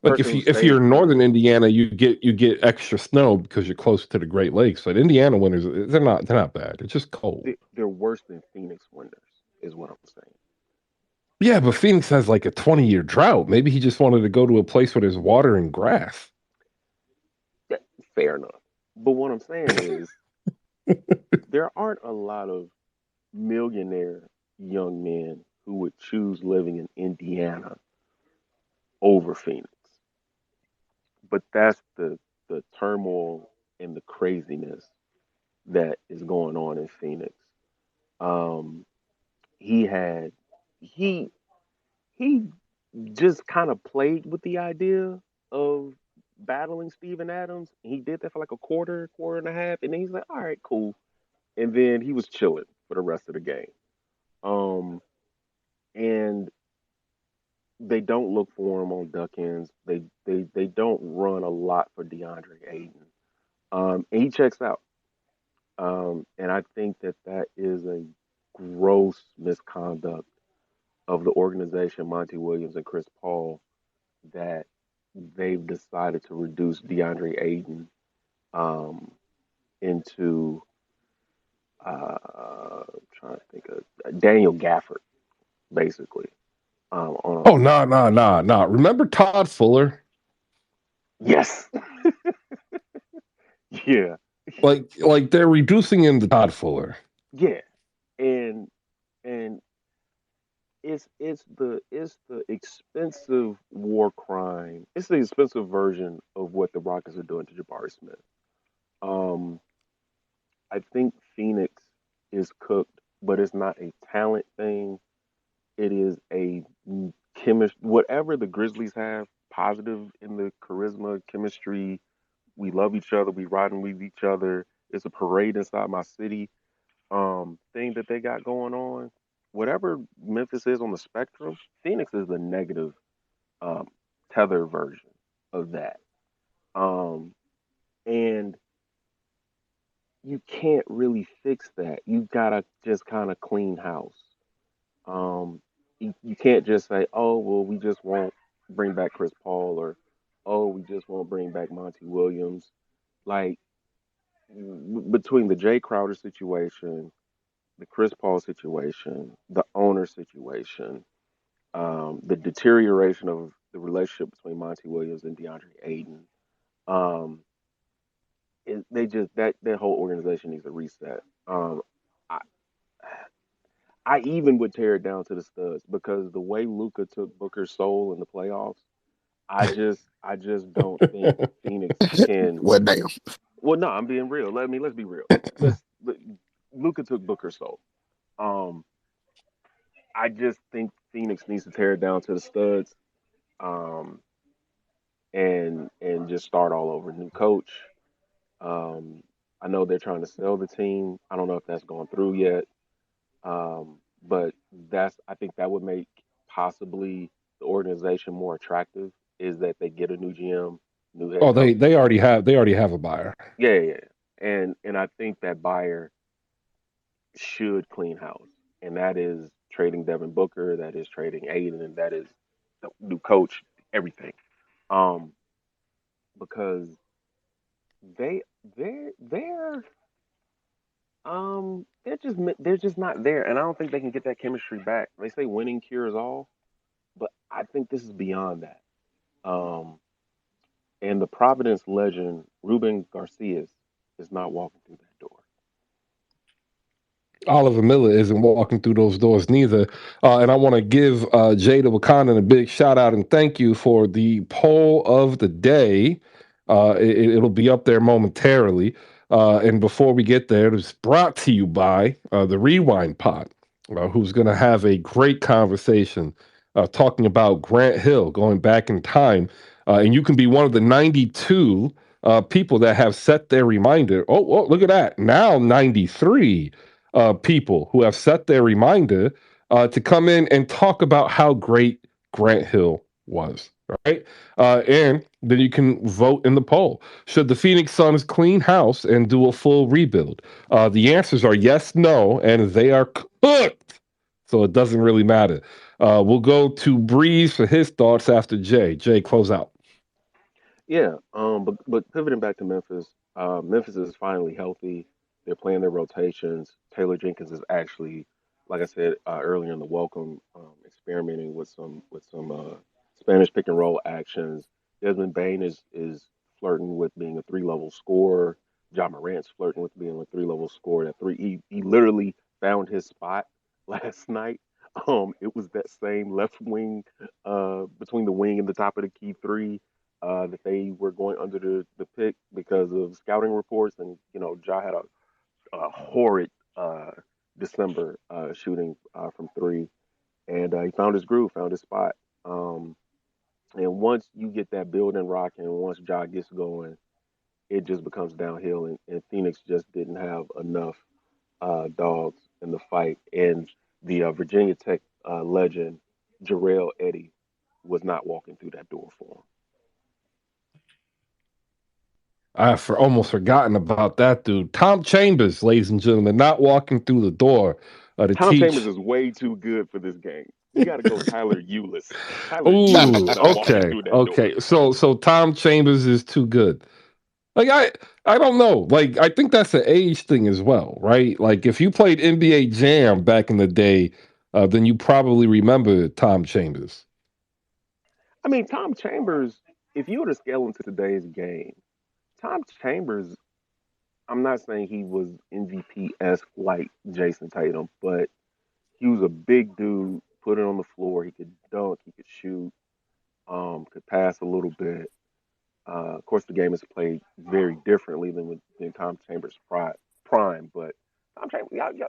Like person if who you're stays in in northern Indiana, you get extra snow because you're close to the Great Lakes. But Indiana winters, they're not bad. They're just cold. they're worse than Phoenix winters, is what I'm saying. Yeah, but Phoenix has like a 20-year drought. Maybe he just wanted to go to a place where there's water and grass. Yeah, fair enough. But what I'm saying is there aren't a lot of millionaire young men who would choose living in Indiana over Phoenix. But that's the turmoil and the craziness that is going on in Phoenix. Um, he had he he just kind of played with the idea of battling Steven Adams. He did that for like a quarter and a half, and then he's like, all right, cool. And then he was chilling for the rest of the game. Um, and they don't look for him on duck ends. They don't run a lot for DeAndre Ayton. And he checks out. And I think that that is a gross misconduct of the organization, Monty Williams and Chris Paul, that they've decided to reduce DeAndre Ayton um, into trying to think of Daniel Gafford, basically. On Oh, no, no, no, no. Remember Todd Fuller? yes, yeah, Like they're reducing him to Todd Fuller. yeah, and and it's the expensive war crime. It's the expensive version of what the Rockets are doing to Jabari Smith. Um, I think Phoenix is cooked, but it's not a talent thing. It is a chemistry. Whatever the Grizzlies have, positive in the charisma, chemistry. We love each other. We riding with each other. It's a parade inside my city. Thing that they got going on. Whatever Memphis is on the spectrum, Phoenix is the negative um, tether version of that. Um, and you can't really fix that. You gotta just kind of clean house. You can't just say, oh, well, we just won't bring back Chris Paul or, oh, we just won't bring back Monty Williams. Like, between the Jay Crowder situation, the Chris Paul situation, the owner situation, the deterioration of the relationship between Monty Williams and DeAndre Ayton, um, they just that whole organization needs a reset. I, I even would tear it down to the studs because the way Luca took Booker's soul in the playoffs, I just don't think Phoenix can. Well, damn. Well, no, I'm being real. Let's be real. Luca took Booker's soul. Um, I just think Phoenix needs to tear it down to the studs, um, and just start all over. New coach. Um, I know they're trying to sell the team. I don't know if that's gone through yet. But I think that would make possibly the organization more attractive is that they get a new GM, new head Oh, coach. they already have a buyer. Yeah, yeah, yeah. And I think that buyer should clean house. And that is trading Devin Booker, that is trading Aiden, and that is the new coach, everything. Um, because they they're just not there, and I don't think they can get that chemistry back. They say winning cures all, but I think this is beyond that. Um, and the Providence legend Ruben Garcia is not walking through that door. Oliver Miller isn't walking through those doors neither. And I want to give Jada Wakanda a big shout out and thank you for the poll of the day. It'll be up there momentarily. And before we get there, it's brought to you by the Rewind Pod, who's going to have a great conversation talking about Grant Hill going back in time. And you can be one of the 92 people that have set their reminder. Oh, look at that. Now 93 people who have set their reminder to come in and talk about how great Grant Hill was, right? And then you can vote in the poll. Should the Phoenix Suns clean house and do a full rebuild? The answers are yes, no, and they are cooked. So it doesn't really matter. We'll go to Breeze for his thoughts after Jay. Jay, close out. Yeah, but pivoting back to Memphis, Memphis is finally healthy. They're playing their rotations. Taylor Jenkins is actually, like I said earlier in the welcome, experimenting with some Spanish pick and roll actions. Desmond Bain is flirting with being a three level scorer. John Morant's flirting with being a three level scorer. At three, he literally found his spot last night. It was that same left wing, between the wing and the top of the key three that they were going under the pick because of scouting reports. And, Ja had a horrid December shooting from three. And he found his groove, found his spot. And once you get that building rocking, once Ja gets going, it just becomes downhill. And Phoenix just didn't have enough dogs in the fight. And the Virginia Tech legend, Jarrell Eddy, was not walking through that door for him. Almost forgotten about that dude. Tom Chambers, ladies and gentlemen, not walking through the door to Tom Chambers teach. is way too good for this game. You got to go Tyler Eulis. Tyler Eulis Ooh, is not walking okay, through that door. okay. So Tom Chambers is too good. Like I don't know. Like I think that's an age thing as well, right? Like if you played NBA Jam back in the day, then you probably remember Tom Chambers. I mean, Tom Chambers, if you were to scale into today's game, Tom Chambers, I'm not saying he was MVP esque like Jason Tatum, but he was a big dude, put it on the floor. He could dunk, he could shoot, could pass a little bit. Of course, the game is played very differently than Tom Chambers' prime, but Tom Chambers,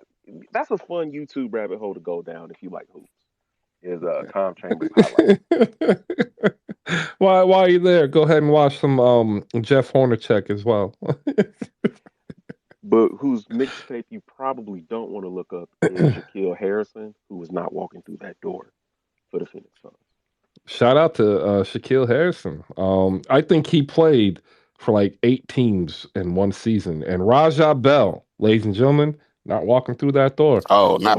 that's a fun YouTube rabbit hole to go down if you like hoops. Is Tom Chambers highlights. While you're there, go ahead and watch some Jeff Hornacek as well. But whose mixtape you probably don't want to look up is Shaquille Harrison, who was not walking through that door for the Phoenix Suns. Shout out to Shaquille Harrison. I think he played for like 8 teams in one season. And Rajah Bell, ladies and gentlemen, not walking through that door. Oh, not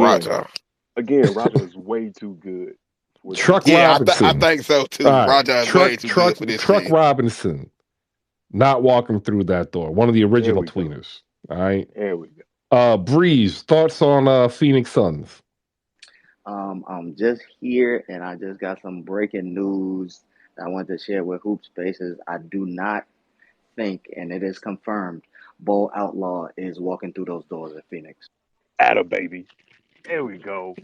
Again, Roger. Raja is way too good for this Truck team. Yeah, I Robinson. think so All too. right. Roger is way too good for this Truck team. Robinson, not walking through that door. One of the There original we go. tweeners. All right. There we go. Breeze, thoughts on Phoenix Suns? I'm just here, and I just got some breaking news that I want to share with HoopSpaces. I do not think, and it is confirmed, Bo Outlaw is walking through those doors at Phoenix. Atta baby. There we go.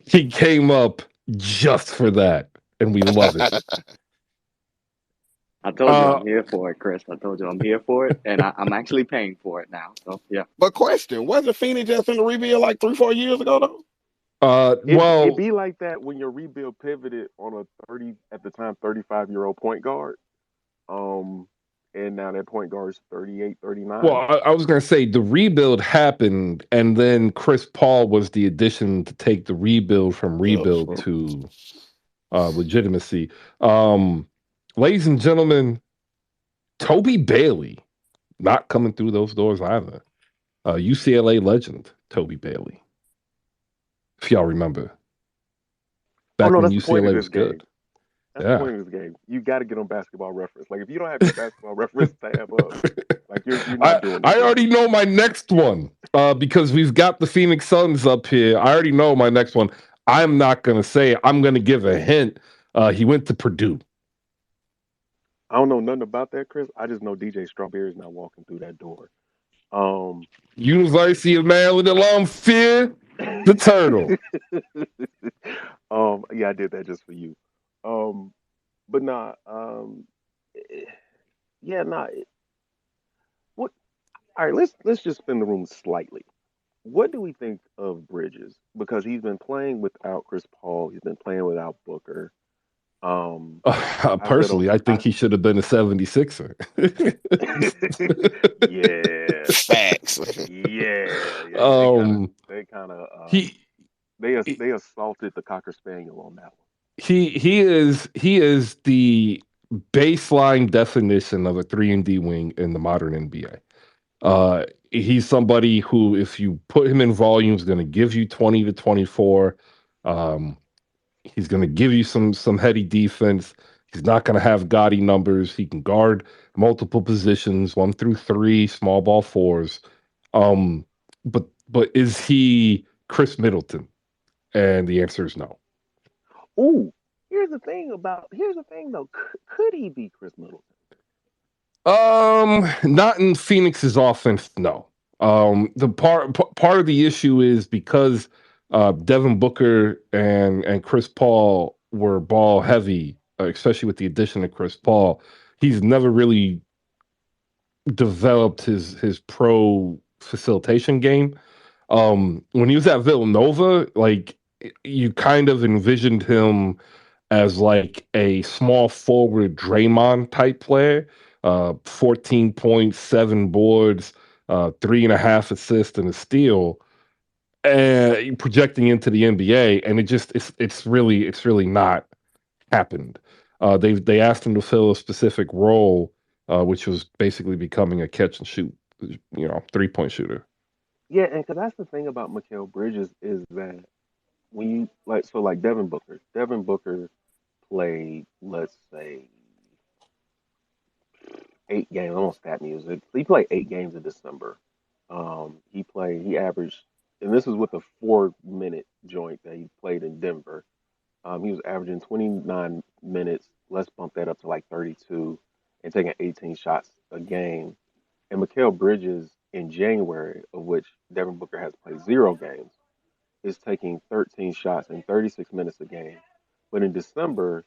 He came up just for that, and we love it. I told you I'm here for it, Chris. I told you I'm here for it, and I'm actually paying for it now. So yeah. But question, wasn't Phoenix just in the rebuild like 3-4 years ago though? It Well, be like that when your rebuild pivoted on a 30 at the time 35-year-old point guard. And now that point guard is 38, 39. well, I was going to say the rebuild happened, and then Chris Paul was the addition to take the rebuild from rebuild to legitimacy. Ladies and gentlemen, Toby Bailey not coming through those doors either. UCLA legend Toby Bailey, if y'all remember, back no, when that's the point of UCLA this was game. good. That's the point of this game. You got to get on Basketball Reference. Like if you don't have your Basketball Reference tab up, like you're not doing it. I already know my next one because we've got the Phoenix Suns up here. I already know my next one. I'm not going to say it. I'm going to give a hint. He went to Purdue. I don't know nothing about that, Chris. I just know DJ Strawberry's not walking through that door. University of Maryland alum Fear the Turtle. Yeah, I did that just for you. But nah, yeah, nah. What? All right, let's just spin the room slightly. What do we think of Bridges? Because he's been playing without Chris Paul. He's been playing without Booker. Personally, I think he should have been a 76er. Yeah, Facts. yeah. They kind of they assaulted the Cocker Spaniel on that one. He is the baseline definition of a 3-and-D wing in the modern NBA. He's somebody who, if you put him in volume, is going to give you 20 to 24. He's going to give you some heady defense. He's not going to have gaudy numbers. He can guard multiple positions, 1 through 3, small ball fours. But is he Chris Middleton? And the answer is no. Ooh, here's the thing though. Could he be Chris Middleton? Not in Phoenix's offense, no. The part of the issue is because Devin Booker and Chris Paul were ball heavy, especially with the addition of Chris Paul. He's never really developed his pro facilitation game. When he was at Villanova, like you kind of envisioned him as like a small forward Draymond type player. 14 points, 7 boards, 3.5 assists, and a steal, and projecting into the NBA, and it's really not happened. They asked him to fill a specific role, which was basically becoming a catch and shoot, 3-point shooter. Yeah, and because that's the thing about Mikal Bridges is that when you like Devin Booker played, let's say, 8 games. Almost stat music. He played 8 games in December. He averaged, and this is with a 4-minute joint that he played in Denver. He was averaging 29 minutes. Let's bump that up to like 32, and taking 18 shots a game. And Mikal Bridges in January, of which Devin Booker has played 0 games, is taking 13 shots in 36 minutes a game. But in December,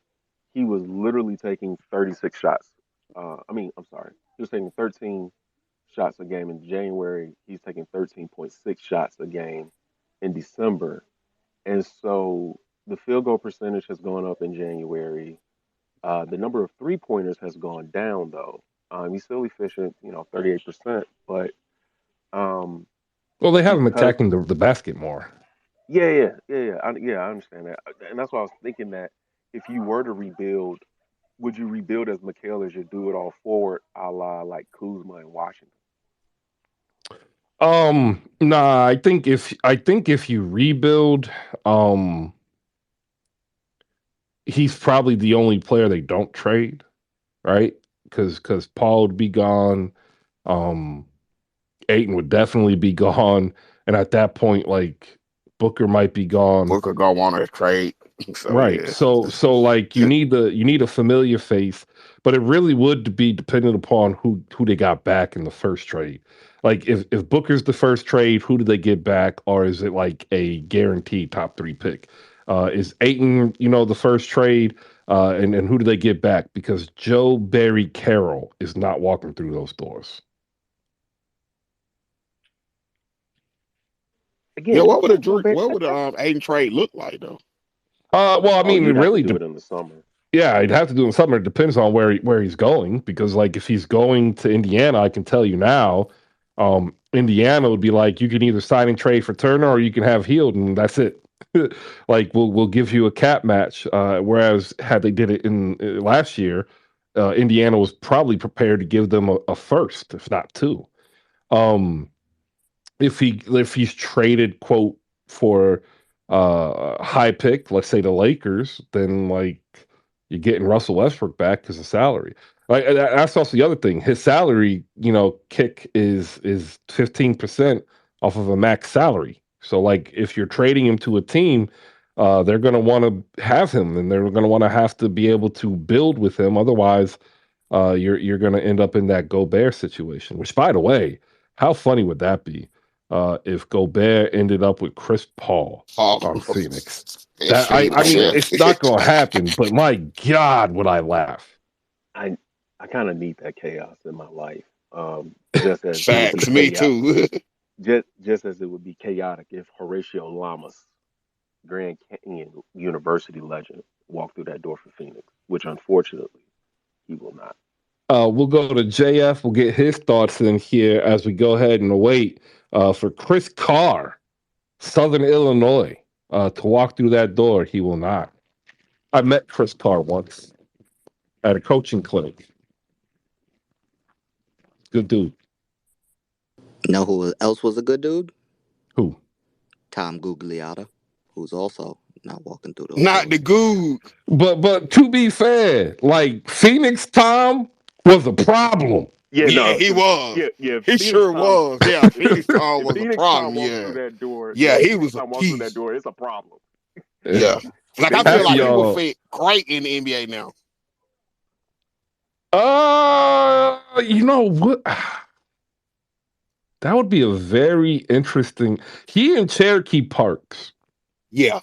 he was literally taking 36 shots. I'm sorry. He was taking 13 shots a game in January. He's taking 13.6 shots a game in December. And so the field goal percentage has gone up in January. The number of 3-pointers has gone down though. He's still efficient, 38%, but um, Well, they have him because attacking the basket more. I understand that, and that's why I was thinking that if you were to rebuild, would you rebuild as Mikhail as you do it all forward, a la like Kuzma in Washington? Nah, I think if you rebuild, um, he's probably the only player they don't trade, right? Because Paul would be gone, um, Aiton would definitely be gone, and at that point, like Booker might be gone. Booker go on a trade. So Right. yeah. So like you need a familiar face, but it really would be dependent upon who they got back in the first trade. Like if Booker's the first trade, who do they get back, or is it like a guaranteed top three pick? Is Aiton, the first trade, and who do they get back? Because Joe Barry Carroll is not walking through those doors. Yeah, Again, what would Aiden trade look like though? Well, I oh, mean, it you'd have to really do it in the summer. Yeah, I'd have to do it in summer. It depends on where he's going because, like, if he's going to Indiana, I can tell you now, Indiana would be like, you can either sign and trade for Turner or you can have Healed, and that's it. Like, we'll give you a cap match. Whereas had they did it in last year, Indiana was probably prepared to give them a first, if not two. Um, if he's traded quote for a high pick, let's say the Lakers, then like you're getting Russell Westbrook back because of salary. Like that's also the other thing. His salary, kick is 15% off of a max salary. So like if you're trading him to a team, they're gonna want to have him, and they're gonna want to have to be able to build with him. Otherwise, you're going to end up in that Gobert situation. Which, by the way, how funny would that be if Gobert ended up with Chris Paul Oh, on Phoenix? it's That I Phoenix. mean, Yeah. it's not going to happen. But my God, would I laugh? I I kind of need that chaos in my life. Just as it would be Facts, me chaotic, too. just as it would be chaotic if Horatio Lamas, Grand Canyon University legend, walked through that door for Phoenix, which unfortunately he will not. We'll go to JF. We'll get his thoughts in here as we go ahead and wait for Chris Carr, Southern Illinois, to walk through that door. He will not. I met Chris Carr once at a coaching clinic. Good dude. Know who else was a good dude? Who? Tom Gugliotta, who's also not walking through those Not the doors. good. But to be fair, like Phoenix Tom was a problem. Yeah, Yeah, no, he was. yeah. He Phoenix sure Tom, was. Yeah, Phoenix Town if was a Phoenix Tom problem. walks through Yeah. that door, Yeah, he Phoenix was a Tom walks through that beast. door, it's a problem. Yeah. Like I They feel Half of like he would y'all. fit great in the NBA now. You know what? That would be a very interesting. He and Cherokee Parks Yeah.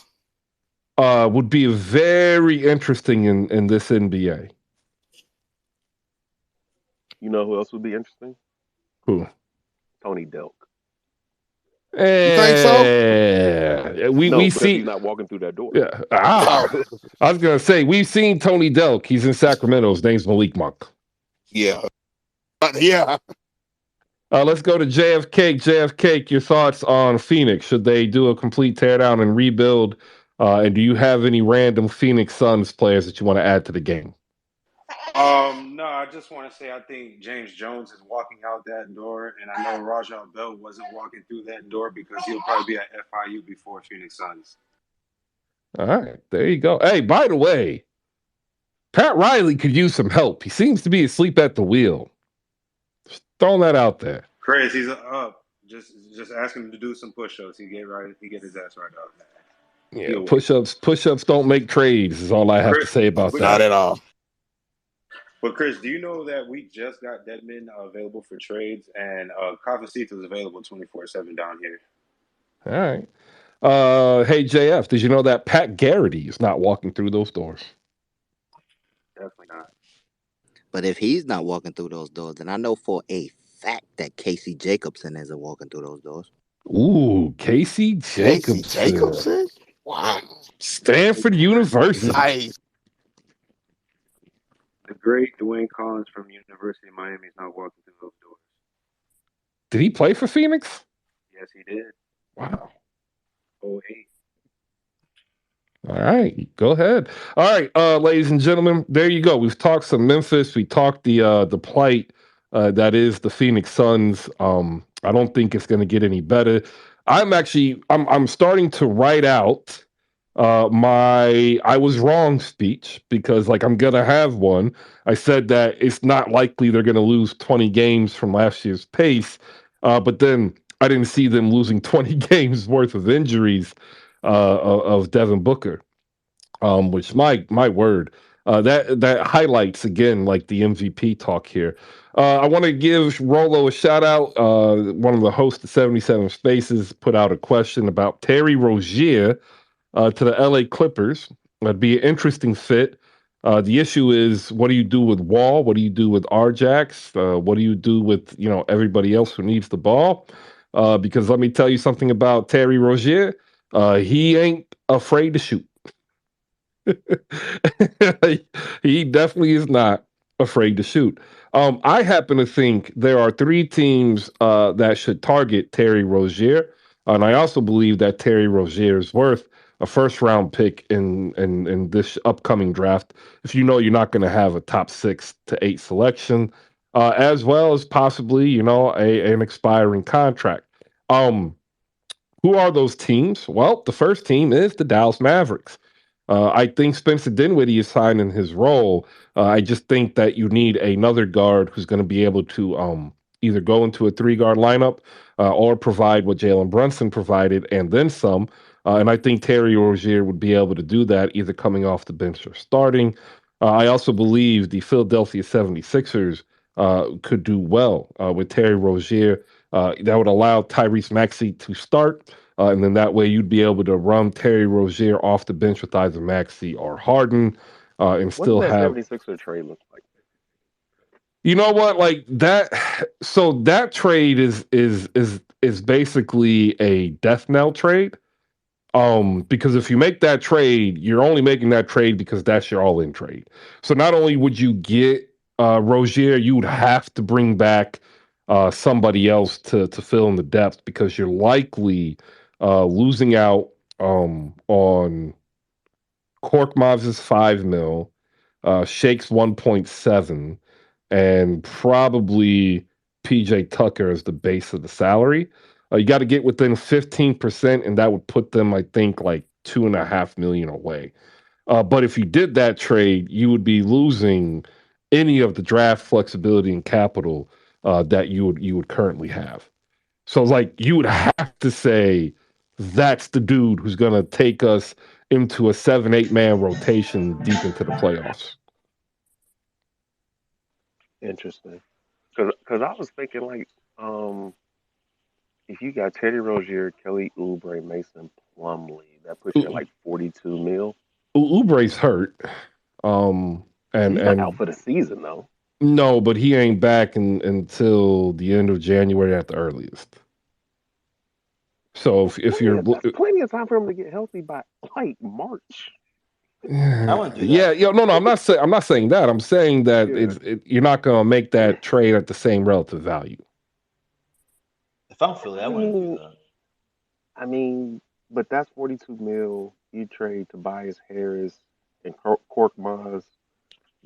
would be very interesting in this NBA. You know who else would be interesting? Who? Tony Delk. You think so? We No, because see. he's not walking through that door. Yeah. Oh, I was gonna say we've seen Tony Delk. He's in Sacramento. His name's Malik Monk. yeah. Yeah. Let's go to JFK. JFK, your thoughts on Phoenix? Should they do a complete teardown and rebuild? And do you have any random Phoenix Suns players that you want to add to the game? No, I just want to say I think James Jones is walking out that door, and I know Rajah Bell wasn't walking through that door because he'll probably be at FIU before Phoenix Suns. All right, there you go. Hey, by the way, Pat Riley could use some help. He seems to be asleep at the wheel. Just throwing that out there. Chris, he's up. Just ask him to do some push-ups. He get his ass right up. Yeah, push-ups don't make trades is all I have to Chris, say about Not that. at all. But Chris, do you know that we just got Deadman available for trades, and Cavacita is available 24/7 down here. All right. Hey JF, did you know that Pat Garrity is not walking through those doors? Definitely not. But if he's not walking through those doors, then I know for a fact that Casey Jacobson isn't walking through those doors. Ooh, Casey Casey Jacobson. Jacobson? Wow. Stanford University. Nice. The great Dwayne Collins from University of Miami is not walking through those doors. Did he play for Phoenix? Yes, he did. Wow. 08. All right, go ahead. All right, ladies and gentlemen, there you go. We've talked some Memphis. We talked the plight that is the Phoenix Suns. I don't think it's going to get any better. I'm starting to write out my "I was wrong" speech because like I'm gonna have one. I said that it's not likely they're going to lose 20 games from last year's pace, but then I didn't see them losing 20 games worth of injuries of Devin Booker, which my word, that highlights again like the MVP talk here. I want to give Rolo a shout out. One of the hosts of 77 Spaces put out a question about Terry Rozier to the LA Clippers. That'd be an interesting fit. The issue is, what do you do with Wall? What do you do with Arjax? What do you do with everybody else who needs the ball? Because let me tell you something about Terry Rozier. He ain't afraid to shoot. He definitely is not afraid to shoot. I happen to think there are three teams that should target Terry Rozier, and I also believe that Terry Rozier is worth a first round pick in this upcoming draft. If you know you're not going to have a top 6 to 8 selection, as well as possibly an expiring contract. Um, who are those teams? Well, the first team is the Dallas Mavericks. I think Spencer Dinwiddie is fine in his role. I just think that you need another guard who's going to be able to either go into a 3 guard lineup or provide what Jalen Brunson provided and then some. And I think Terry Rozier would be able to do that either coming off the bench or starting. I also believe the Philadelphia 76ers could do well with Terry Rozier. That would allow Tyrese Maxey to start. And then that way you'd be able to run Terry Rozier off the bench with either Maxey or Harden and What does still that have. 76er trade look like? You know what? Like that. So that trade is basically a death knell trade. Because if you make that trade, you're only making that trade because that's your all-in trade. So not only would you get Rozier, you would have to bring back somebody else to fill in the depth because you're likely losing out on Korkmaz's 5 mil, Shake's 1.7, and probably PJ Tucker as the base of the salary. You got to get within 15%, and that would put them, I think, like 2.5 million away. But if you did that trade, you would be losing any of the draft flexibility and capital that you would currently have. So like you would have to say that's the dude who's gonna take us into a 7-8 man rotation deep into the playoffs. Interesting. Because I was thinking, like, if you got Teddy Rozier, Kelly Oubre, Mason Plumlee, that puts you at like 42 mil. Oubre's hurt. He's not out for the season, though. No, but he ain't back until the end of January at the earliest. So if you're that's plenty of time for him to get healthy by like March. I wouldn't do that. Yeah, no, I'm not saying that. I'm saying that you're not going to make that trade at the same relative value. If I'm Philly, I wouldn't do that. I mean, but that's 42 mil. You trade Tobias Harris and Korkmaz,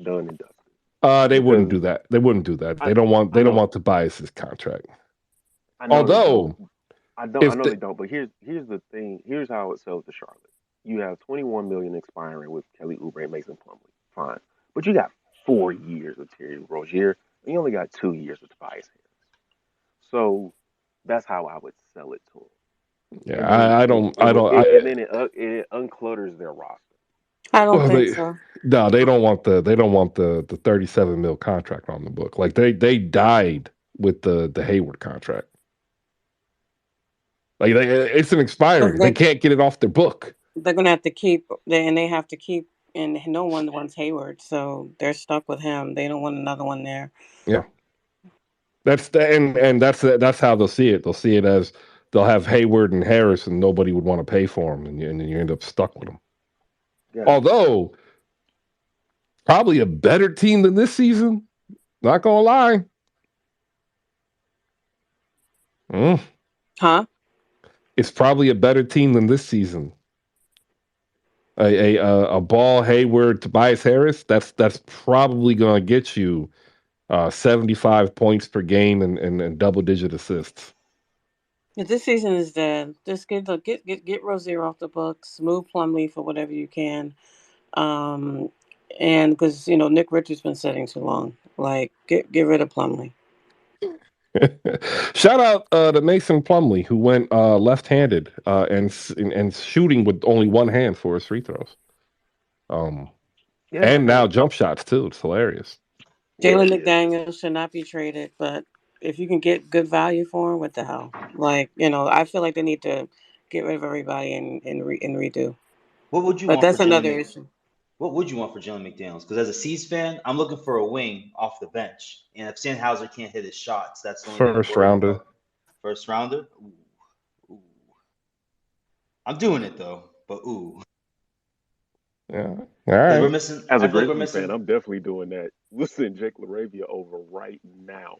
done and dusted. They wouldn't do that. They wouldn't do that. They don't want Tobias's contract. Although I know they don't. But here's the thing. Here's how it sells to Charlotte. You have 21 million expiring with Kelly Oubre and Mason Plumlee. Fine, but you got 4 years with Terry Rozier, and you only got 2 years with Tobias Harris. So that's how I would sell it to him. Yeah, I don't. And then it unclutters their roster. I don't think so. No, they don't want the 37 mil contract on the book. Like they died with the Hayward contract. Like it's an expiring. They can't get it off their book. They're gonna have to keep, and they have to keep, and no one wants Hayward, so they're stuck with him. They don't want another one there. Yeah, that's how they'll see it. They'll see it as they'll have Hayward and Harris, and nobody would want to pay for them, and then you end up stuck with them. Yeah. Although, probably a better team than this season. Not gonna lie. Huh? It's probably a better team than this season. A Ball, Hayward, Tobias Harris. That's probably gonna get you 75 points per game and double digit assists. If this season is dead, just get Rozier off the books, move Plumlee for whatever you can, um, and because Nick Richards been sitting too long. Like get rid of Plumlee. Shout out to Mason Plumlee, who went left-handed and shooting with only one hand for his free throws. And now jump shots too. It's hilarious. Jalen McDaniels should not be traded, but if you can get good value for him, what the hell? Like I feel like they need to get rid of everybody and redo. What would you But want that's for another Jalen? issue. What would you want for Jalen McDaniels? Because as a C's fan, I'm looking for a wing off the bench, and if Sandhauser can't hit his shots, that's the only thing I'm First worried rounder. about. First rounder. Ooh. I'm doing it though, but ooh. Yeah. All right. We're missing. As a I feel like we're Grizzlies missing. fan, I'm definitely doing that. We'll send Jake LaRavia over right now.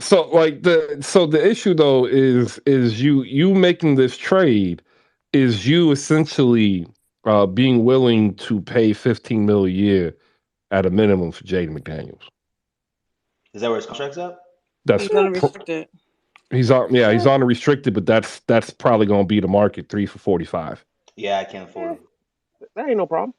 So the issue though is you making this trade is you essentially being willing to pay $15 million a year at a minimum for Jaden McDaniels. Is that where his contract's at? That's He's unrestricted. He's on a restricted, but that's probably going to be the market 3 for 45. Yeah, I can't afford him. That ain't no problem.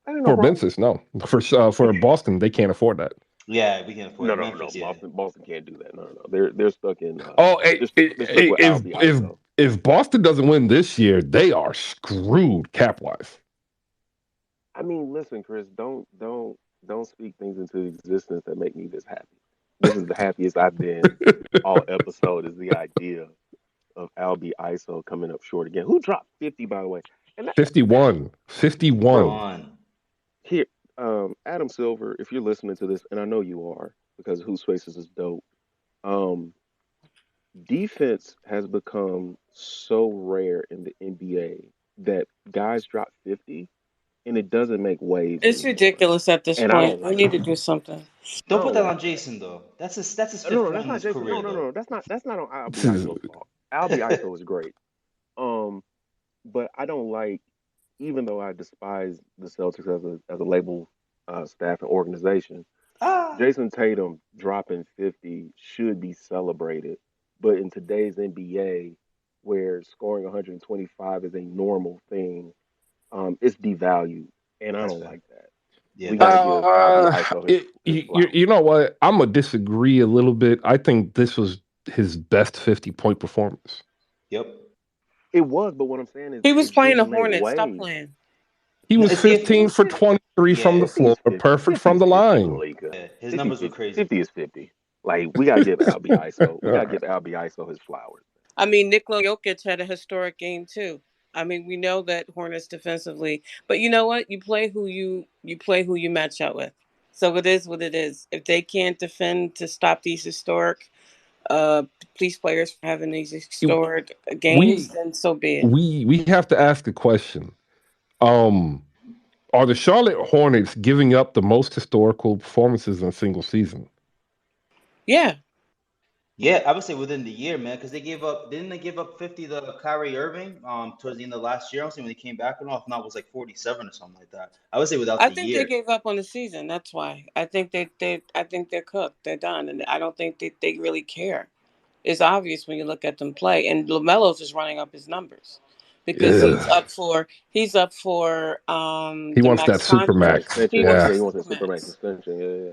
For Memphis, no. For Boston, they can't afford that. Yeah, we can afford it. No. Memphis, yeah. Boston can't do that. No. They're stuck in. They're stuck with Albie ISO. If Boston doesn't win this year, they are screwed cap wise. I mean, listen, Chris, don't speak things into existence that make me this happy. This is the happiest I've been all episode. Is the idea of Albie ISO coming up short again. Who dropped 50, by the way? And 51. Here, Adam Silver, if you're listening to this, and I know you are, because HoopSpaces is dope. Defense has become so rare in the NBA that guys drop 50 and it doesn't make waves. It's anymore. Ridiculous at this point. We need to do something. Don't put that on Jason though. That's his fifth one in his career. No. That's not on Albie ISO's fault. Albie ISO is great. But I don't like, even though I despise the Celtics as a label staff and organization, Jason Tatum dropping 50 should be celebrated. But in today's NBA, where scoring 125 is a normal thing, it's devalued, and I don't like that. Yeah. We gotta give you know what? I'm gonna disagree a little bit. I think this was his best 50-point performance. Yep, it was. But what I'm saying is, he was playing the Hornets. Stop playing. He was 15 for 23 from the floor, perfect from the line. Yeah, his numbers were crazy. 50 is 50. Like, we gotta give Albie ISO. We gotta give Albie ISO his flowers. I mean, Nikola Jokic had a historic game too. I mean, we know that Hornets defensively, but you know what? You play who you match out with. So it is what it is. If they can't defend to stop these historic police players from having these historic games, then so be it. We have to ask a question. Are the Charlotte Hornets giving up the most historical performances in a single season? Yeah. Yeah, I would say within the year, man, because didn't they give up 50 to Kyrie Irving towards the end of last year? I don't see when they came back or not. If not, it was like 47 or something like that. I would say without the year. I think they gave up on the season. That's why. I think they're cooked. They're done, and I don't think they really care. It's obvious when you look at them play, and LaMelo's just running up his numbers because he's up for he wants that Supermax. He wants a Supermax extension. Yeah.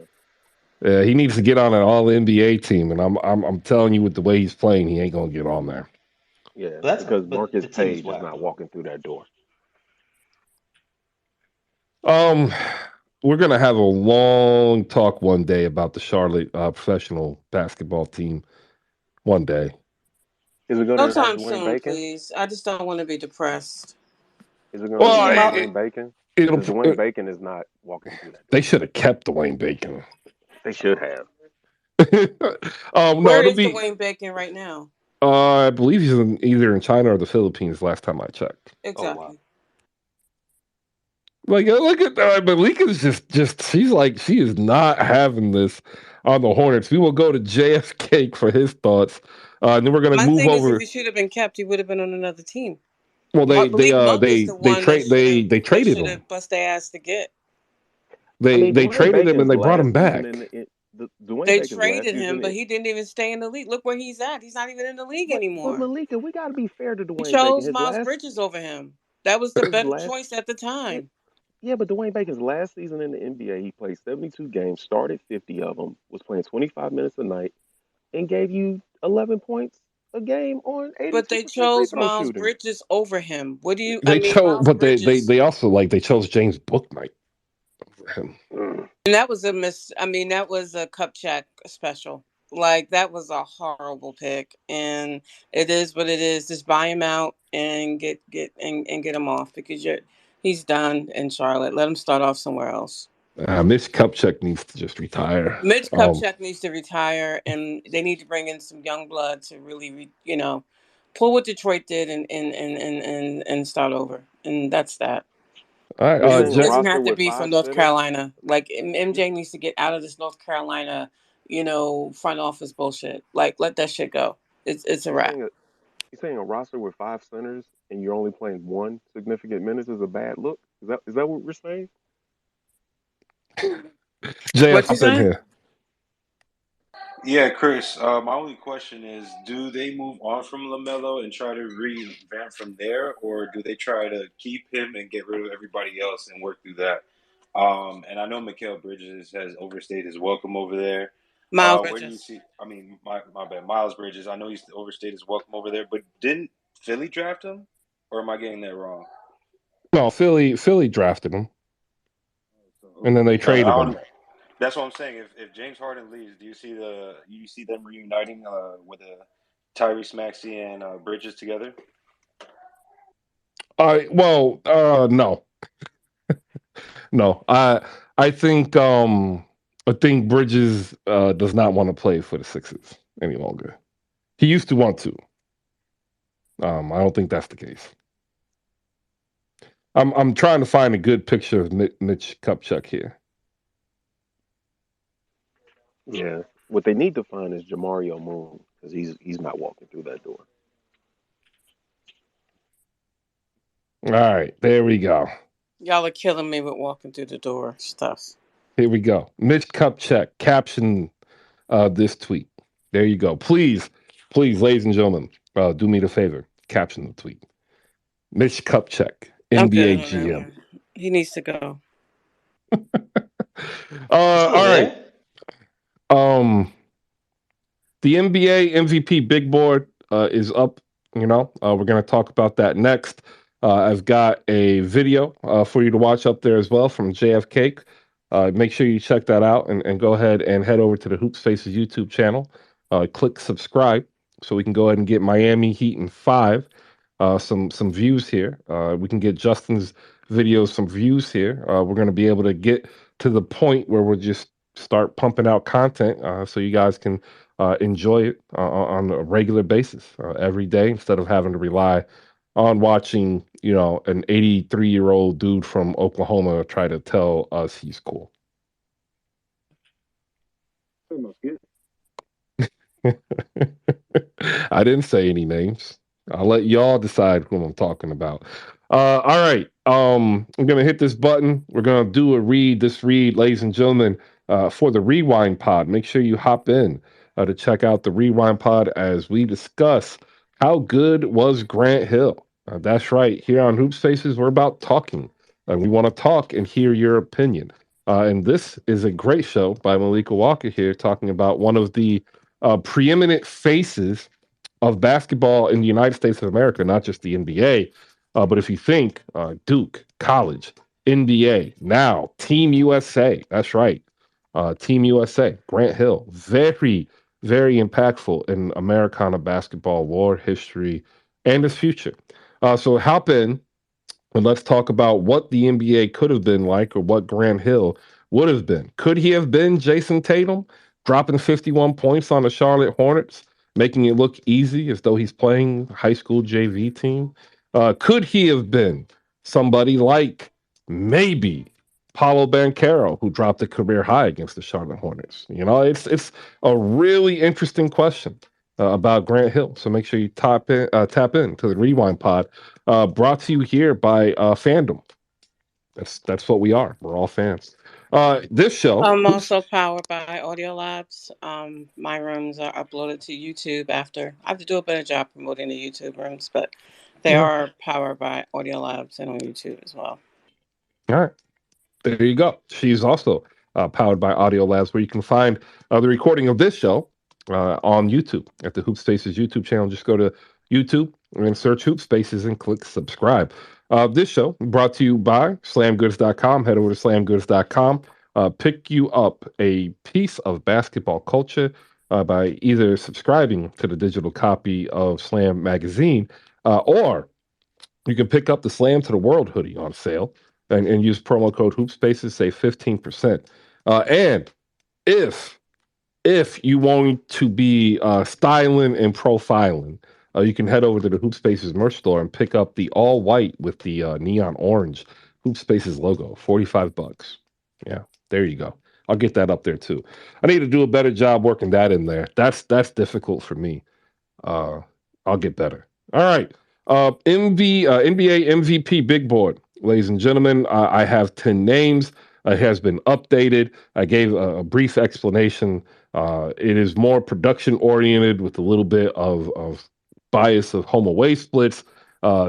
Yeah, he needs to get on an All NBA team, and I'm telling you, with the way he's playing, he ain't gonna get on there. Yeah, because Marcus Page is not walking through that door. We're gonna have a long talk one day about the Charlotte professional basketball team. One day. Is it going to sometime soon, Bacon? Please. I just don't want to be depressed. Is it going to be Dwayne Bacon? Dwayne Bacon is not walking through that door. They should have kept Dwayne Bacon. They should have. Where is Dwayne Bacon right now? I believe he's either in China or the Philippines. Last time I checked. Oh wow. Exactly. Like, look at Malika's just she is not having this on the Hornets. We will go to JFK for his thoughts, and then we're gonna My move thing is, if over. he should have been kept, he would have been on another team. Well, Malik Monk is the one that they traded should him. have bust their ass to get. I mean, They Dwayne traded him and Bacon's they brought him last season back. Dwayne They Bacon's last traded season him, but he didn't even stay in the league. Look where he's at. He's not even in the league but anymore. Malika, we got to be fair to He Dwayne Bacon. chose His Miles last Bridges over him. That was the his better last choice at the yeah, time. yeah, but Dwayne Bacon's last season in the NBA, he played 72 games, started 50 of them, was playing 25 minutes a night, and gave you 11 points a game on But 82% they free chose throw Miles shooting. Bridges over him. What do you? I They mean, chose, Miles but Bridges, they also they chose James Booknight over him. Mm. and that was a miss. I mean, that was a cup check special. Like that was a horrible pick, and it is what it is. Just buy him out and and get him off because he's done in Charlotte. Let him start off somewhere else. Mitch Kupchak needs to just retire. Mitch Kupchak needs to retire, and they need to bring in some young blood to really, pull what Detroit did and start over. And that's that. All right, So you're saying It a doesn't roster have to with be from five North centers? Carolina. Like You, MJ needs to get out of this North Carolina, front office bullshit. Like let that shit go. It's a you're wrap. saying a roster with five centers and you're only playing one significant minutes is a bad look? Is that what we're saying? JF, What you hop in say? here. Yeah, Chris. My only question is: do they move on from Lamelo and try to revamp from there, or do they try to keep him and get rid of everybody else and work through that? And I know Mikal Bridges has overstayed his welcome over there. Miles Where do you Bridges. see? I mean, my bad, Miles Bridges. I know he's overstayed his welcome over there, but didn't Philly draft him, or am I getting that wrong? No, Philly drafted him, So, and then okay, they because I traded him. don't. That's what I'm saying. If James Harden leaves, do you see them reuniting with Tyrese Maxey and Bridges together? No, no. I think Bridges does not want to play for the Sixers any longer. He used to want to. I don't think that's the case. I'm trying to find a good picture of Mitch Kupchak here. Yeah. What they need to find is Jamario Moon because he's not walking through that door. All right, there we go. Y'all are killing me with walking through the door stuff. Here we go. Mitch Kupchak caption this tweet. There you go. Please, ladies and gentlemen, do me the favor. Caption the tweet. Mitch Kupchak, I'm good NBA on that GM. one. He needs to go. He's still All right. there. The NBA MVP big board is up. We're going to talk about that next. I've got a video for you to watch up there as well from JFK. Make sure you check that out and go ahead and head over to the HoopSpaces YouTube channel. Click subscribe so we can go ahead and get Miami Heat in 5. Some views here. We can get Justin's videos some views here. We're going to be able to get to the point where we'll just start pumping out content so you guys can enjoy it on a regular basis every day instead of having to rely on watching, an 83-year-old dude from Oklahoma try to tell us he's cool. I didn't say any names. I'll let y'all decide who I'm talking about. All right. I'm gonna hit this button. We're gonna do this read, ladies and gentlemen, for the Rewind Pod. Make sure you hop in to check out the Rewind Pod as we discuss how good was Grant Hill. That's right. Here on Hoop Spaces, we're about talking, and we want to talk and hear your opinion. And this is a great show by Malika Walker here, talking about one of the preeminent faces of basketball in the United States of America, not just the NBA. But if you think Duke, college, NBA, now Team USA, that's right. Team USA, Grant Hill, very, very impactful in Americana basketball lore, history, and its future. So hop in and let's talk about what the NBA could have been like or what Grant Hill would have been. Could he have been Jason Tatum, dropping 51 points on the Charlotte Hornets? making it look easy as though he's playing high school JV team? Could he have been somebody like maybe Paulo Banchero, who dropped a career high against the Charlotte Hornets? It's a really interesting question about Grant Hill. So make sure you tap in to the Rewind Pod, brought to you here by Fandom. That's what we are. We're all fans. This show, I'm Hoops. also powered by Audio Labs. My rooms are uploaded to YouTube after. I have to do a better job promoting the YouTube rooms, but they Yeah. are powered by Audio Labs and on YouTube as well. All right. There you go. She's also powered by Audio Labs, where you can find the recording of this show on YouTube at the HoopSpaces YouTube channel. Just go to YouTube and search HoopSpaces and click subscribe. This show brought to you by SlamGoods.com. Head over to SlamGoods.com. Pick you up a piece of basketball culture by either subscribing to the digital copy of Slam Magazine or you can pick up the Slam to the World hoodie on sale and use promo code HoopSpaces, save 15%. And if you want to be styling and profiling, you can head over to the HoopSpaces merch store and pick up the all white with the neon orange HoopSpaces logo, $45. Yeah, there you go. I'll get that up there too. I need to do a better job working that in there. That's difficult for me. I'll get better. All right. NBA MVP big board, ladies and gentlemen. I have 10 names. It has been updated. I gave a brief explanation. It is more production oriented with a little bit of bias of home away splits,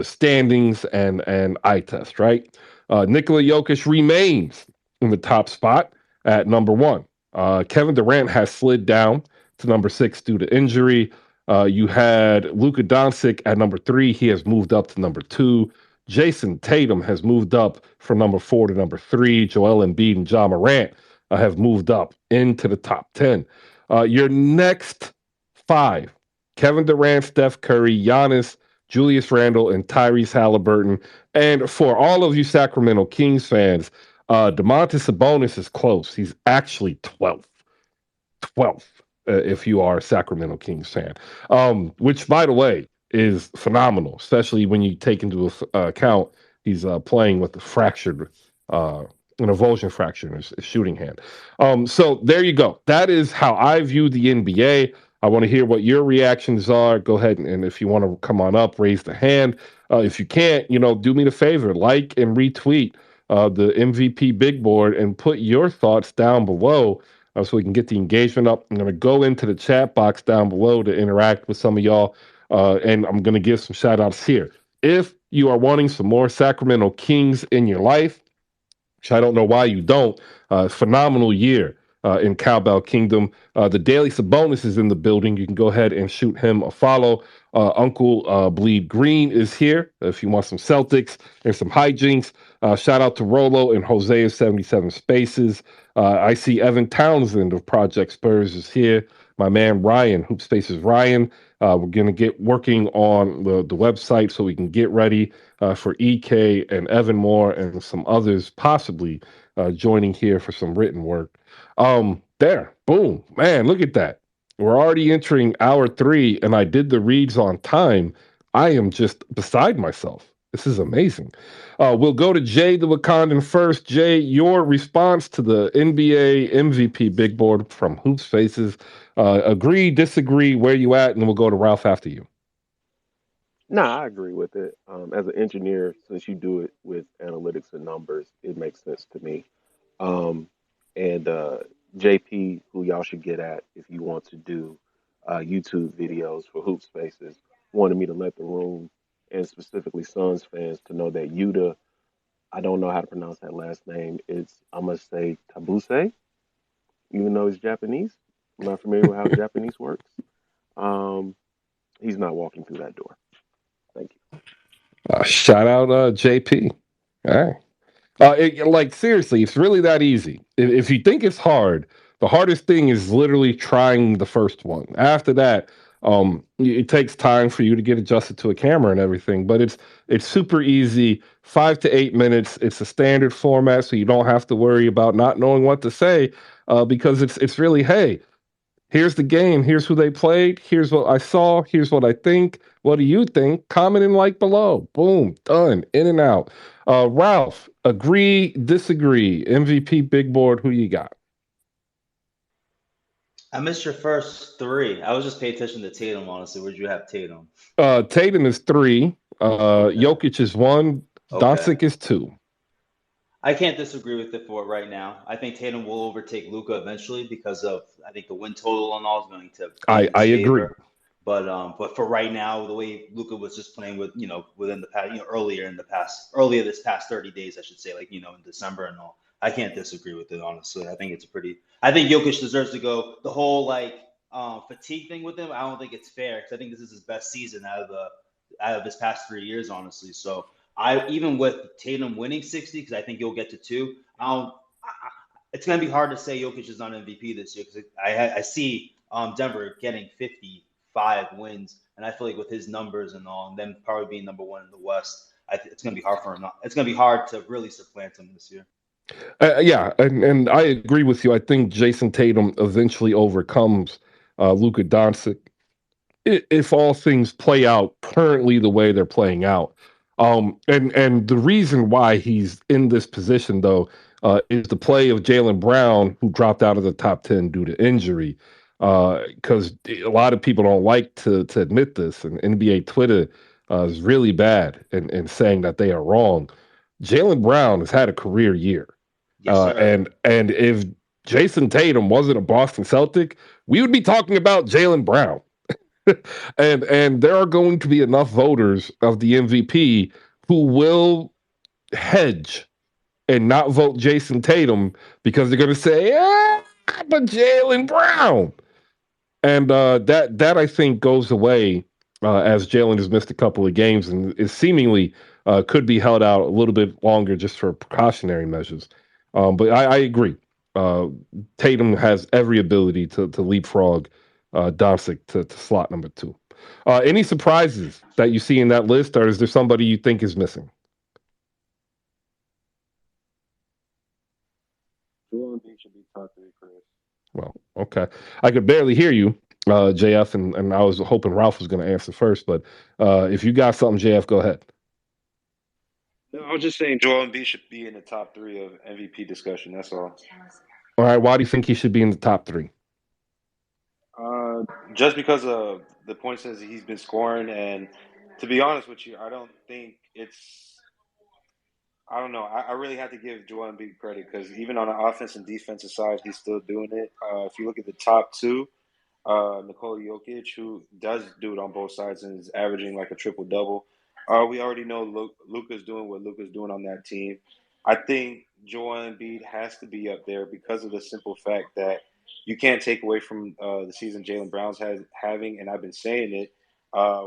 standings, and eye test, right? Nikola Jokic remains in the top spot at number one. Kevin Durant has slid down to number 6 due to injury. You had Luka Doncic at number 3. He has moved up to number 2. Jason Tatum has moved up from number 4 to number 3. Joel Embiid and Ja Morant have moved up into the top 10. Your next 5, Kevin Durant, Steph Curry, Giannis, Julius Randle, and Tyrese Halliburton. And for all of you Sacramento Kings fans, Domantas Sabonis is close. He's actually 12th. 12th, if you are a Sacramento Kings fan, which, by the way, is phenomenal, especially when you take into account he's playing with a fractured, an avulsion fracture in his shooting hand. So there you go. That is how I view the NBA. I want to hear what your reactions are. Go ahead and if you want to come on up, raise the hand. If you can't, do me the favor, like and retweet the MVP big board and put your thoughts down below so we can get the engagement up. I'm going to go into the chat box down below to interact with some of y'all, and I'm going to give some shout outs here. If you are wanting some more Sacramento Kings in your life, which I don't know why you don't, phenomenal year in Cowbell Kingdom. The Daily Sabonis is in the building. You can go ahead and shoot him a follow. Uncle Bleed Green is here if you want some Celtics and some hijinks. Shout out to Rolo and Jose of 77 Spaces. I see Evan Townsend of Project Spurs is here. My man Ryan, HoopSpaces Ryan. We're going to get working on the website so we can get ready for EK and Evan Moore and some others possibly joining here for some written work. There, boom, man, look at that. We're already entering hour 3, and I did the reads on time. I am just beside myself. This is amazing. We'll go to Jay the Wakandan first. Jay, your response to the NBA MVP big board from HoopSpaces. Agree, disagree, where you at, and we'll go to Ralph after you. No, I agree with it. As an engineer, since you do it with analytics and numbers, it makes sense to me. And JP, who y'all should get at if you want to do YouTube videos for Hoop Spaces, wanted me to let the room and specifically Suns fans to know that Yuta, I don't know how to pronounce that last name. I'm going to say Tabuse, even though he's Japanese. I'm not familiar with how Japanese works. He's not walking through that door. Thank you. Shout out JP. All right. Seriously, it's really that easy. If you think it's hard, the hardest thing is literally trying the first one. After that, it takes time for you to get adjusted to a camera and everything, but it's super easy. 5 to 8 minutes. It's a standard format, so you don't have to worry about not knowing what to say because it's really, hey, Here's the game. Here's who they played. Here's what I saw. Here's what I think. What do you think? Comment and like below. Boom. Done. In and out. Ralph, agree, disagree. MVP, big board. Who you got? I missed your first three. I was just paying attention to Tatum, honestly. Where'd you have Tatum? Tatum is 3. Okay. Jokic is 1. Okay. Doncic is 2. I can't disagree with it for right now. I think Tatum will overtake Luka eventually because of I think the win total and all is going to be in I his agree. favor. But for right now, the way Luka was just playing with within the past earlier this past 30 days, I should say, like in December and all, I can't disagree with it honestly. I think Jokic deserves to go. The whole fatigue thing with him, I don't think it's fair because I think this is his best season out of his past 3 years, honestly. So I even with Tatum winning 60, because I think you'll get to 2. It's going to be hard to say Jokic is not MVP this year because I see Denver getting 55 wins, and I feel like with his numbers and all, and them probably being number 1 in the West, it's going to be hard for him. It's going to be hard to really supplant him this year. Yeah, and I agree with you. I think Jason Tatum eventually overcomes Luka Doncic if all things play out currently the way they're playing out. And the reason why he's in this position, though, is the play of Jaylen Brown, who dropped out of the top 10 due to injury. Because a lot of people don't like to admit this, and NBA Twitter is really bad in saying that they are wrong. Jaylen Brown has had a career year. Yes, sir. And if Jason Tatum wasn't a Boston Celtic, we would be talking about Jaylen Brown. and there are going to be enough voters of the MVP who will hedge and not vote Jason Tatum because they're going to say, but Jaylen Brown. And that I think goes away as Jaylen has missed a couple of games and is seemingly could be held out a little bit longer just for precautionary measures. But I agree. Tatum has every ability to leapfrog Doncic to slot number 2. Any surprises that you see in that list, or is there somebody you think is missing? Joel Embiid should be top 3, Chris. Well, okay. I could barely hear you, JF, and I was hoping Ralph was going to answer first, but if you got something, JF, go ahead. No, I was just saying Joel Embiid should be in the top 3 of MVP discussion. That's all. All right. Why do you think he should be in the top 3? Just because of the points that he's been scoring, and to be honest with you, I don't think it's. I don't know. I really have to give Joel Embiid credit because even on the offense and defensive side, he's still doing it. If you look at the top 2, Nikola Jokic, who does do it on both sides and is averaging like a triple double. We already know Luka's doing what Luka's doing on that team. I think Joel Embiid has to be up there because of the simple fact that you can't take away from the season Jaylen Brown's having, and I've been saying it.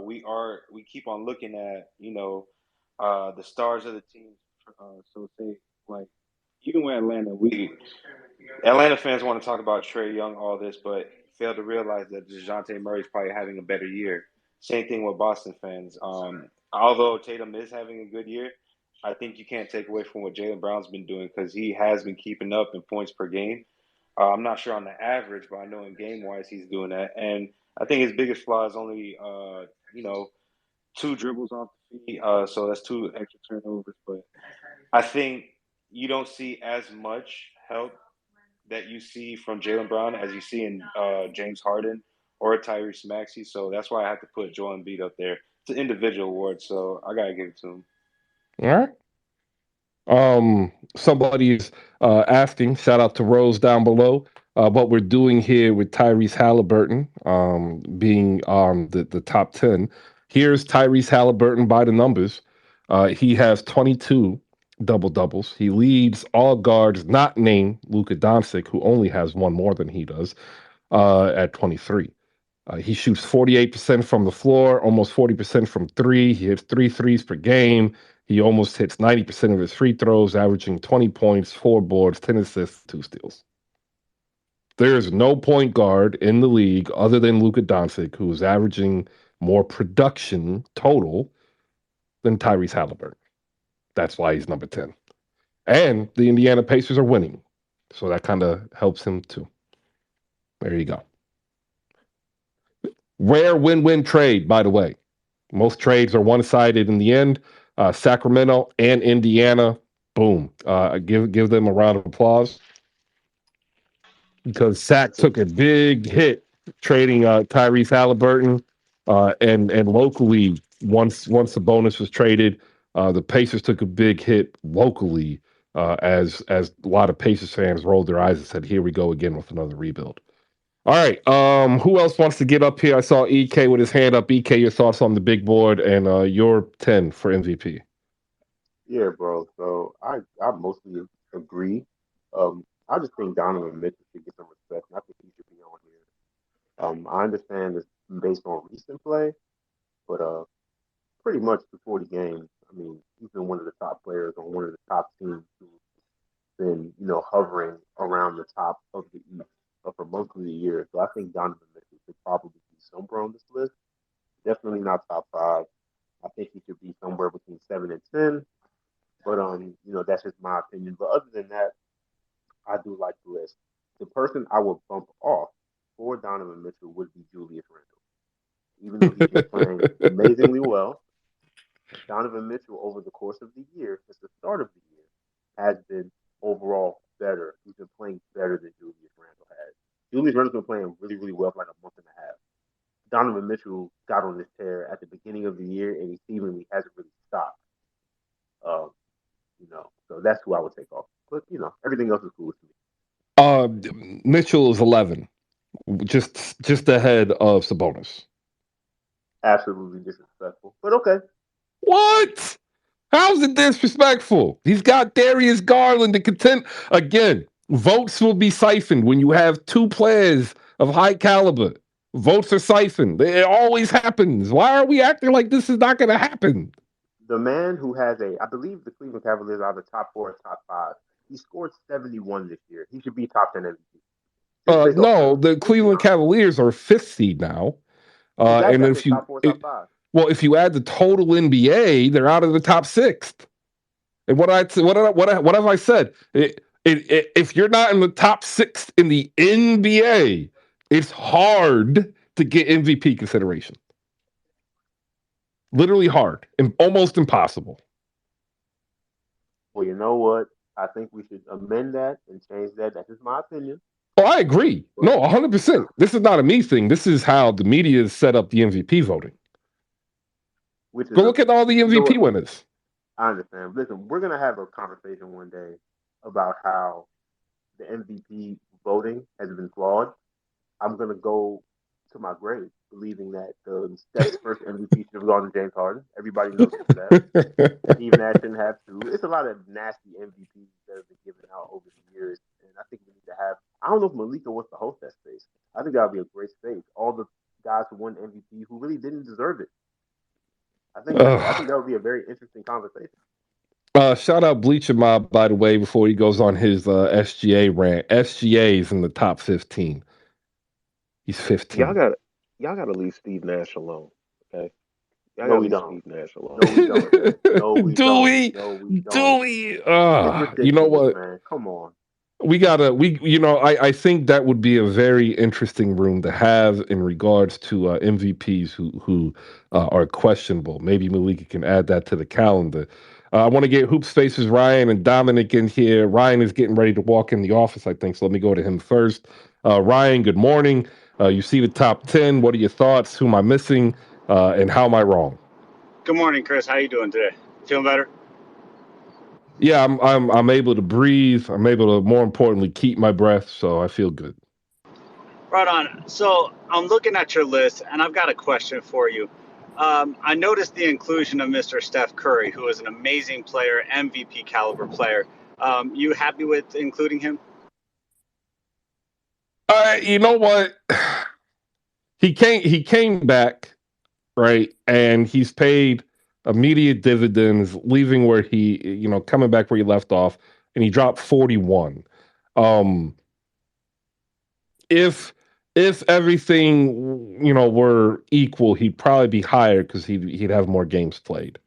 We keep on looking at the stars of the team. So say like even with Atlanta fans want to talk about Trae Young, all this, but fail to realize that DeJounte Murray is probably having a better year. Same thing with Boston fans. Although Tatum is having a good year, I think you can't take away from what Jaylen Brown's been doing because he has been keeping up in points per game. I'm not sure on the average, but I know in game-wise he's doing that. And I think his biggest flaw is only, 2 dribbles off the feet. So that's 2 extra turnovers. But I think you don't see as much help that you see from Jaylen Brown as you see in James Harden or Tyrese Maxey. So that's why I have to put Joel Embiid up there. It's an individual award, so I gotta give it to him. All right. Somebody's asking, shout out to Rose down below, what we're doing here with Tyrese Halliburton being the top 10. Here's Tyrese Halliburton by the numbers. He has 22 double-doubles. He leads all guards not named Luka Doncic, who only has one more than he does, at 23. He shoots 48% from the floor, almost 40% from 3. He hits 3 threes per game. He almost hits 90% of his free throws, averaging 20 points, 4 boards, 10 assists, 2 steals. There is no point guard in the league other than Luka Doncic who is averaging more production total than Tyrese Halliburton. That's why he's number 10. And the Indiana Pacers are winning. So that kind of helps him too. There you go. Rare win-win trade, by the way. Most trades are one-sided in the end. Sacramento and Indiana, boom. Give them a round of applause because Sac took a big hit trading Tyrese Halliburton, and locally once the bonus was traded, the Pacers took a big hit locally as a lot of Pacers fans rolled their eyes and said, "Here we go again with another rebuild." All right. Who else wants to get up here? I saw EK with his hand up. EK, your thoughts on the big board and your 10 for MVP. Yeah, bro. So I mostly agree. I just think Donovan Mitchell should get some respect, and I think he should be on here. I understand it's based on recent play, but pretty much before the game, I mean, he's been one of the top players on one of the top teams who's been, hovering around the top of the East for most of the year. So I think Donovan Mitchell should probably be somewhere on this list. Definitely not top five. I think he should be somewhere between 7 and 10. But that's just my opinion. But other than that, I do like the list. The person I would bump off for Donovan Mitchell would be Julius Randle. Even though he's been playing amazingly well, Donovan Mitchell over the course of the year, since the start of the year, has been overall better. He's been playing better than Julius Randle has. Julius Randle's been playing really, really well for like a month and a half. Donovan Mitchell got on this tear at the beginning of the year, and he seemingly hasn't really stopped. Um, so that's who I would take off. But everything else is cool with me. Mitchell is 11, just ahead of Sabonis. Absolutely disrespectful, but okay. What? How's it disrespectful? He's got Darius Garland to contend. Again, votes will be siphoned when you have two players of high caliber. Votes are siphoned. It always happens. Why are we acting like this is not going to happen? The man who has I believe the Cleveland Cavaliers are the top 4 or top 5. He scored 71 this year. He should be top 10 MVP. No, the Cleveland Cavaliers are 5th seed now. Exactly, and if you top 4, top 5. Well, if you add the total NBA, they're out of the top 6th. And what have I said? If you're not in the top 6th in the NBA, it's hard to get MVP consideration. Literally hard and almost impossible. Well, you know what? I think we should amend that and change that. That's just my opinion. Oh, I agree. No, 100%. This is not a me thing. This is how the media has set up the MVP voting. Go look at all the MVP winners. I understand. Listen, we're going to have a conversation one day about how the MVP voting has been flawed. I'm going to go to my grave believing that Steph's first MVP should have gone to James Harden. Everybody knows that. Steve Nash didn't have to. It's a lot of nasty MVPs that have been given out over the years. And I think we need to have, I don't know if Malika wants to host that space. I think that would be a great space. All the guys who won MVP who really didn't deserve it. I think that would be a very interesting conversation. Shout out Bleacher Mob, by the way, before he goes on his SGA rant. SGA is in the top 15. He's 15. Y'all gotta leave Steve Nash alone, okay? No, we don't. Steve Nash alone. No, we don't. No, we do don't. we? No, we don't. Do we? You know what? Man. Come on. I think that would be a very interesting room to have in regards to MVPs who are questionable. Maybe Malika can add that to the calendar. I want to get HoopSpaces Ryan and Dominic in here. Ryan is getting ready to walk in the office, I think, so let me go to him first. Ryan, good morning. You see the top 10. What are your thoughts? Who am I missing? And how am I wrong? Good morning, Chris. How you doing today? Feeling better? Yeah, I'm able to breathe. I'm able to, more importantly, keep my breath, so I feel good. Right on. So I'm looking at your list, and I've got a question for you. I noticed the inclusion of Mr. Steph Curry, who is an amazing player, MVP caliber player. You happy with including him? You know what? He came back, right? And he's paid immediate dividends, leaving where coming back where he left off, and he dropped 41. If everything, were equal, he'd probably be higher because he'd have more games played.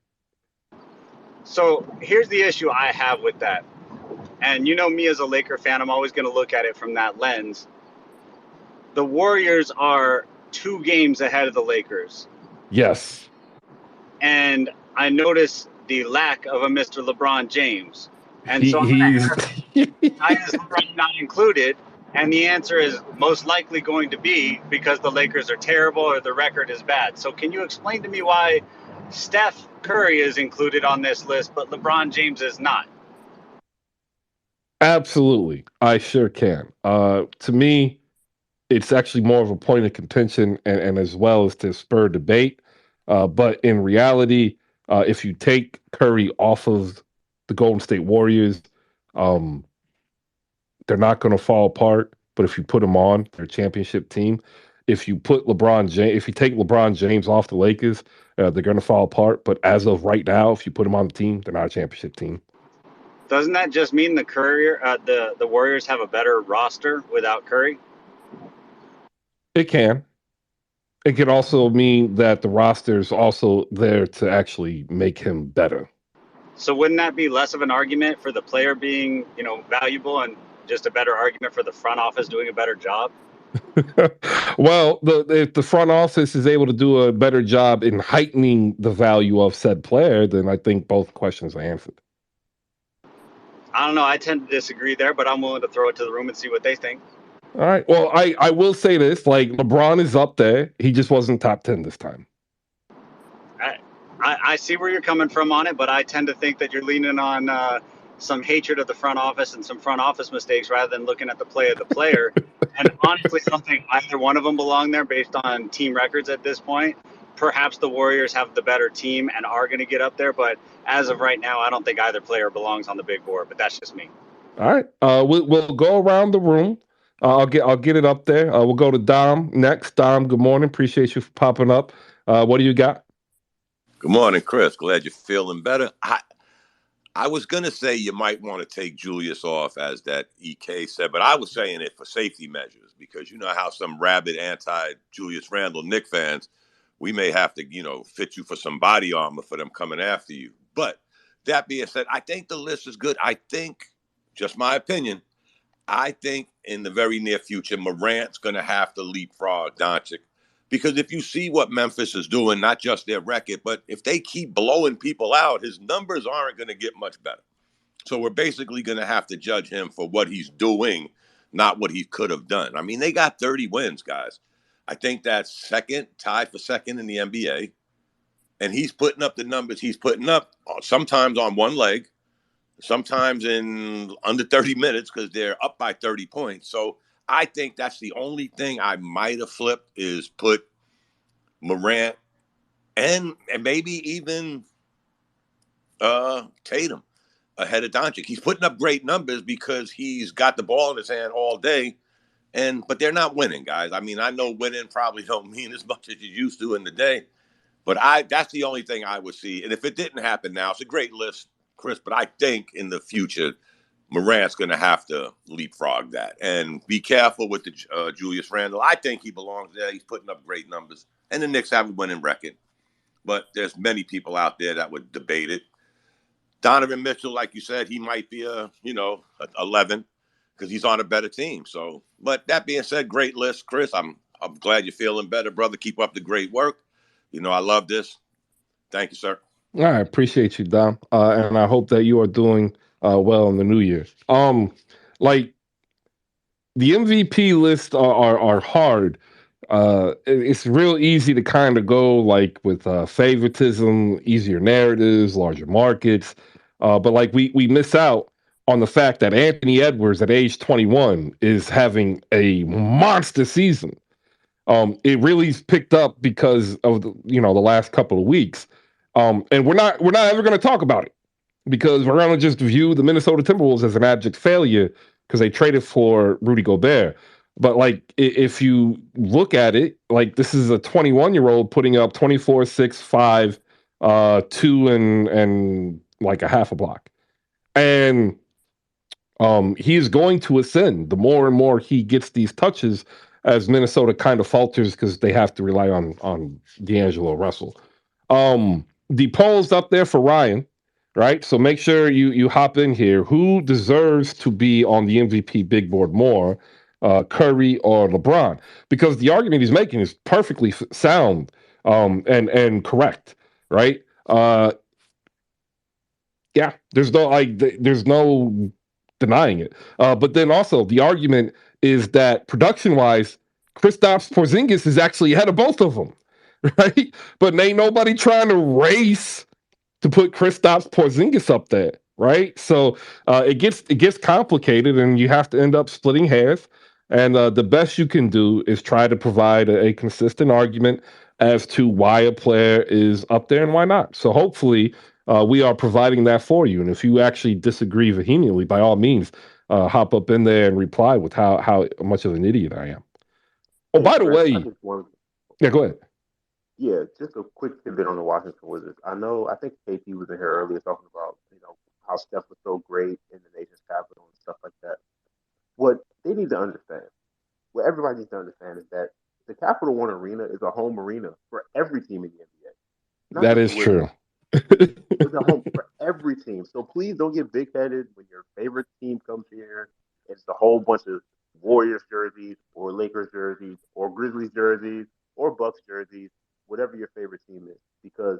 So here's the issue I have with that. And me as a Laker fan, I'm always going to look at it from that lens. The Warriors are 2 games ahead of the Lakers. Yes. And I noticed the lack of a Mr. LeBron James. And so I'm going He's to ask, why is LeBron not included? And the answer is most likely going to be because the Lakers are terrible or the record is bad. So can you explain to me why Steph Curry is included on this list, but LeBron James is not? Absolutely. I sure can. To me, it's actually more of a point of contention and as well as to spur debate. But in reality, if you take Curry off of the Golden State Warriors, um, they're not going to fall apart. But if you put them on their championship team, if you put LeBron James, if you take LeBron James off the Lakers, they're going to fall apart. But as of right now, if you put them on the team, they're not a championship team. Doesn't that just mean the Warriors have a better roster without Curry? It can. It can also mean that the roster is also there to actually make him better. So wouldn't that be less of an argument for the player being, valuable and just a better argument for the front office doing a better job? Well, if the front office is able to do a better job in heightening the value of said player, then I think both questions are answered. I don't know. I tend to disagree there, but I'm willing to throw it to the room and see what they think. All right. Well, I will say this: like LeBron is up there. He just wasn't top 10 this time. I see where you're coming from on it, but I tend to think that you're leaning on some hatred of the front office and some front office mistakes rather than looking at the play of the player. And honestly, I don't think either one of them belong there based on team records at this point. Perhaps the Warriors have the better team and are going to get up there, but as of right now, I don't think either player belongs on the big board. But that's just me. All right. We'll go around the room. I'll get it up there. We'll go to Dom next. Dom, good morning. Appreciate you for popping up. What do you got? Good morning, Chris. Glad you're feeling better. I was going to say you might want to take Julius off, as that EK said, but I was saying it for safety measures because you know how some rabid anti-Julius Randle Knick fans, we may have to, fit you for some body armor for them coming after you. But that being said, I think the list is good. I think, just my opinion, I think in the very near future, Morant's going to have to leapfrog Doncic. Because if you see what Memphis is doing, not just their record, but if they keep blowing people out, his numbers aren't going to get much better. So we're basically going to have to judge him for what he's doing, not what he could have done. I mean, they got 30 wins, guys. I think that's tied for second in the NBA. And he's putting up the numbers he's putting up, sometimes on one leg, sometimes in under 30 minutes because they're up by 30 points. So I think that's the only thing I might have flipped is put Morant and maybe even Tatum ahead of Doncic. He's putting up great numbers because he's got the ball in his hand all day, but they're not winning, guys. I mean, I know winning probably don't mean as much as you used to in the day, but that's the only thing I would see. And if it didn't happen now, it's a great list, Chris, but I think in the future – Morant's going to have to leapfrog that. And be careful with the Julius Randle. I think he belongs there. He's putting up great numbers. And the Knicks have a winning record. But there's many people out there that would debate it. Donovan Mitchell, like you said, he might be a 11 because he's on a better team. So, but that being said, great list, Chris. I'm glad you're feeling better, brother. Keep up the great work. I love this. Thank you, sir. All right, appreciate you, Dom. And I hope that you are doing well in the new year. Like the MVP lists are hard. It's real easy to kind of go like with favoritism, easier narratives, larger markets. But like we miss out on the fact that Anthony Edwards at age 21 is having a monster season. It really picked up because of the last couple of weeks. And we're not ever going to talk about it because we're going to just view the Minnesota Timberwolves as an abject failure because they traded for Rudy Gobert. But like, if you look at it, like this is a 21-year-old putting up 24, 6, 5, 2 and like a half a block. And he is going to ascend the more and more he gets these touches as Minnesota kind of falters because they have to rely on D'Angelo Russell. The poll's up there for Ryan, right? So make sure you hop in here. Who deserves to be on the MVP big board more? Curry or LeBron, because the argument he's making is perfectly sound, and correct, right? Yeah, there's no denying it. But then also the argument is that production wise, Kristaps Porzingis is actually ahead of both of them, right? But ain't nobody trying to race to put Kristaps Porzingis up there, right? So it gets complicated, and you have to end up splitting hairs. And the best you can do is try to provide a consistent argument as to why a player is up there and why not. So hopefully, we are providing that for you. And if you actually disagree vehemently, by all means, hop up in there and reply with how much of an idiot I am. Oh, Hey, by the Chris, I way, just wanted, yeah, go ahead. yeah, just a quick tidbit on the Washington Wizards. I think KP was in here earlier talking about, how Steph was so great in the nation's capital and stuff like that. What they need to understand, what everybody needs to understand is that the Capital One Arena is a home arena for every team in the NBA, not That just the is Wizards. true. It's a home for every team. So please don't get big headed when your favorite team comes here. It's a whole bunch of Warriors jerseys or Lakers jerseys or Grizzlies jerseys or Bucks jerseys, whatever your favorite team is, because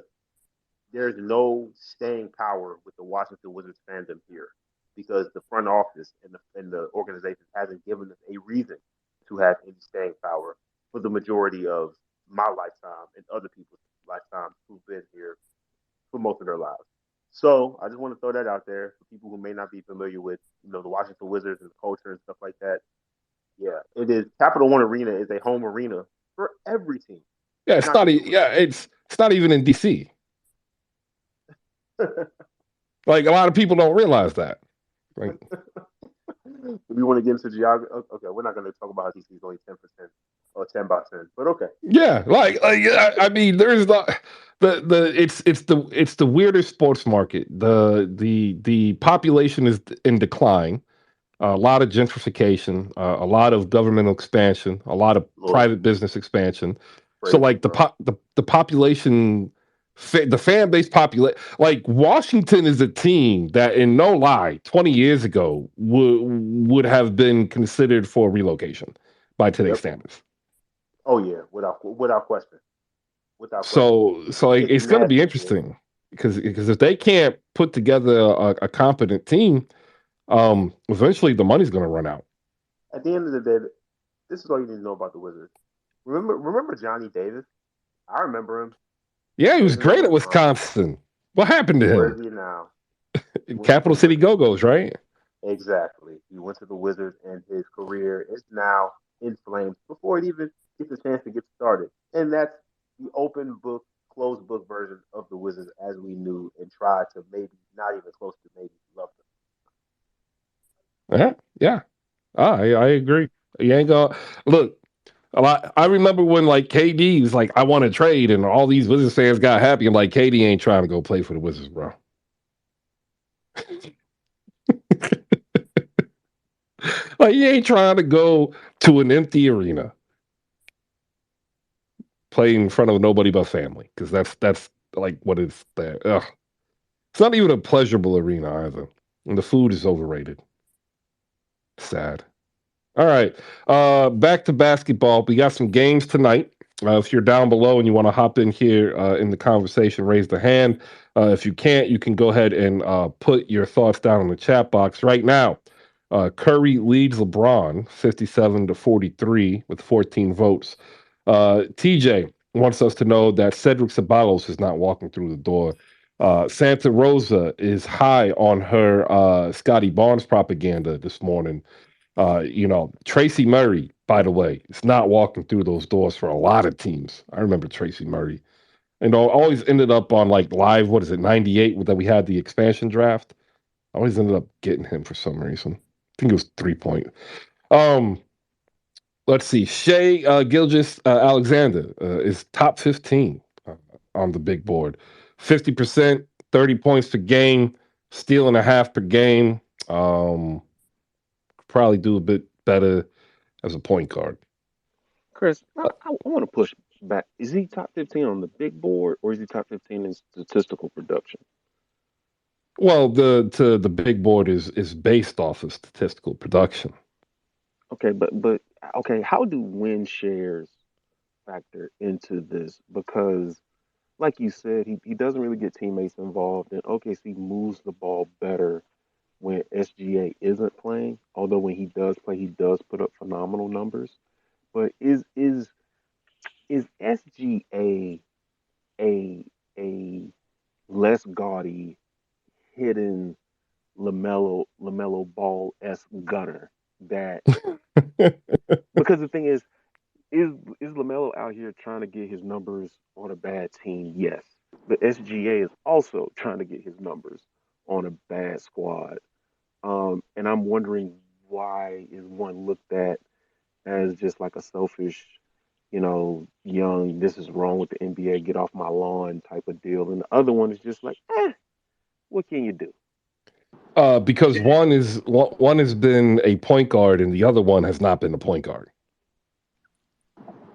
there's no staying power with the Washington Wizards fandom here, because the front office and the organization hasn't given us a reason to have any staying power for the majority of my lifetime and other people's lifetimes who've been here for most of their lives. So I just want to throw that out there for people who may not be familiar with, the Washington Wizards and the culture and stuff like that. Yeah, it is. Capital One Arena is a home arena for every team, Yeah, it's not not. just the Wizards. Yeah, it's not even in DC. Like a lot of people don't realize that. Right? We want to get into geography. Okay, we're not going to talk about how DC is only 10% or 10 by 10, but okay. Yeah, I mean, there's the it's the weirdest sports market. The population is in decline. A lot of gentrification, a lot of governmental expansion, a lot of Lord, private business expansion. So crazy, like bro. the population, the fan base populate, like Washington is a team that, in no lie, 20 years ago would have been considered for relocation by today's Yep. standards. Oh yeah, without question, without question. So like, It's it's going to be massive here. interesting because if they can't put together a competent team, eventually the money's going to run out. At the end of the day, this is all you need to know about the Wizards. Remember Johnny Davis? I remember him. He Yeah, he was plays in great at Wisconsin. Wisconsin. What happened to Where him? is he now? He went to the Capital City Wizards. Go-Go's, right? Exactly. He went to the Wizards, and his career is now in flames before it even gets a chance to get started. And that's the open book, closed book version of the Wizards as we knew and tried to maybe not even close to maybe love Yeah, yeah. I agree. You ain't gonna look. A lot. I remember when like KD was like, "I want to trade," and all these Wizards fans got happy. I'm like, KD ain't trying to go play for the Wizards, bro. Like, he ain't trying to go to an empty arena, play in front of nobody but family, because that's like what it's there. Ugh. It's not even a pleasurable arena either, and the food is overrated. Sad. All right. Back to basketball. We got some games tonight. If you're down below and you want to hop in here in the conversation, raise the hand. If you can't, you can go ahead and put your thoughts down in the chat box right now. Curry leads LeBron 57-43 with 14 votes. TJ wants us to know that Cedric Ceballos is not walking through the door. Santa Rosa is high on her Scotty Barnes propaganda this morning. Tracy Murray, by the way, is not walking through those doors for a lot of teams. I remember Tracy Murray. And always ended up on like live, what is it, 98 that we had the expansion draft. I always ended up getting him for some reason. I think it was 3 point. Um, let's see. Shea Gilgis Alexander is top 15 on the big board. 50%, 30 points per game, steal and a half per game. Probably do a bit better as a point guard. Chris, I, Uh, I, I want to push back. Is he top 15 on the big board or is he top 15 in statistical production? Well, the big board is based off of statistical production. Okay, but okay, how do win shares factor into this? Because like you said, he doesn't really get teammates involved, and OKC moves the ball better when SGA isn't playing. Although when he does play, he does put up phenomenal numbers. But is SGA a a less gaudy, hidden Lamelo Ball s gunner that because the thing is is Lamelo out here trying to get his numbers on a bad team? Yes. But SGA is also trying to get his numbers on a bad squad. And I'm wondering why is one looked at as just like a selfish, young, this is wrong with the NBA, get off my lawn type of deal. And the other one is just like, what can you do? Because one has been a point guard and the other one has not been a point guard.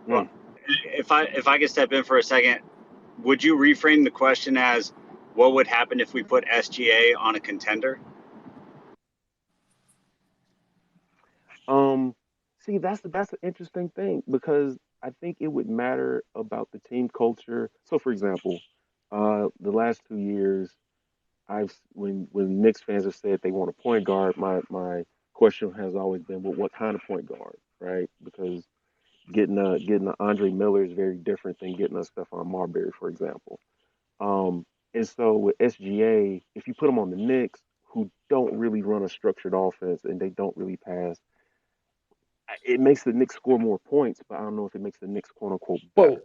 Well, Mm. if I could step in for a second, would you reframe the question as what would happen if we put SGA on a contender? Um, See, that's an interesting thing because I think it would matter about the team culture. So, for example, the last 2 years, when Knicks fans have said they want a point guard, my question has always been, well, what kind of point guard, right? Because getting a Andre Miller is very different than getting a Stephon Marbury, for example. Um, and so with SGA, if you put them on the Knicks, who don't really run a structured offense and they don't really pass, it makes the Knicks score more points, but I don't know if it makes the Knicks quote unquote Well, better.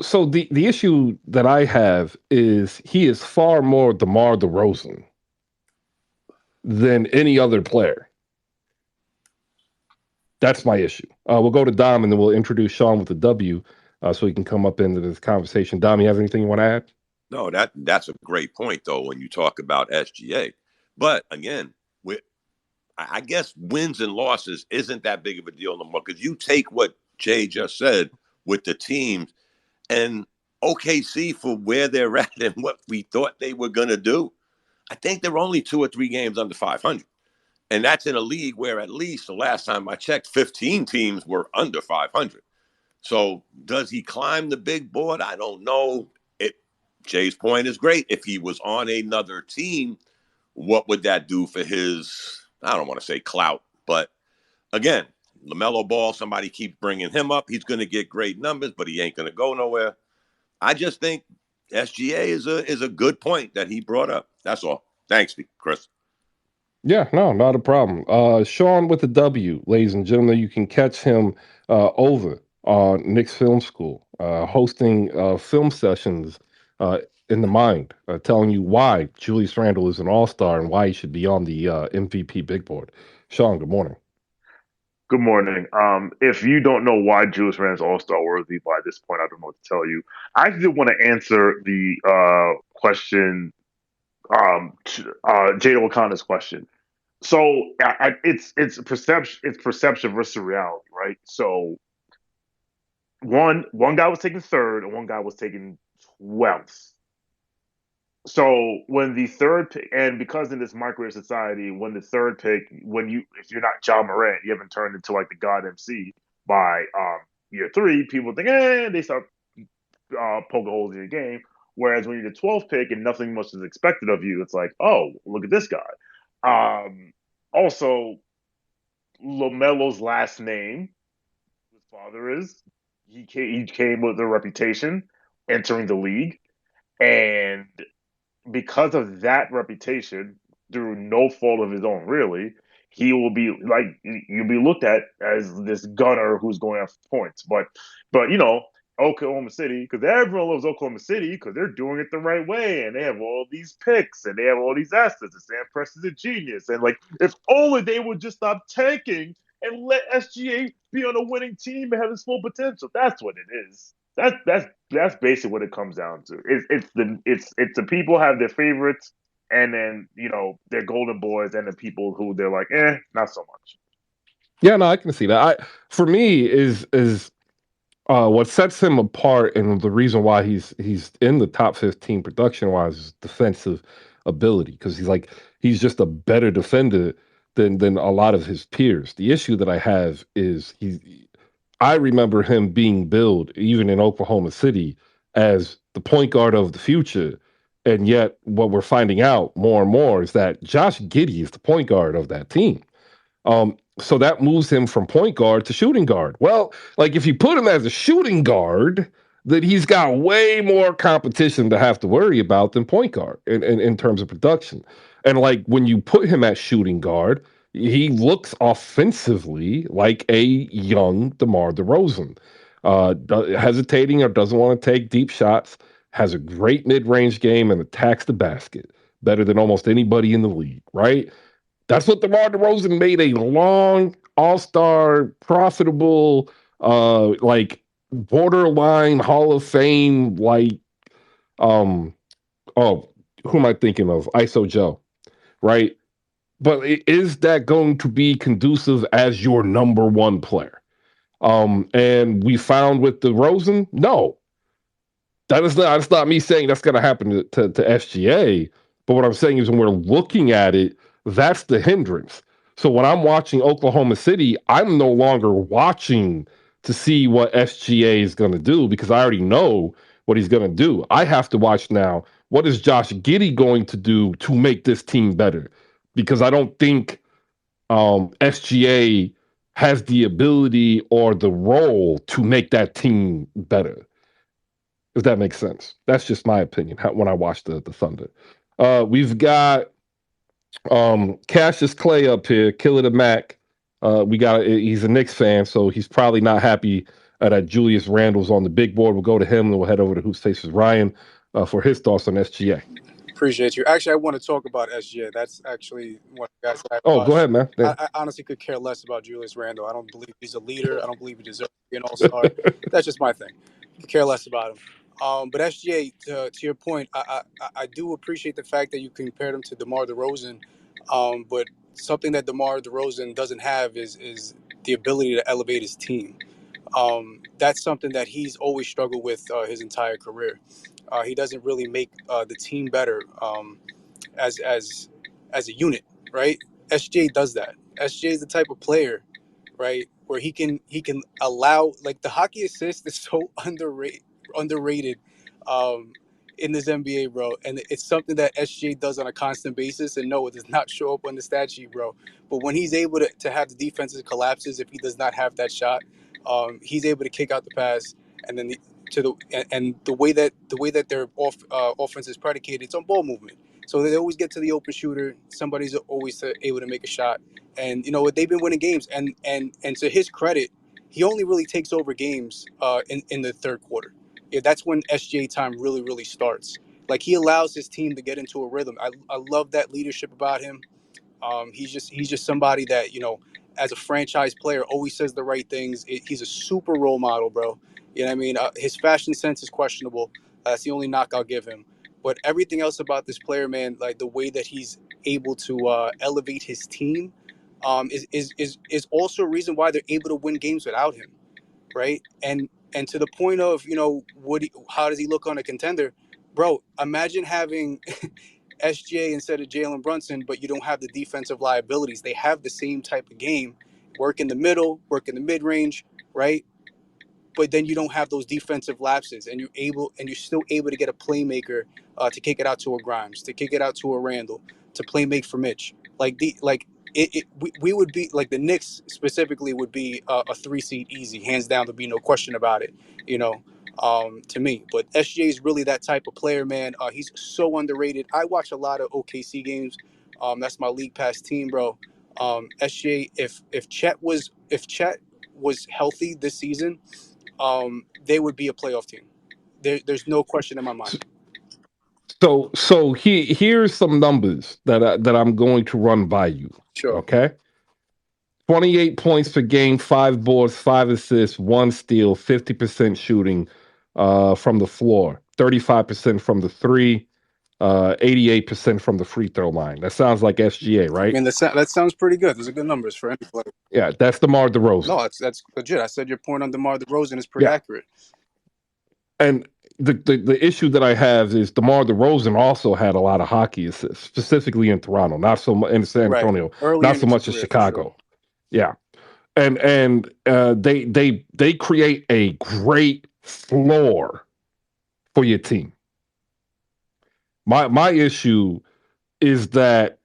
so the issue that I have is he is far more DeMar DeRozan than any other player. That's my issue. We'll go to Dom and then we'll introduce Sean with the W, so he can come up into this conversation. Dom, you have anything you want to add? No, that's a great point though when you talk about SGA. But again, I guess wins and losses isn't that big of a deal no more because you take what Jay just said with the teams and OKC for where they're at and what we thought they were going to do. I think they're only 2 or 3 games under 500. And that's in a league where at least the last time I checked, 15 teams were under 500. So does he climb the big board? I don't know. Jay's point is great. If he was on another team, what would that do for his, I don't want to say clout, but again, LaMelo Ball, somebody keeps bringing him up. He's going to get great numbers, but he ain't going to go nowhere. I just think SGA is a good point that he brought up. That's all. Thanks, Chris. Yeah, no, not a problem. Sean with the W, ladies and gentlemen, you can catch him over on Nick's Film School, hosting film sessions uh, in the mind, telling you why Julius Randle is an all-star and why he should be on the MVP big board. Sean, good morning. Good morning. If you don't know why Julius Randle is All-Star worthy by this point, I don't know what to tell you. I did want to answer the question, Jada Wakanda's question. So it's perception versus reality, right? So one guy was taken third and one guy was taken 12th. So when the third pick, and because in this microwave society, when the third pick, if you're not John Morant, you haven't turned into like the God MC by year three, people think, they start poking holes in your game. Whereas when you're the 12th pick and nothing much is expected of you, it's like, oh, look at this guy. Also, LaMelo's last name, his father is, he came with a reputation entering the league. And because of that reputation, through no fault of his own, really, he will be like you'll be looked at as this gunner who's going after points. But Oklahoma City, because everyone loves Oklahoma City because they're doing it the right way and they have all these picks and they have all these assets. And Sam Preston's a genius. And like, if only they would just stop tanking and let SGA be on a winning team and have his full potential. That's what it is. That's basically what it comes down to. It's the people have their favorites, and then their golden boys, and the people who they're like, not so much. Yeah, no, I can see that. For me, is what sets him apart, and the reason why he's in the top 15 production wise is defensive ability, because he's just a better defender than a lot of his peers. The issue that I have is I remember him being billed even in Oklahoma City as the point guard of the future. And yet what we're finding out more and more is that Josh Giddey is the point guard of that team. So that moves him from point guard to shooting guard. Well, like if you put him as a shooting guard, then he's got way more competition to have to worry about than point guard in terms of production. And like when you put him at shooting guard, he looks offensively like a young DeMar DeRozan, hesitating or doesn't want to take deep shots, has a great mid-range game and attacks the basket better than almost anybody in the league, right? That's what DeMar DeRozan made a long all-star, profitable, like borderline Hall of Fame, like oh, who am I thinking of? ISO Joe, right? But is that going to be conducive as your number one player? And we found with DeRozan, no. That's not me saying that's going to happen to SGA. But what I'm saying is when we're looking at it, that's the hindrance. So when I'm watching Oklahoma City, I'm no longer watching to see what SGA is going to do because I already know what he's going to do. I have to watch now, what is Josh Giddey going to do to make this team better? Because I don't think SGA has the ability or the role to make that team better, if that makes sense. That's just my opinion when I watch the Thunder. We've got Cassius Clay up here, Killer the Mac. He's a Knicks fan, so he's probably not happy that Julius Randle's on the big board. We'll go to him, and we'll head over to HoopSpaces Ryan for his thoughts on SGA. Appreciate you. Actually, I want to talk about SGA. That's actually one of the guys that I Oh, watched. go ahead, man. Yeah. I honestly could care less about Julius Randle. I don't believe he's a leader. I don't believe he deserves to be an all-star. That's just my thing. I could care less about him. But SGA, to your point, I do appreciate the fact that you compared him to DeMar DeRozan. But something that DeMar DeRozan doesn't have is the ability to elevate his team. That's something that he's always struggled with his entire career. He doesn't really make the team better as a unit, right? SJ does that. SJ is the type of player, right, where he can allow, like, the hockey assist is so underrated in this NBA, bro. And it's something that SJ does on a constant basis. And no, it does not show up on the stat sheet, bro. But when he's able to have the defensive collapses, if he does not have that shot, he's able to kick out the pass, and then the way that their offense is predicated, it's on ball movement. So they always get to the open shooter. Somebody's always able to make a shot, and you know what, they've been winning games. And to his credit, he only really takes over games in the third quarter. Yeah, that's when SJ time really starts. Like, he allows his team to get into a rhythm. I love that leadership about him. He's just somebody that, you know, as a franchise player, always says the right things. He's a super role model, bro. You know what I mean? His fashion sense is questionable. That's the only knock I'll give him. But everything else about this player, man, like the way that he's able to elevate his team, is also a reason why they're able to win games without him, right? And to the point of, you know, how does he look on a contender, bro? Imagine having SJ instead of Jalen Brunson, but you don't have the defensive liabilities. They have the same type of game, work in the middle, work in the mid range, right? But then you don't have those defensive lapses, and you're still able to get a playmaker to kick it out to a Grimes, to kick it out to a Randall, to play make for Mitch. We would be like, the Knicks specifically would be a 3 seed easy, hands down. There'd be no question about it, you know. To me, but SJ is really that type of player, man. He's so underrated. I watch a lot of OKC games. That's my league pass team, bro. SJ, if Chet was healthy this season, they would be a playoff team. There's no question in my mind. So here's some numbers that I'm going to run by you. Sure. Okay. 28 points per game, 5 boards, 5 assists, 1 steal, 50% shooting from the floor, 35% from the three, 88% from the free throw line. That sounds like SGA, right? I mean, that sounds pretty good. Those are good numbers for any player. Yeah, that's DeMar DeRozan. No, that's legit. I said your point on DeMar DeRozan is pretty accurate. And the issue that I have is DeMar DeRozan also had a lot of hockey assists, specifically in Toronto, not so much in San Right. Antonio, Early not in so his much as career, for sure. Chicago. Yeah, and they create a great floor for your team. My issue is that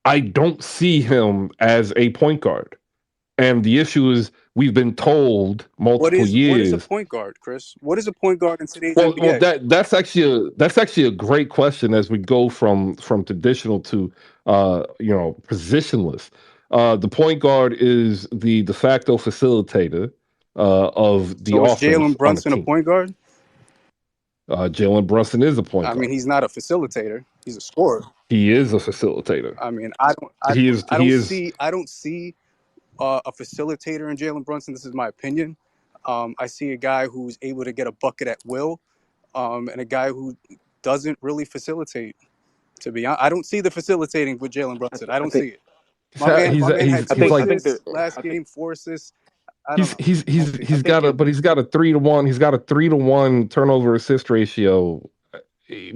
I don't see him as a point guard. And the issue is we've been told What multiple is a years. point guard, Chris? What is a point guard in today's Well, NBA? that's actually a great question as we go from traditional to positionless. The point guard is the de facto facilitator of the So is offense Jalen on the Brunson a team. point guard? Jalen Brunson is a point I mean, guard. he's not a facilitator. He's a scorer. He is a facilitator. I mean, He is. I He don't is. see a facilitator in Jalen Brunson. This is my opinion. I see a guy who's able to get a bucket at will, and a guy who doesn't really facilitate. To be honest, I don't see the facilitating with Jalen Brunson. I I don't think see it. My man had I two think Like there. assists last I think game, 4 assists. I don't know. I don't see it. I he's think got a you're. but he's got a 3-to-1. He's got a 3-to-1 turnover assist ratio.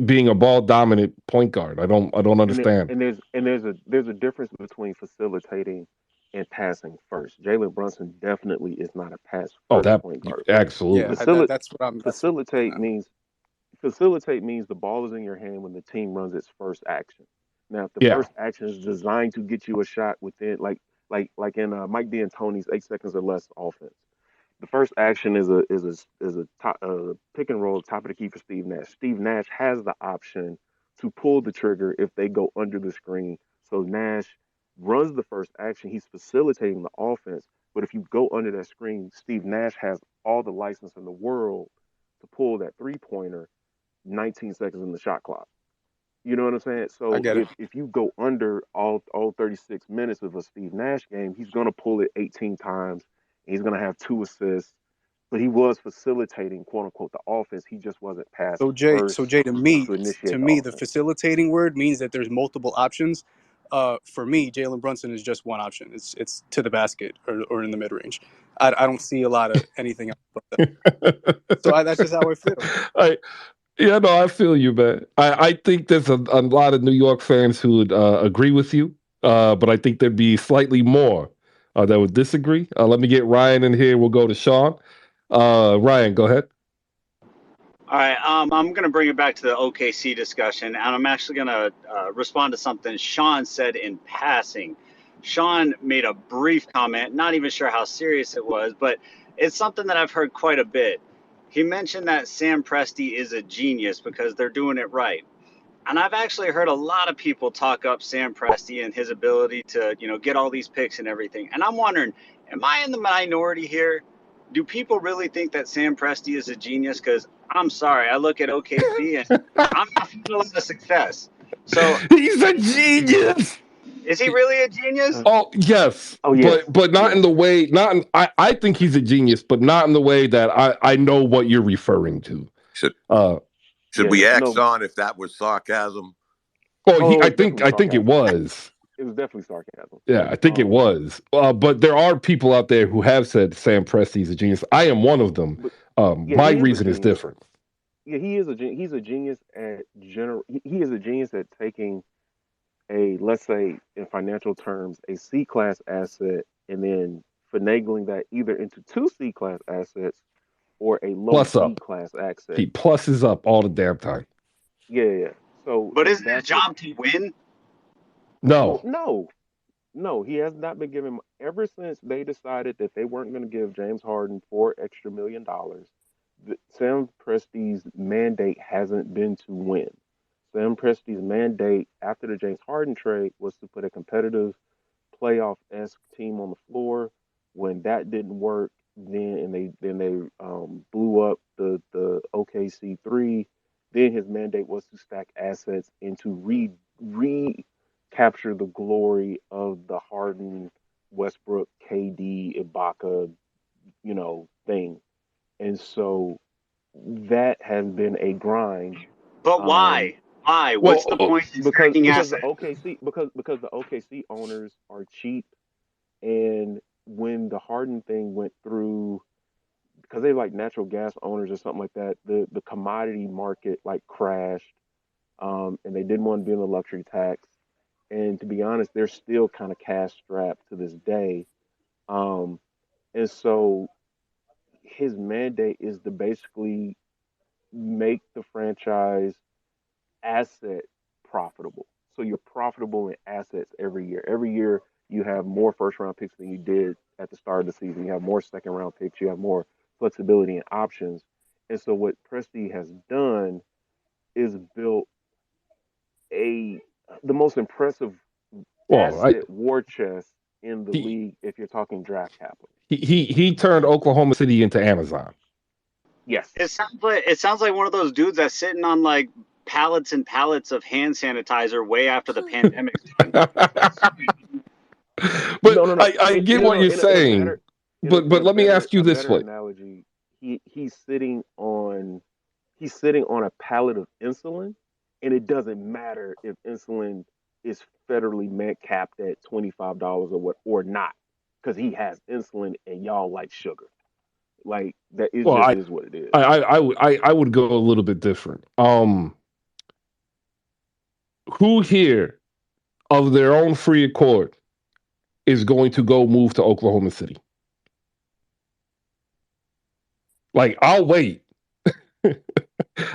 Being a ball dominant point guard, I don't And understand. there's a difference between facilitating and passing first. Jalen Brunson definitely is not a pass Oh, first that point guard. Yeah, absolutely. that's what I'm. That's Facilitate no. means the ball is in your hand when the team runs its first action. Now, if the Yeah, first action is designed to get you a shot within, like in Mike D'Antoni's 8 seconds or less offense, the first action is a top, pick and roll top of the key for Steve Nash. Steve Nash has the option to pull the trigger if they go under the screen. So Nash runs the first action. He's facilitating the offense. But if you go under that screen, Steve Nash has all the license in the world to pull that 3 pointer 19 seconds in the shot clock. You know what I'm saying? I So get it. if you go under all 36 minutes of a Steve Nash game, he's gonna pull it 18 times. And he's gonna have 2 assists. But he was facilitating quote unquote the offense. He just wasn't passing So first Jay, to me, to initiate the the offense. facilitating word means that there's multiple options. For me, Jalen Brunson is just one option. It's to the basket or in the mid range. I don't see a lot of anything else but that. So that's just how I feel. I yeah, no, I feel you, man. I think there's a lot of New York fans who would agree with you, but I think there'd be slightly more that would disagree. Let me get Ryan in here. We'll go to Sean. Ryan, go ahead. All right, I'm going to bring it back to the OKC discussion, and I'm actually going to respond to something Sean said in passing. Sean made a brief comment, not even sure how serious it was, but it's something that I've heard quite a bit. He mentioned that Sam Presti is a genius because they're doing it right. And I've actually heard a lot of people talk up Sam Presti and his ability to, get all these picks and everything. And I'm wondering, am I in the minority here? Do people really think that Sam Presti is a genius? Because I'm sorry, I look at OKC and I'm not feeling a lot of success. So He's a genius. is he really a genius? Oh yes, Oh yes, but not yes. in the way. Not in, I think he's a genius, but not in the way that I know what you're referring to. Should Uh, should Yeah, we ask no. Sean if that was sarcasm? well, Oh, I it's think definitely I think it sarcasm. was. It was definitely sarcasm. Yeah, I think it was. But there are people out there who have said Sam Presti's a genius. I am one of them. But yeah, My he is a reason is genius. different. Yeah, he's a genius at general. He is a genius at taking a, let's say in financial terms, a C class asset and then finagling that either into two C class assets or a low Plus B up. class asset. He pluses up all the damn time. Yeah, yeah. But So isn't his that's what. job to win? Well, No. no, he has not been given ever since they decided that they weren't going to give James Harden $4 extra million. Sam Presti's mandate hasn't been to win. Sam Presti's mandate after the James Harden trade was to put a competitive playoff-esque team on the floor. When that didn't work, then they blew up the OKC three. Then his mandate was to stack assets and to recapture the glory of the Harden, Westbrook, KD, Ibaka, thing. And so that has been a grind. But Um, why? Why? What's the Well, point in because stacking because the assets? OKC because the OKC owners are cheap, and when the Harden thing went through, because they like natural gas owners or something like that. The commodity market like crashed, and they didn't want to be in the luxury tax. And to be honest, they're still kind of cash strapped to this day. Um, and so his mandate is to basically make the franchise asset profitable. So you're profitable in assets every year. Every year you have more first round picks than you did at the start of the season. You have more second round picks. You have more flexibility and options. And so what Presti has done is built a the most impressive Well, asset war chest in the he league if you're talking draft capital. he turned Oklahoma City into Amazon. Yes. It sounds like one of those dudes that's sitting on like pallets and pallets of hand sanitizer way after the pandemic started. But No. I get No, what no. you're In a saying. better in a But let me ask you this way. analogy, he's sitting on a pallet of insulin, and it doesn't matter if insulin is federally capped at $25 or not, because he has insulin and y'all like sugar. Like that, it Well, just is what it is. I would go a little bit different. Who here of their own free accord is going to go move to Oklahoma City? Like, I'll wait.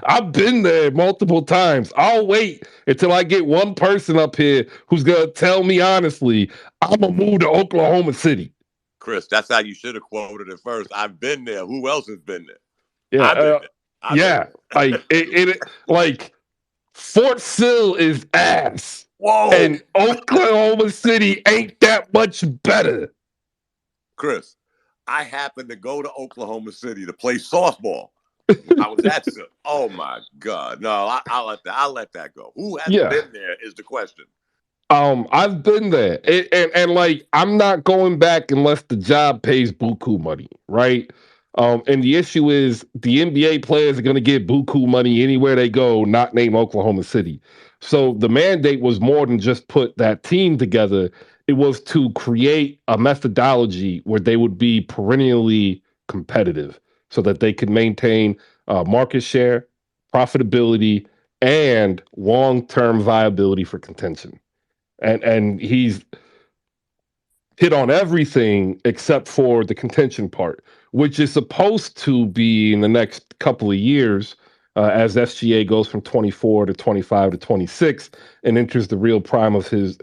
I've been there multiple times. I'll wait until I get one person up here who's gonna tell me honestly, I'm gonna move to Oklahoma City. Chris, that's how you should have quoted it first. I've been there. Who else has been there? Yeah, I've been there. I've been yeah. there. Like like Fort Sill is ass, Whoa, and Oklahoma City ain't that much better. Chris, I happened to go to Oklahoma City to play softball. I was at Sill. Oh my God. No, I'll let that go. Who has Yeah. been there is the question. I've been there, and like I'm not going back unless the job pays buku money, right? And the issue is the NBA players are going to get buku money anywhere they go, not named Oklahoma City. So the mandate was more than just put that team together. It was to create a methodology where they would be perennially competitive, so that they could maintain market share, profitability, and long-term viability for contention. And he's hit on everything except for the contention part, which is supposed to be in the next couple of years, as SGA goes from 24 to 25 to 26 and enters the real prime of his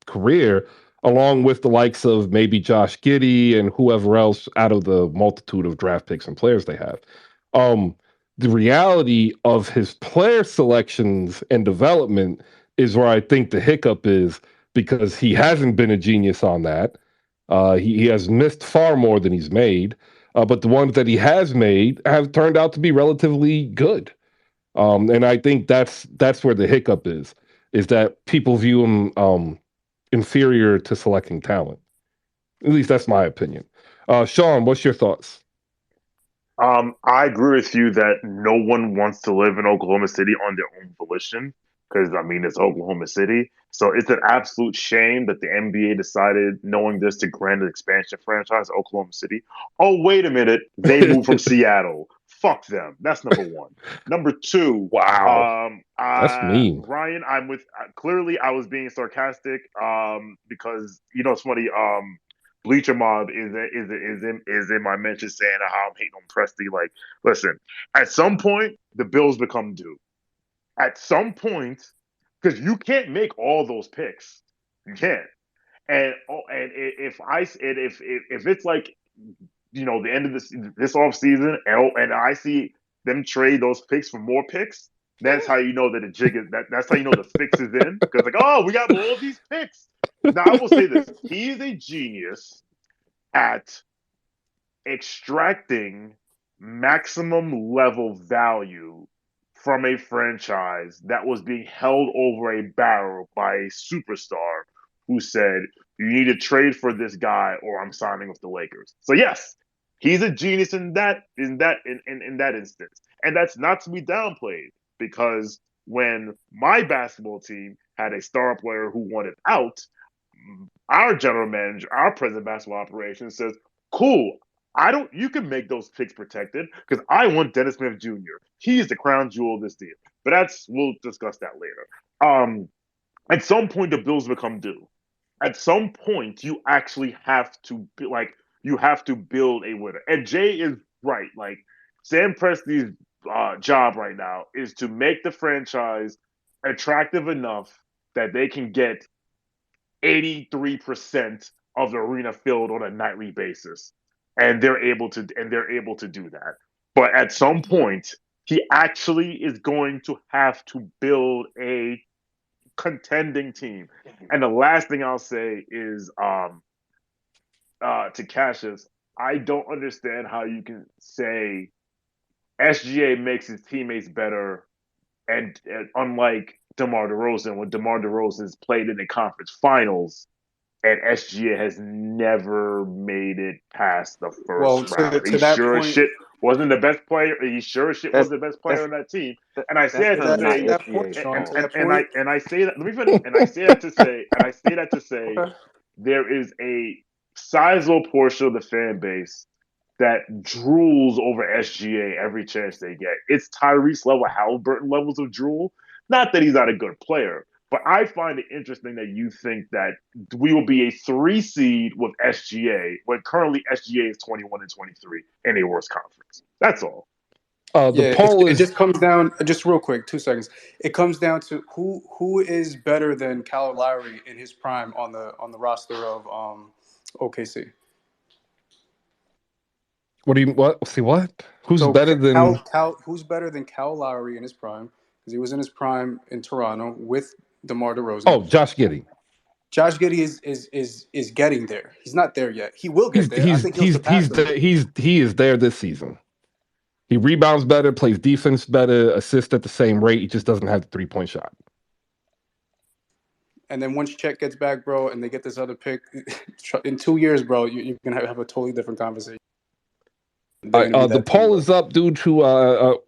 career, along with the likes of maybe Josh Giddey and whoever else out of the multitude of draft picks and players they have. Um, the reality of his player selections and development is where I think the hiccup is, because he hasn't been a genius on that. He has missed far more than he's made, but the ones that he has made have turned out to be relatively good. And I think that's where the hiccup is that people view him inferior to selecting talent. At least that's my opinion. Sean, what's your thoughts? I agree with you that no one wants to live in Oklahoma City on their own volition because, I mean, it's Oklahoma City. So it's an absolute shame that the NBA decided, knowing this, to grant an expansion franchise to Oklahoma City. Oh, wait a minute. They moved from Seattle. Fuck them. That's number one. Number two, Wow, that's mean. Ryan, I'm with, clearly I was being sarcastic because, it's funny. Bleacher Mob is in my mention saying how I'm hating on Presti. Like, listen, at some point the Bills become due. At some point, because you can't make all those picks, you can't. And if it's like the end of this off season, and I see them trade those picks for more picks, that's how you know that the jig is that's how you know the fix is in. Because like, oh, we got all these picks. Now I will say this: he is a genius at extracting maximum level value from a franchise that was being held over a barrel by a superstar who said, you need to trade for this guy or I'm signing with the Lakers. So yes, he's a genius in that instance. And that's not to be downplayed, because when my basketball team had a star player who wanted out, our general manager, our president of basketball operations says, cool, You can make those picks protected because I want Dennis Smith Jr. He's the crown jewel of this deal. But we'll discuss that later. At some point, the bills become due. At some point, you actually have to you have to build a winner. And Jay is right. Like Sam Presti's job right now is to make the franchise attractive enough that they can get 83% of the arena filled on a nightly basis, and they're able to do that. But at some point, he actually is going to have to build a contending team. And the last thing I'll say is to Cassius, I don't understand how you can say SGA makes his teammates better, and unlike DeMar DeRozan, when DeMar DeRozan has played in the conference finals, and SGA has never made it past the Well, first round. to He that sure as point, shit wasn't the best player. He sure as shit That's wasn't the best player that's on that team. And I say that's it to to kind of that not to say, that point, SGA Sean, fault. to that point. and I say that. Let me finish. And I say that to say, Okay. there is a sizable portion of the fan base that drools over SGA every chance they get. It's Tyrese level, Halliburton levels of drool. Not that he's not a good player, but I find it interesting that you think that we will be a 3 seed with SGA when currently SGA is 21 and 23 in a worse conference. That's all. The Yeah, poll it is just comes down, just real quick, 2 seconds. It comes down to who is better than Kyle Lowry in his prime on the roster of OKC. what do you what? See what? Who's So better than? Who's better than Kyle Lowry in his prime? Because he was in his prime in Toronto with DeMar DeRozan. Oh, Josh Giddey. Josh Giddey is getting there. He's not there yet. He will He's get there. I he's think he'll he's surpass he's him. there, he is there this season. He rebounds better, plays defense better, assists at the same rate. He just doesn't have the 3-point shot. And then once Chet gets back, bro, and they get this other pick in 2 years, bro, you're gonna have a totally different conversation. They're gonna be The that team, poll bro. is up due to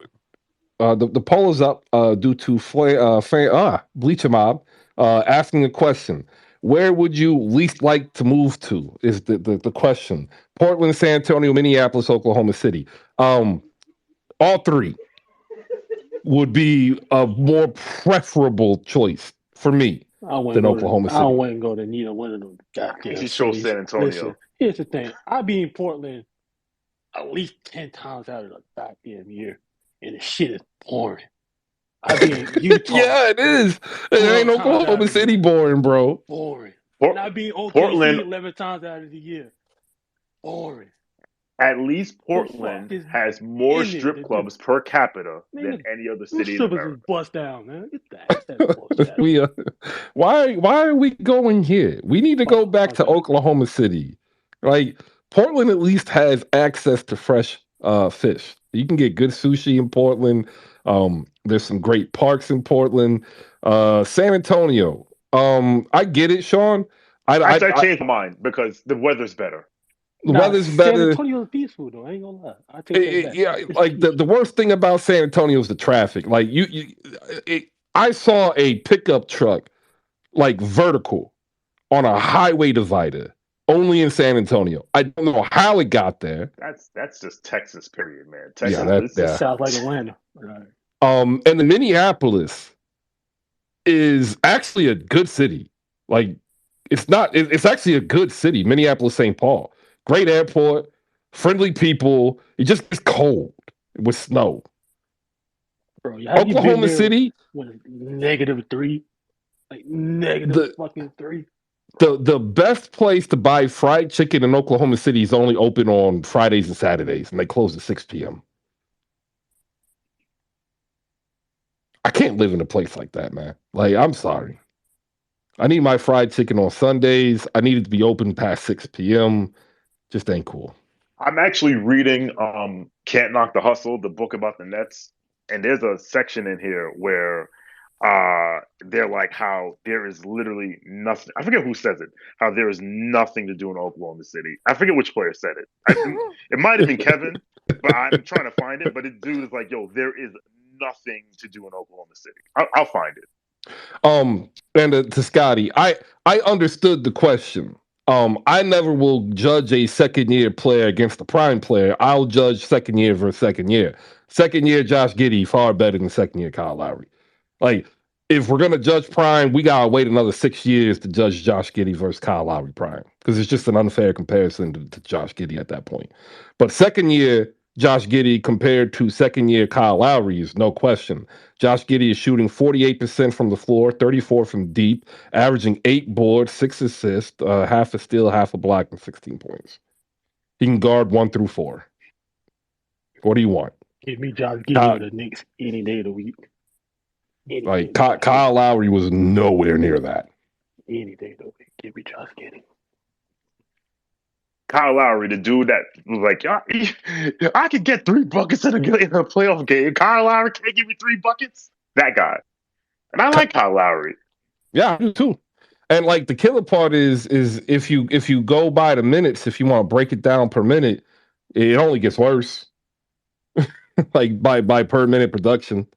the poll is up due to Bleacher Mob asking a question. Where would you least like to move to? Is the question. Portland, San Antonio, Minneapolis, Oklahoma City. All three would be a more preferable choice for me I wouldn't than go to. Oklahoma I City. wouldn't go to neither one of them goddamn He chose cities. San Antonio. Listen, here's the thing. I be in Portland at least 10 times out of the goddamn year, and the shit is boring. I be in Utah. Yeah, it is. It ain't Oklahoma City boring, bro. Boring. And I be in OKC Portland 11 times out of the year. Boring. At least Portland has more strip clubs per capita than any other city in strippers America. is bust down, man. Get that bullshit. We why are we going here? We need to go back to Oklahoma City. Like Portland at least has access to fresh fish. You can get good sushi in Portland. There's some great parks in Portland. San Antonio. I get it, Sean. I changed my mind because the weather's better. The weather's better. San Antonio is peaceful though. I ain't gonna lie. I take that back. Yeah, like the worst thing about San Antonio is the traffic. Like I saw a pickup truck like vertical on a highway divider only in San Antonio. I don't know how it got there. That's just Texas, period, man. Texas, that sounds like Atlanta. Right. And the Minneapolis is actually a good city. Like it's not. It's actually a good city. Minneapolis, St. Paul, great airport, friendly people. It just gets cold with snow. Bro, Oklahoma City, -3, like negative fucking 3. The best place to buy fried chicken in Oklahoma City is only open on Fridays and Saturdays, and they close at 6 p.m. I can't live in a place like that, man. Like, I'm sorry. I need my fried chicken on Sundays. I need it to be open past 6 p.m. Just ain't cool. I'm actually reading Can't Knock the Hustle, the book about the Nets, and there's a section in here where they're like how there is literally nothing. I forget who says it. How there is nothing to do in Oklahoma City. I forget which player said it. It might have been Kevin, but I'm trying to find it. But the dude is like, "Yo, there is nothing to do in Oklahoma City." I'll find it. And to Scotty, I understood the question. I never will judge a second year player against a prime player. I'll judge second year versus second year. Second year Josh Giddey far better than second year Kyle Lowry. Like, if we're gonna judge prime, we gotta wait another 6 years to judge Josh Giddey versus Kyle Lowry prime because it's just an unfair comparison to Josh Giddey at that point. But second year Josh Giddey compared to second year Kyle Lowry is no question. Josh Giddey is shooting 48% from the floor, 34 from deep, averaging 8 boards, 6 assists, half a steal, half a block, and 16 points. He can guard 1 through 4. What do you want? Give me Josh Giddey or the Knicks any day of the week. Any day, Like Josh Kyle Giddey. Lowry was nowhere near that. Any day of the week. Give me Josh Giddey. Kyle Lowry, the dude that was like, I could get 3 buckets in a playoff game. Kyle Lowry can't give me 3 buckets. That guy, and I like Kyle Lowry. Yeah, I do too. And like the killer part is if you go by the minutes, if you want to break it down per minute, it only gets worse. Like by per minute production.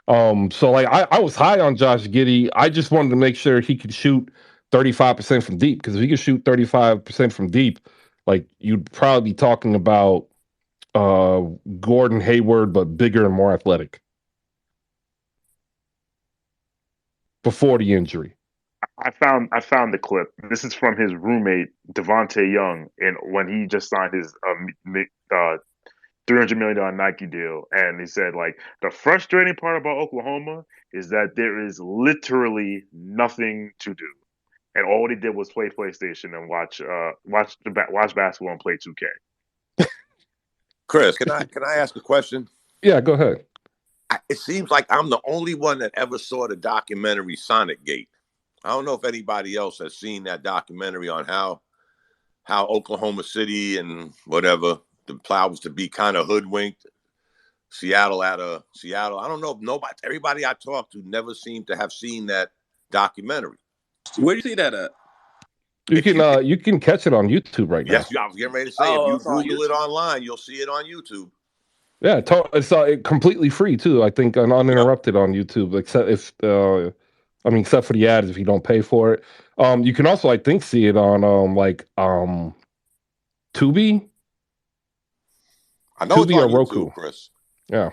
So like I was high on Josh Giddey. I just wanted to make sure he could shoot 35% from deep, because if he could shoot 35% from deep, like you'd probably be talking about Gordon Hayward, but bigger and more athletic before the injury. I found the clip. This is from his roommate Devontae Young, and when he just signed his $300 million Nike deal, and he said, like, the frustrating part about Oklahoma is that there is literally nothing to do, and all he did was play PlayStation and watch basketball and play 2K. Chris, can I ask a question? Yeah, go ahead. It seems like I'm the only one that ever saw the documentary Sonic Gate. I don't know if anybody else has seen that documentary on how Oklahoma City and whatever, the Plow was to be kind of hoodwinked. Seattle. I don't know. Nobody, everybody I talked to never seemed to have seen that documentary. Where do you see that at? You can catch it on YouTube right now. Yes, I was getting ready to say, if you Google it online, you'll see it on YouTube. Yeah, it's completely free too. I think uninterrupted on YouTube, except for the ads if you don't pay for it. You can also, I think, see it on Tubi. I know Tubi it's on or Roku. YouTube, Chris. Yeah.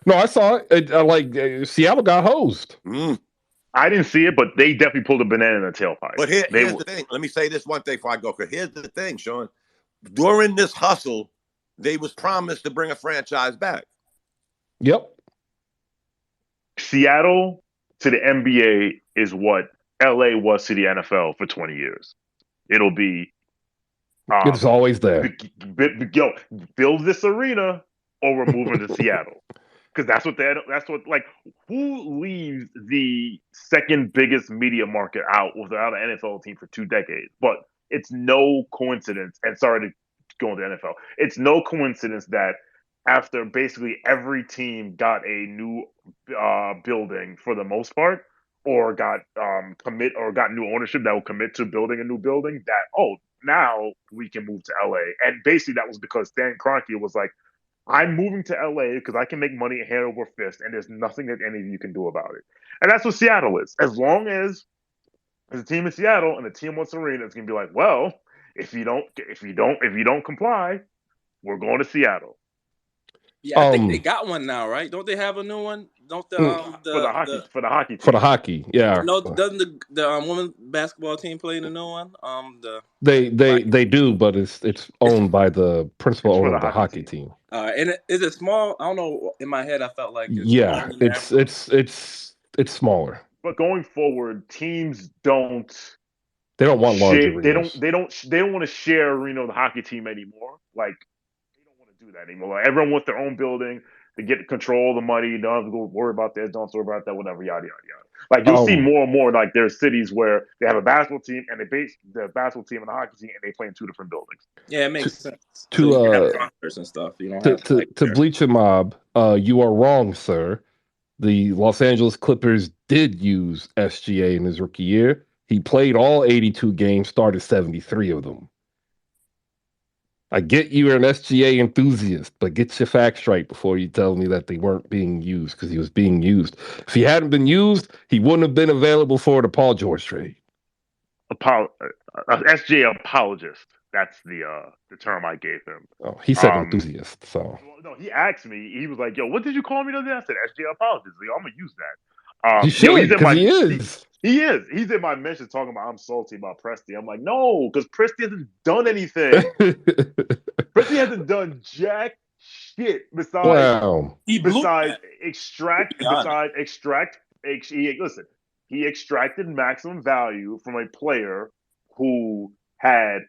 No, I saw it. Seattle got hosed. I didn't see it, but they definitely pulled a banana in the tailpipe. But here's the thing. Let me say this one thing before I go. Here's the thing, Sean. During this hustle, they was promised to bring a franchise back. Yep. Seattle to the NBA is what LA was to the NFL for 20 years. It'll be. It's always there. Build this arena or we're moving to Seattle. Because that's what who leaves the second biggest media market out without an NFL team for 2 decades? But it's no coincidence, and sorry to go into NFL, it's no coincidence that after basically every team got a new building for the most part, or got got new ownership that will commit to building a new building, that now we can move to LA. And basically that was because Stan Kroenke was like, I'm moving to LA because I can make money hand over fist, and there's nothing that any of you can do about it. And that's what Seattle is. As long as there's a team in Seattle and the team wants arena, it's gonna be like, well, if you don't comply, we're going to Seattle. Yeah, I think they got one now, right? Don't they have a new one? Don't the for the hockey team. For the hockey, yeah. No, doesn't the women's basketball team play in the new one? They do, but it's owned by the principal owner of the hockey team. And is it small? I don't know. In my head, I felt like it's smaller. But going forward, teams don't. They don't want large arenas. They don't want to share arena with the hockey team anymore. Like, they don't want to do that anymore. Like, everyone wants their own building to get control of the money. You don't have to go worry about this. Don't worry about that. Whatever. Yada yada yada. Like, you'll see more and more. Like, there's cities where they have a basketball team and they base the basketball team and the hockey team, and they play in 2 different buildings. Yeah, it makes sense. To so you can have concerts and stuff. You don't have to bleach a mob. You are wrong, sir. The Los Angeles Clippers did use SGA in his rookie year. He played all 82 games, started 73 of them. I get you're an SGA enthusiast, but get your facts right before you tell me that they weren't being used, because he was being used. If he hadn't been used, he wouldn't have been available for the Paul George trade. SJ apologist. That's the term I gave him. Oh, he said enthusiast. So no, he asked me. He was like, "Yo, what did you call me today?" I said SJ apologist. Like, I'm gonna use that. you Yo, should, because he is. He is. He's in my mentions talking about I'm salty about Presti. I'm like, no, because Presti hasn't done anything. Presti hasn't done jack shit besides Wow. extract. Listen, he extracted maximum value from a player who had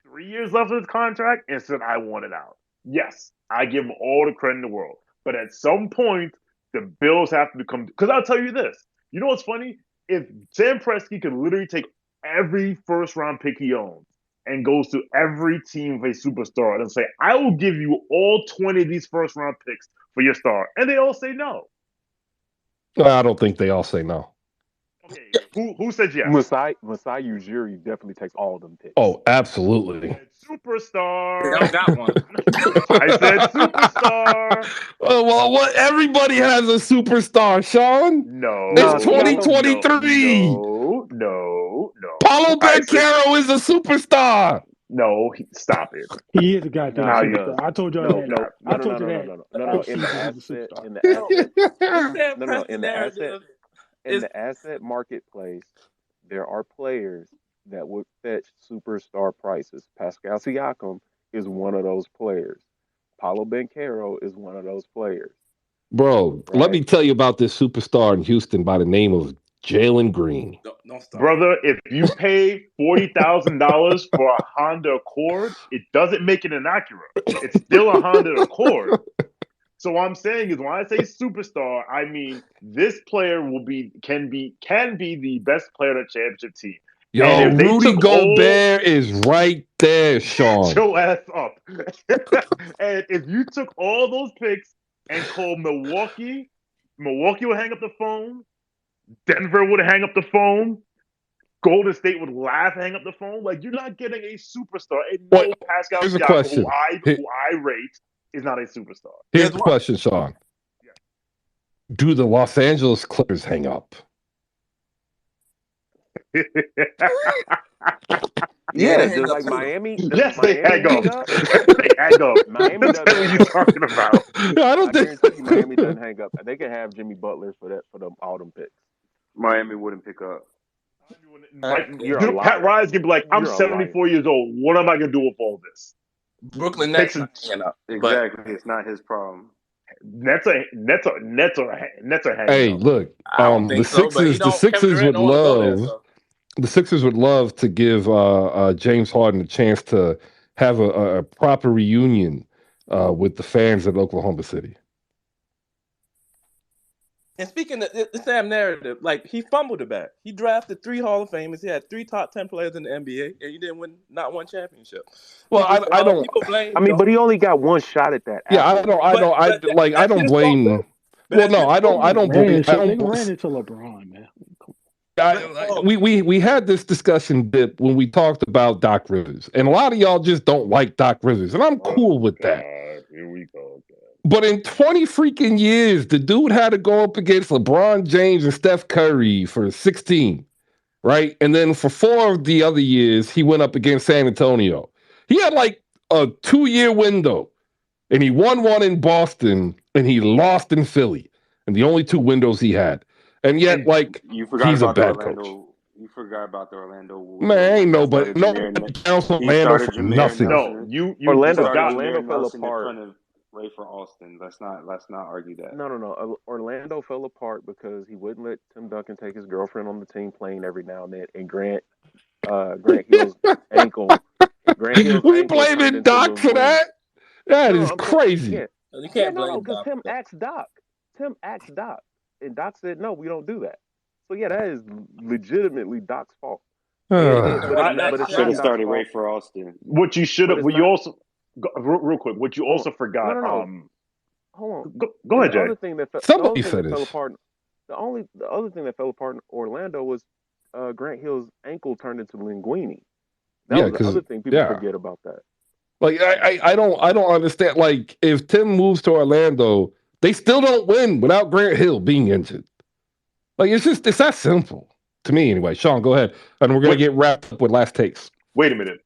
3 years left of his contract and said, I want it out. Yes, I give him all the credit in the world. But at some point, the Bills have to become. Because I'll tell you this. You know what's funny? If Sam Presti could literally take every first round pick he owns and goes to every team with a superstar and say, I will give you all 20 of these first round picks for your star. And they all say no. I don't think they all say no. Okay, who said yes? Masai Ujiri definitely takes all of them picks. Oh, absolutely. Superstar. They don't got one. I said superstar. Oh, well, what? Everybody has a superstar, Sean. No. It's 2023. No. Paulo Banchero is a superstar. No, stop it. He is a goddamn superstar. I told y'all that. I told you that. No. In the asset marketplace, there are players that would fetch superstar prices. Pascal Siakam is one of those players. Paulo Banchero is one of those players. Bro, let me tell you about this superstar in Houston by the name of Jalen Green. Don't stop. Brother, if you pay $40,000 for a Honda Accord, it doesn't make it an Acura. It's still a Honda Accord. So what I'm saying is, when I say superstar, I mean this player can be the best player on the championship team. Yo, Rudy Gobert is right there, Sean. Shut your ass up. And if you took all those picks and called Milwaukee would hang up the phone. Denver would hang up the phone. Golden State would laugh, hang up the phone. Like, you're not getting a superstar. And no, Pascal Siakam, who I rate, is not a superstar. Here's the question, Sean. Yeah. Do the Los Angeles Clippers hang up? Yeah, just like Miami. Yes, they hang up. They hang up. Miami doesn't. What are you talking about? I don't think guarantee you Miami doesn't hang up. They can have Jimmy Butler for all them picks. Miami wouldn't pick up. Pat Riley's gonna be like, I'm 74 years old. What am I gonna do with all this? Brooklyn Nets not hanging up. Exactly, it's not his problem. Nets are hanging Hey, up. look, the Sixers would love to give James Harden a chance to have a proper reunion with the fans at Oklahoma City. And speaking of the Sam narrative, like, he fumbled it back. He drafted 3 Hall of Famers. He had 3 top 10 players in the NBA, and he didn't win not one championship. Well, I don't. I mean, but he only got one shot at that. Yeah, I don't blame. Well, no, I don't believe. They ran into LeBron, man. We had this discussion when we talked about Doc Rivers, and a lot of y'all just don't like Doc Rivers, and I'm cool with that. Here we go. But in 20 freaking years, the dude had to go up against LeBron James and Steph Curry for 16, right? And then for 4 of the other years, he went up against San Antonio. He had like a 2-year window, and he won one in Boston, and he lost in Philly, and the only 2 windows he had. And yet, he's a bad coach. You forgot about the Orlando. Man, ain't nobody else Orlando for nothing. No, Orlando fell apart. Ray for Austin. Let's not argue that. No. Orlando fell apart because he wouldn't let Tim Duncan take his girlfriend on the team playing every now and then, and Grant Hill's ankle. We blaming Doc for that? That is crazy. You can't blame because Doc. Tim asked Doc. And Doc said, no, we don't do that. So, yeah, that is legitimately Doc's fault. But should have started Ray for Austin. What you should have, real quick, what you also forgot. No. Hold on. Go ahead, Jay. The other thing that fell apart in Orlando was Grant Hill's ankle turned into linguini. That was the other thing people forget about that. Like, I don't understand. Like, if Tim moves to Orlando, they still don't win without Grant Hill being injured. Like, it's that simple. to me anyway. Sean, go ahead, and we're gonna get wrapped up with last takes. Wait a minute.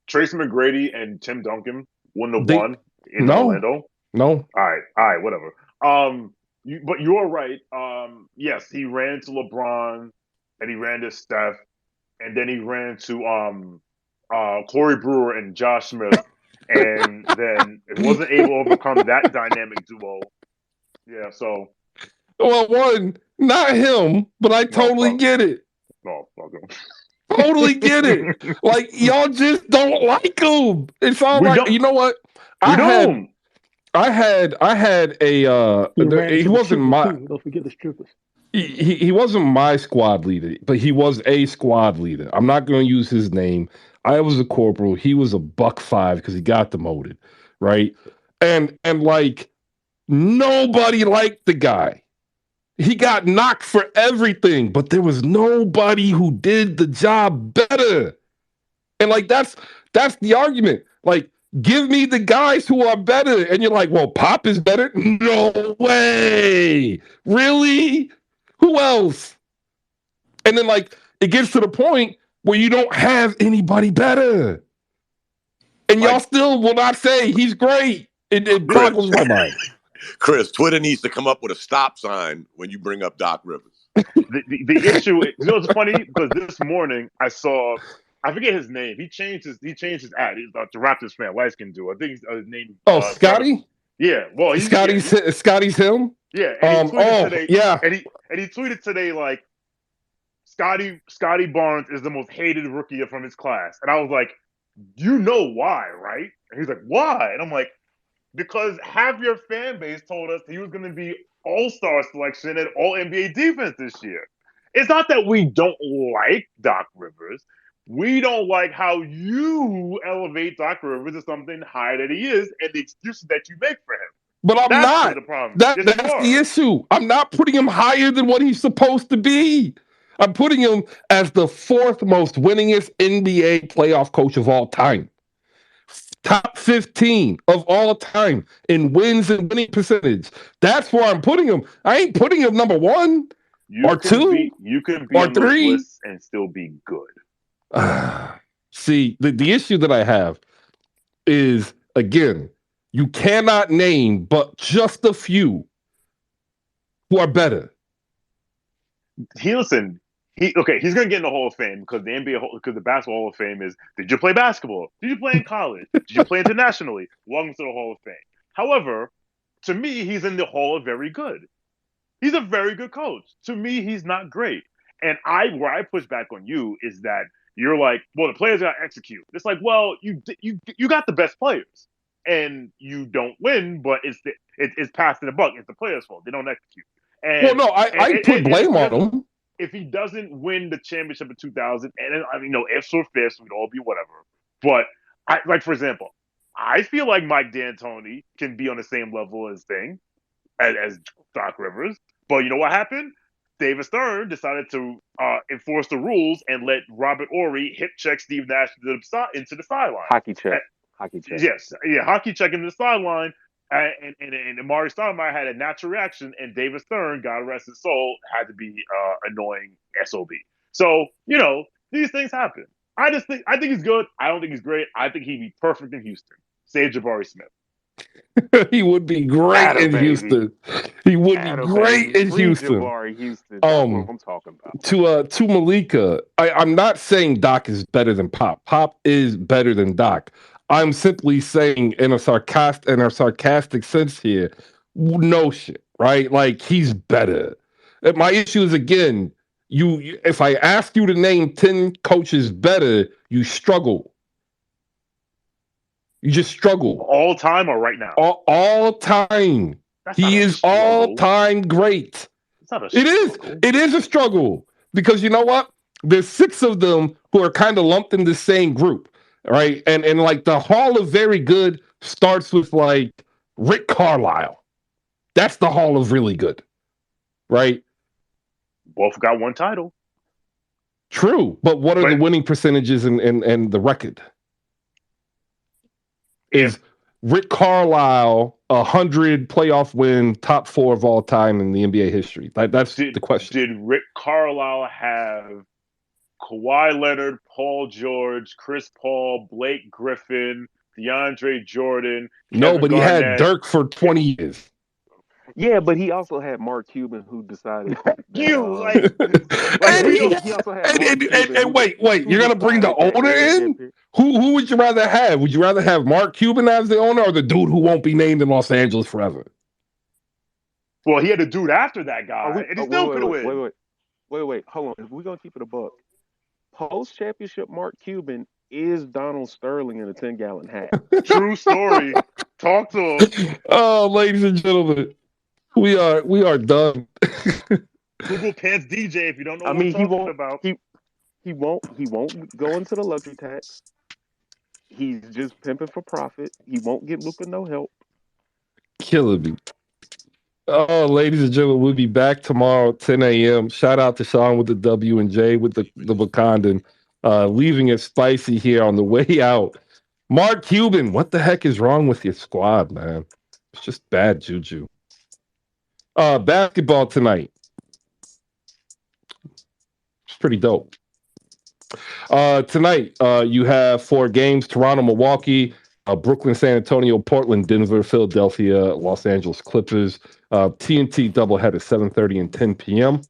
Tracy McGrady and Tim Duncan wouldn't have They won in no, Orlando. no. All right, whatever. But you're right. Yes, he ran to LeBron, and he ran to Steph, and then he ran to Corey Brewer and Josh Smith, and then it wasn't able to overcome that dynamic duo. Yeah, so Well, one, not him, but I totally get it. no, okay. Totally get it. Like y'all just don't like him. It's all We like don't. you know what? We I don't. had a He ran he into the wasn't strippers my too. Don't forget the strippers. he wasn't my squad leader, but he was a squad leader. I'm not going to use his name. I was a corporal. He was a buck 5 because he got demoted, right? And like nobody liked the guy. He got knocked for everything, but there was nobody who did the job better. And like that's the argument. Like, give me the guys who are better. And you're like, well, Pop is better. No way. Really? Who else? And then like it gets to the point where you don't have anybody better. And y'all still will not say he's great. It boggles my mind. Chris, Twitter needs to come up with a stop sign when you bring up Doc Rivers. The issue, you know, it's funny because this morning I saw, I forget his name. He changed his ad. He's a Raptors fan. Lights can do. I think his name. Scotty. Yeah. Well, Scotty's him. Yeah. And he tweeted today. Yeah. And he tweeted today like, Scotty Barnes is the most hated rookie from his class, and I was like, you know why, right? And he's like, why? And I'm like, because half your fan base told us he was going to be all-star selection and all-NBA defense this year. It's not that we don't like Doc Rivers. We don't like how you elevate Doc Rivers to something higher than he is and the excuses that you make for him. But I'm That's not. The problem. That's the issue. I'm not putting him higher than what he's supposed to be. I'm putting him as the 4th most winningest NBA playoff coach of all time. Top 15 of all time in wins and winning percentage. That's where I'm putting him. I ain't putting him number 1 or 2 you can be or on those 3 lists and still be good. See, the issue that I have is, again, you cannot name but just a few who are better. He's going to get in the Hall of Fame because the Basketball Hall of Fame is, did you play basketball? Did you play in college? Did you play internationally? Welcome to the Hall of Fame. However, to me, he's in the Hall of Very Good. He's a very good coach. To me, he's not great. And where I push back on you is that you're like, well, the players got to execute. It's like, well, you got the best players, and you don't win, but it's passing the buck. It's the players' fault. They don't execute. And, well, no, I put blame on him. If he doesn't win the championship in 2000, and I mean, ifs or fifths, we'd all be whatever. But for example, I feel like Mike D'Antoni can be on the same level as Doc Rivers. But you know what happened? David Stern decided to enforce the rules and let Robert Horry hip check Steve Nash into the sideline. Hockey check. Yes, yeah, hockey check into the sideline. And Amari Stoudemire had a natural reaction, and David Stern, God rest his soul, had to be annoying SOB. So, you know, these things happen. I think he's good. I don't think he's great. I think he'd be perfect in Houston. Save Jabari Smith. He would be great in Houston. He would be great in Houston. Houston. That's what I'm talking To about. Malika, I'm not saying Doc is better than Pop. Pop is better than Doc. I'm simply saying in a sarcastic sense here, no shit, right? Like he's better. My issue is again, if I ask you to name 10 coaches better, you struggle. You just struggle. All time or right now? All time. He is all time great. It's not a struggle. It is a struggle because you know what? There's 6 of them who are kind of lumped in the same group, right? And like the Hall of Very Good starts with like Rick Carlisle. That's the Hall of Really Good, right? Both got 1 title. True, but what are the winning percentages and the record? Rick Carlisle, 100 playoff win, top 4 of all time in the NBA history? That's the question. Did Rick Carlisle have Kawhi Leonard, Paul George, Chris Paul, Blake Griffin, DeAndre Jordan, No, Kevin but he had Garnett? Dirk for 20 years. Yeah, but he also had Mark Cuban, who decided that he also had Mark Cuban. And wait, who you're gonna bring the decided that owner Ed in? that Who would you rather have? Would you rather have Mark Cuban as the owner or the dude who won't be named in Los Angeles forever? Well, he had a dude after that guy, and he still could have win. wait, hold on. If we're gonna keep it a buck, post championship Mark Cuban is Donald Sterling in a 10-gallon hat. True story. Talk to him. Oh, ladies and gentlemen, we are done. Google Pants DJ if you don't know what I mean, I'm talking about. He won't go into the luxury tax. He's just pimping for profit. He won't get Luka no help. Killing me. Oh, ladies and gentlemen, we'll be back tomorrow at 10 a.m. Shout out to Sean with the W and Jay with the Wakandan, leaving it spicy here on the way out. Mark Cuban, what the heck is wrong with your squad, man? It's just bad juju. Basketball tonight. It's pretty dope. Tonight, you have 4 games: Toronto, Milwaukee, Brooklyn, San Antonio, Portland, Denver, Philadelphia, Los Angeles Clippers. TNT doubleheader, 7:30 and 10 p.m.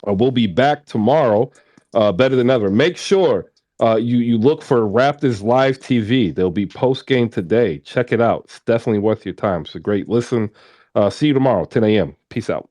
We'll be back tomorrow, better than ever. Make sure you look for Raptors Live TV. There'll be post game today. Check it out. It's definitely worth your time. It's a great listen. See you tomorrow, 10 a.m. Peace out.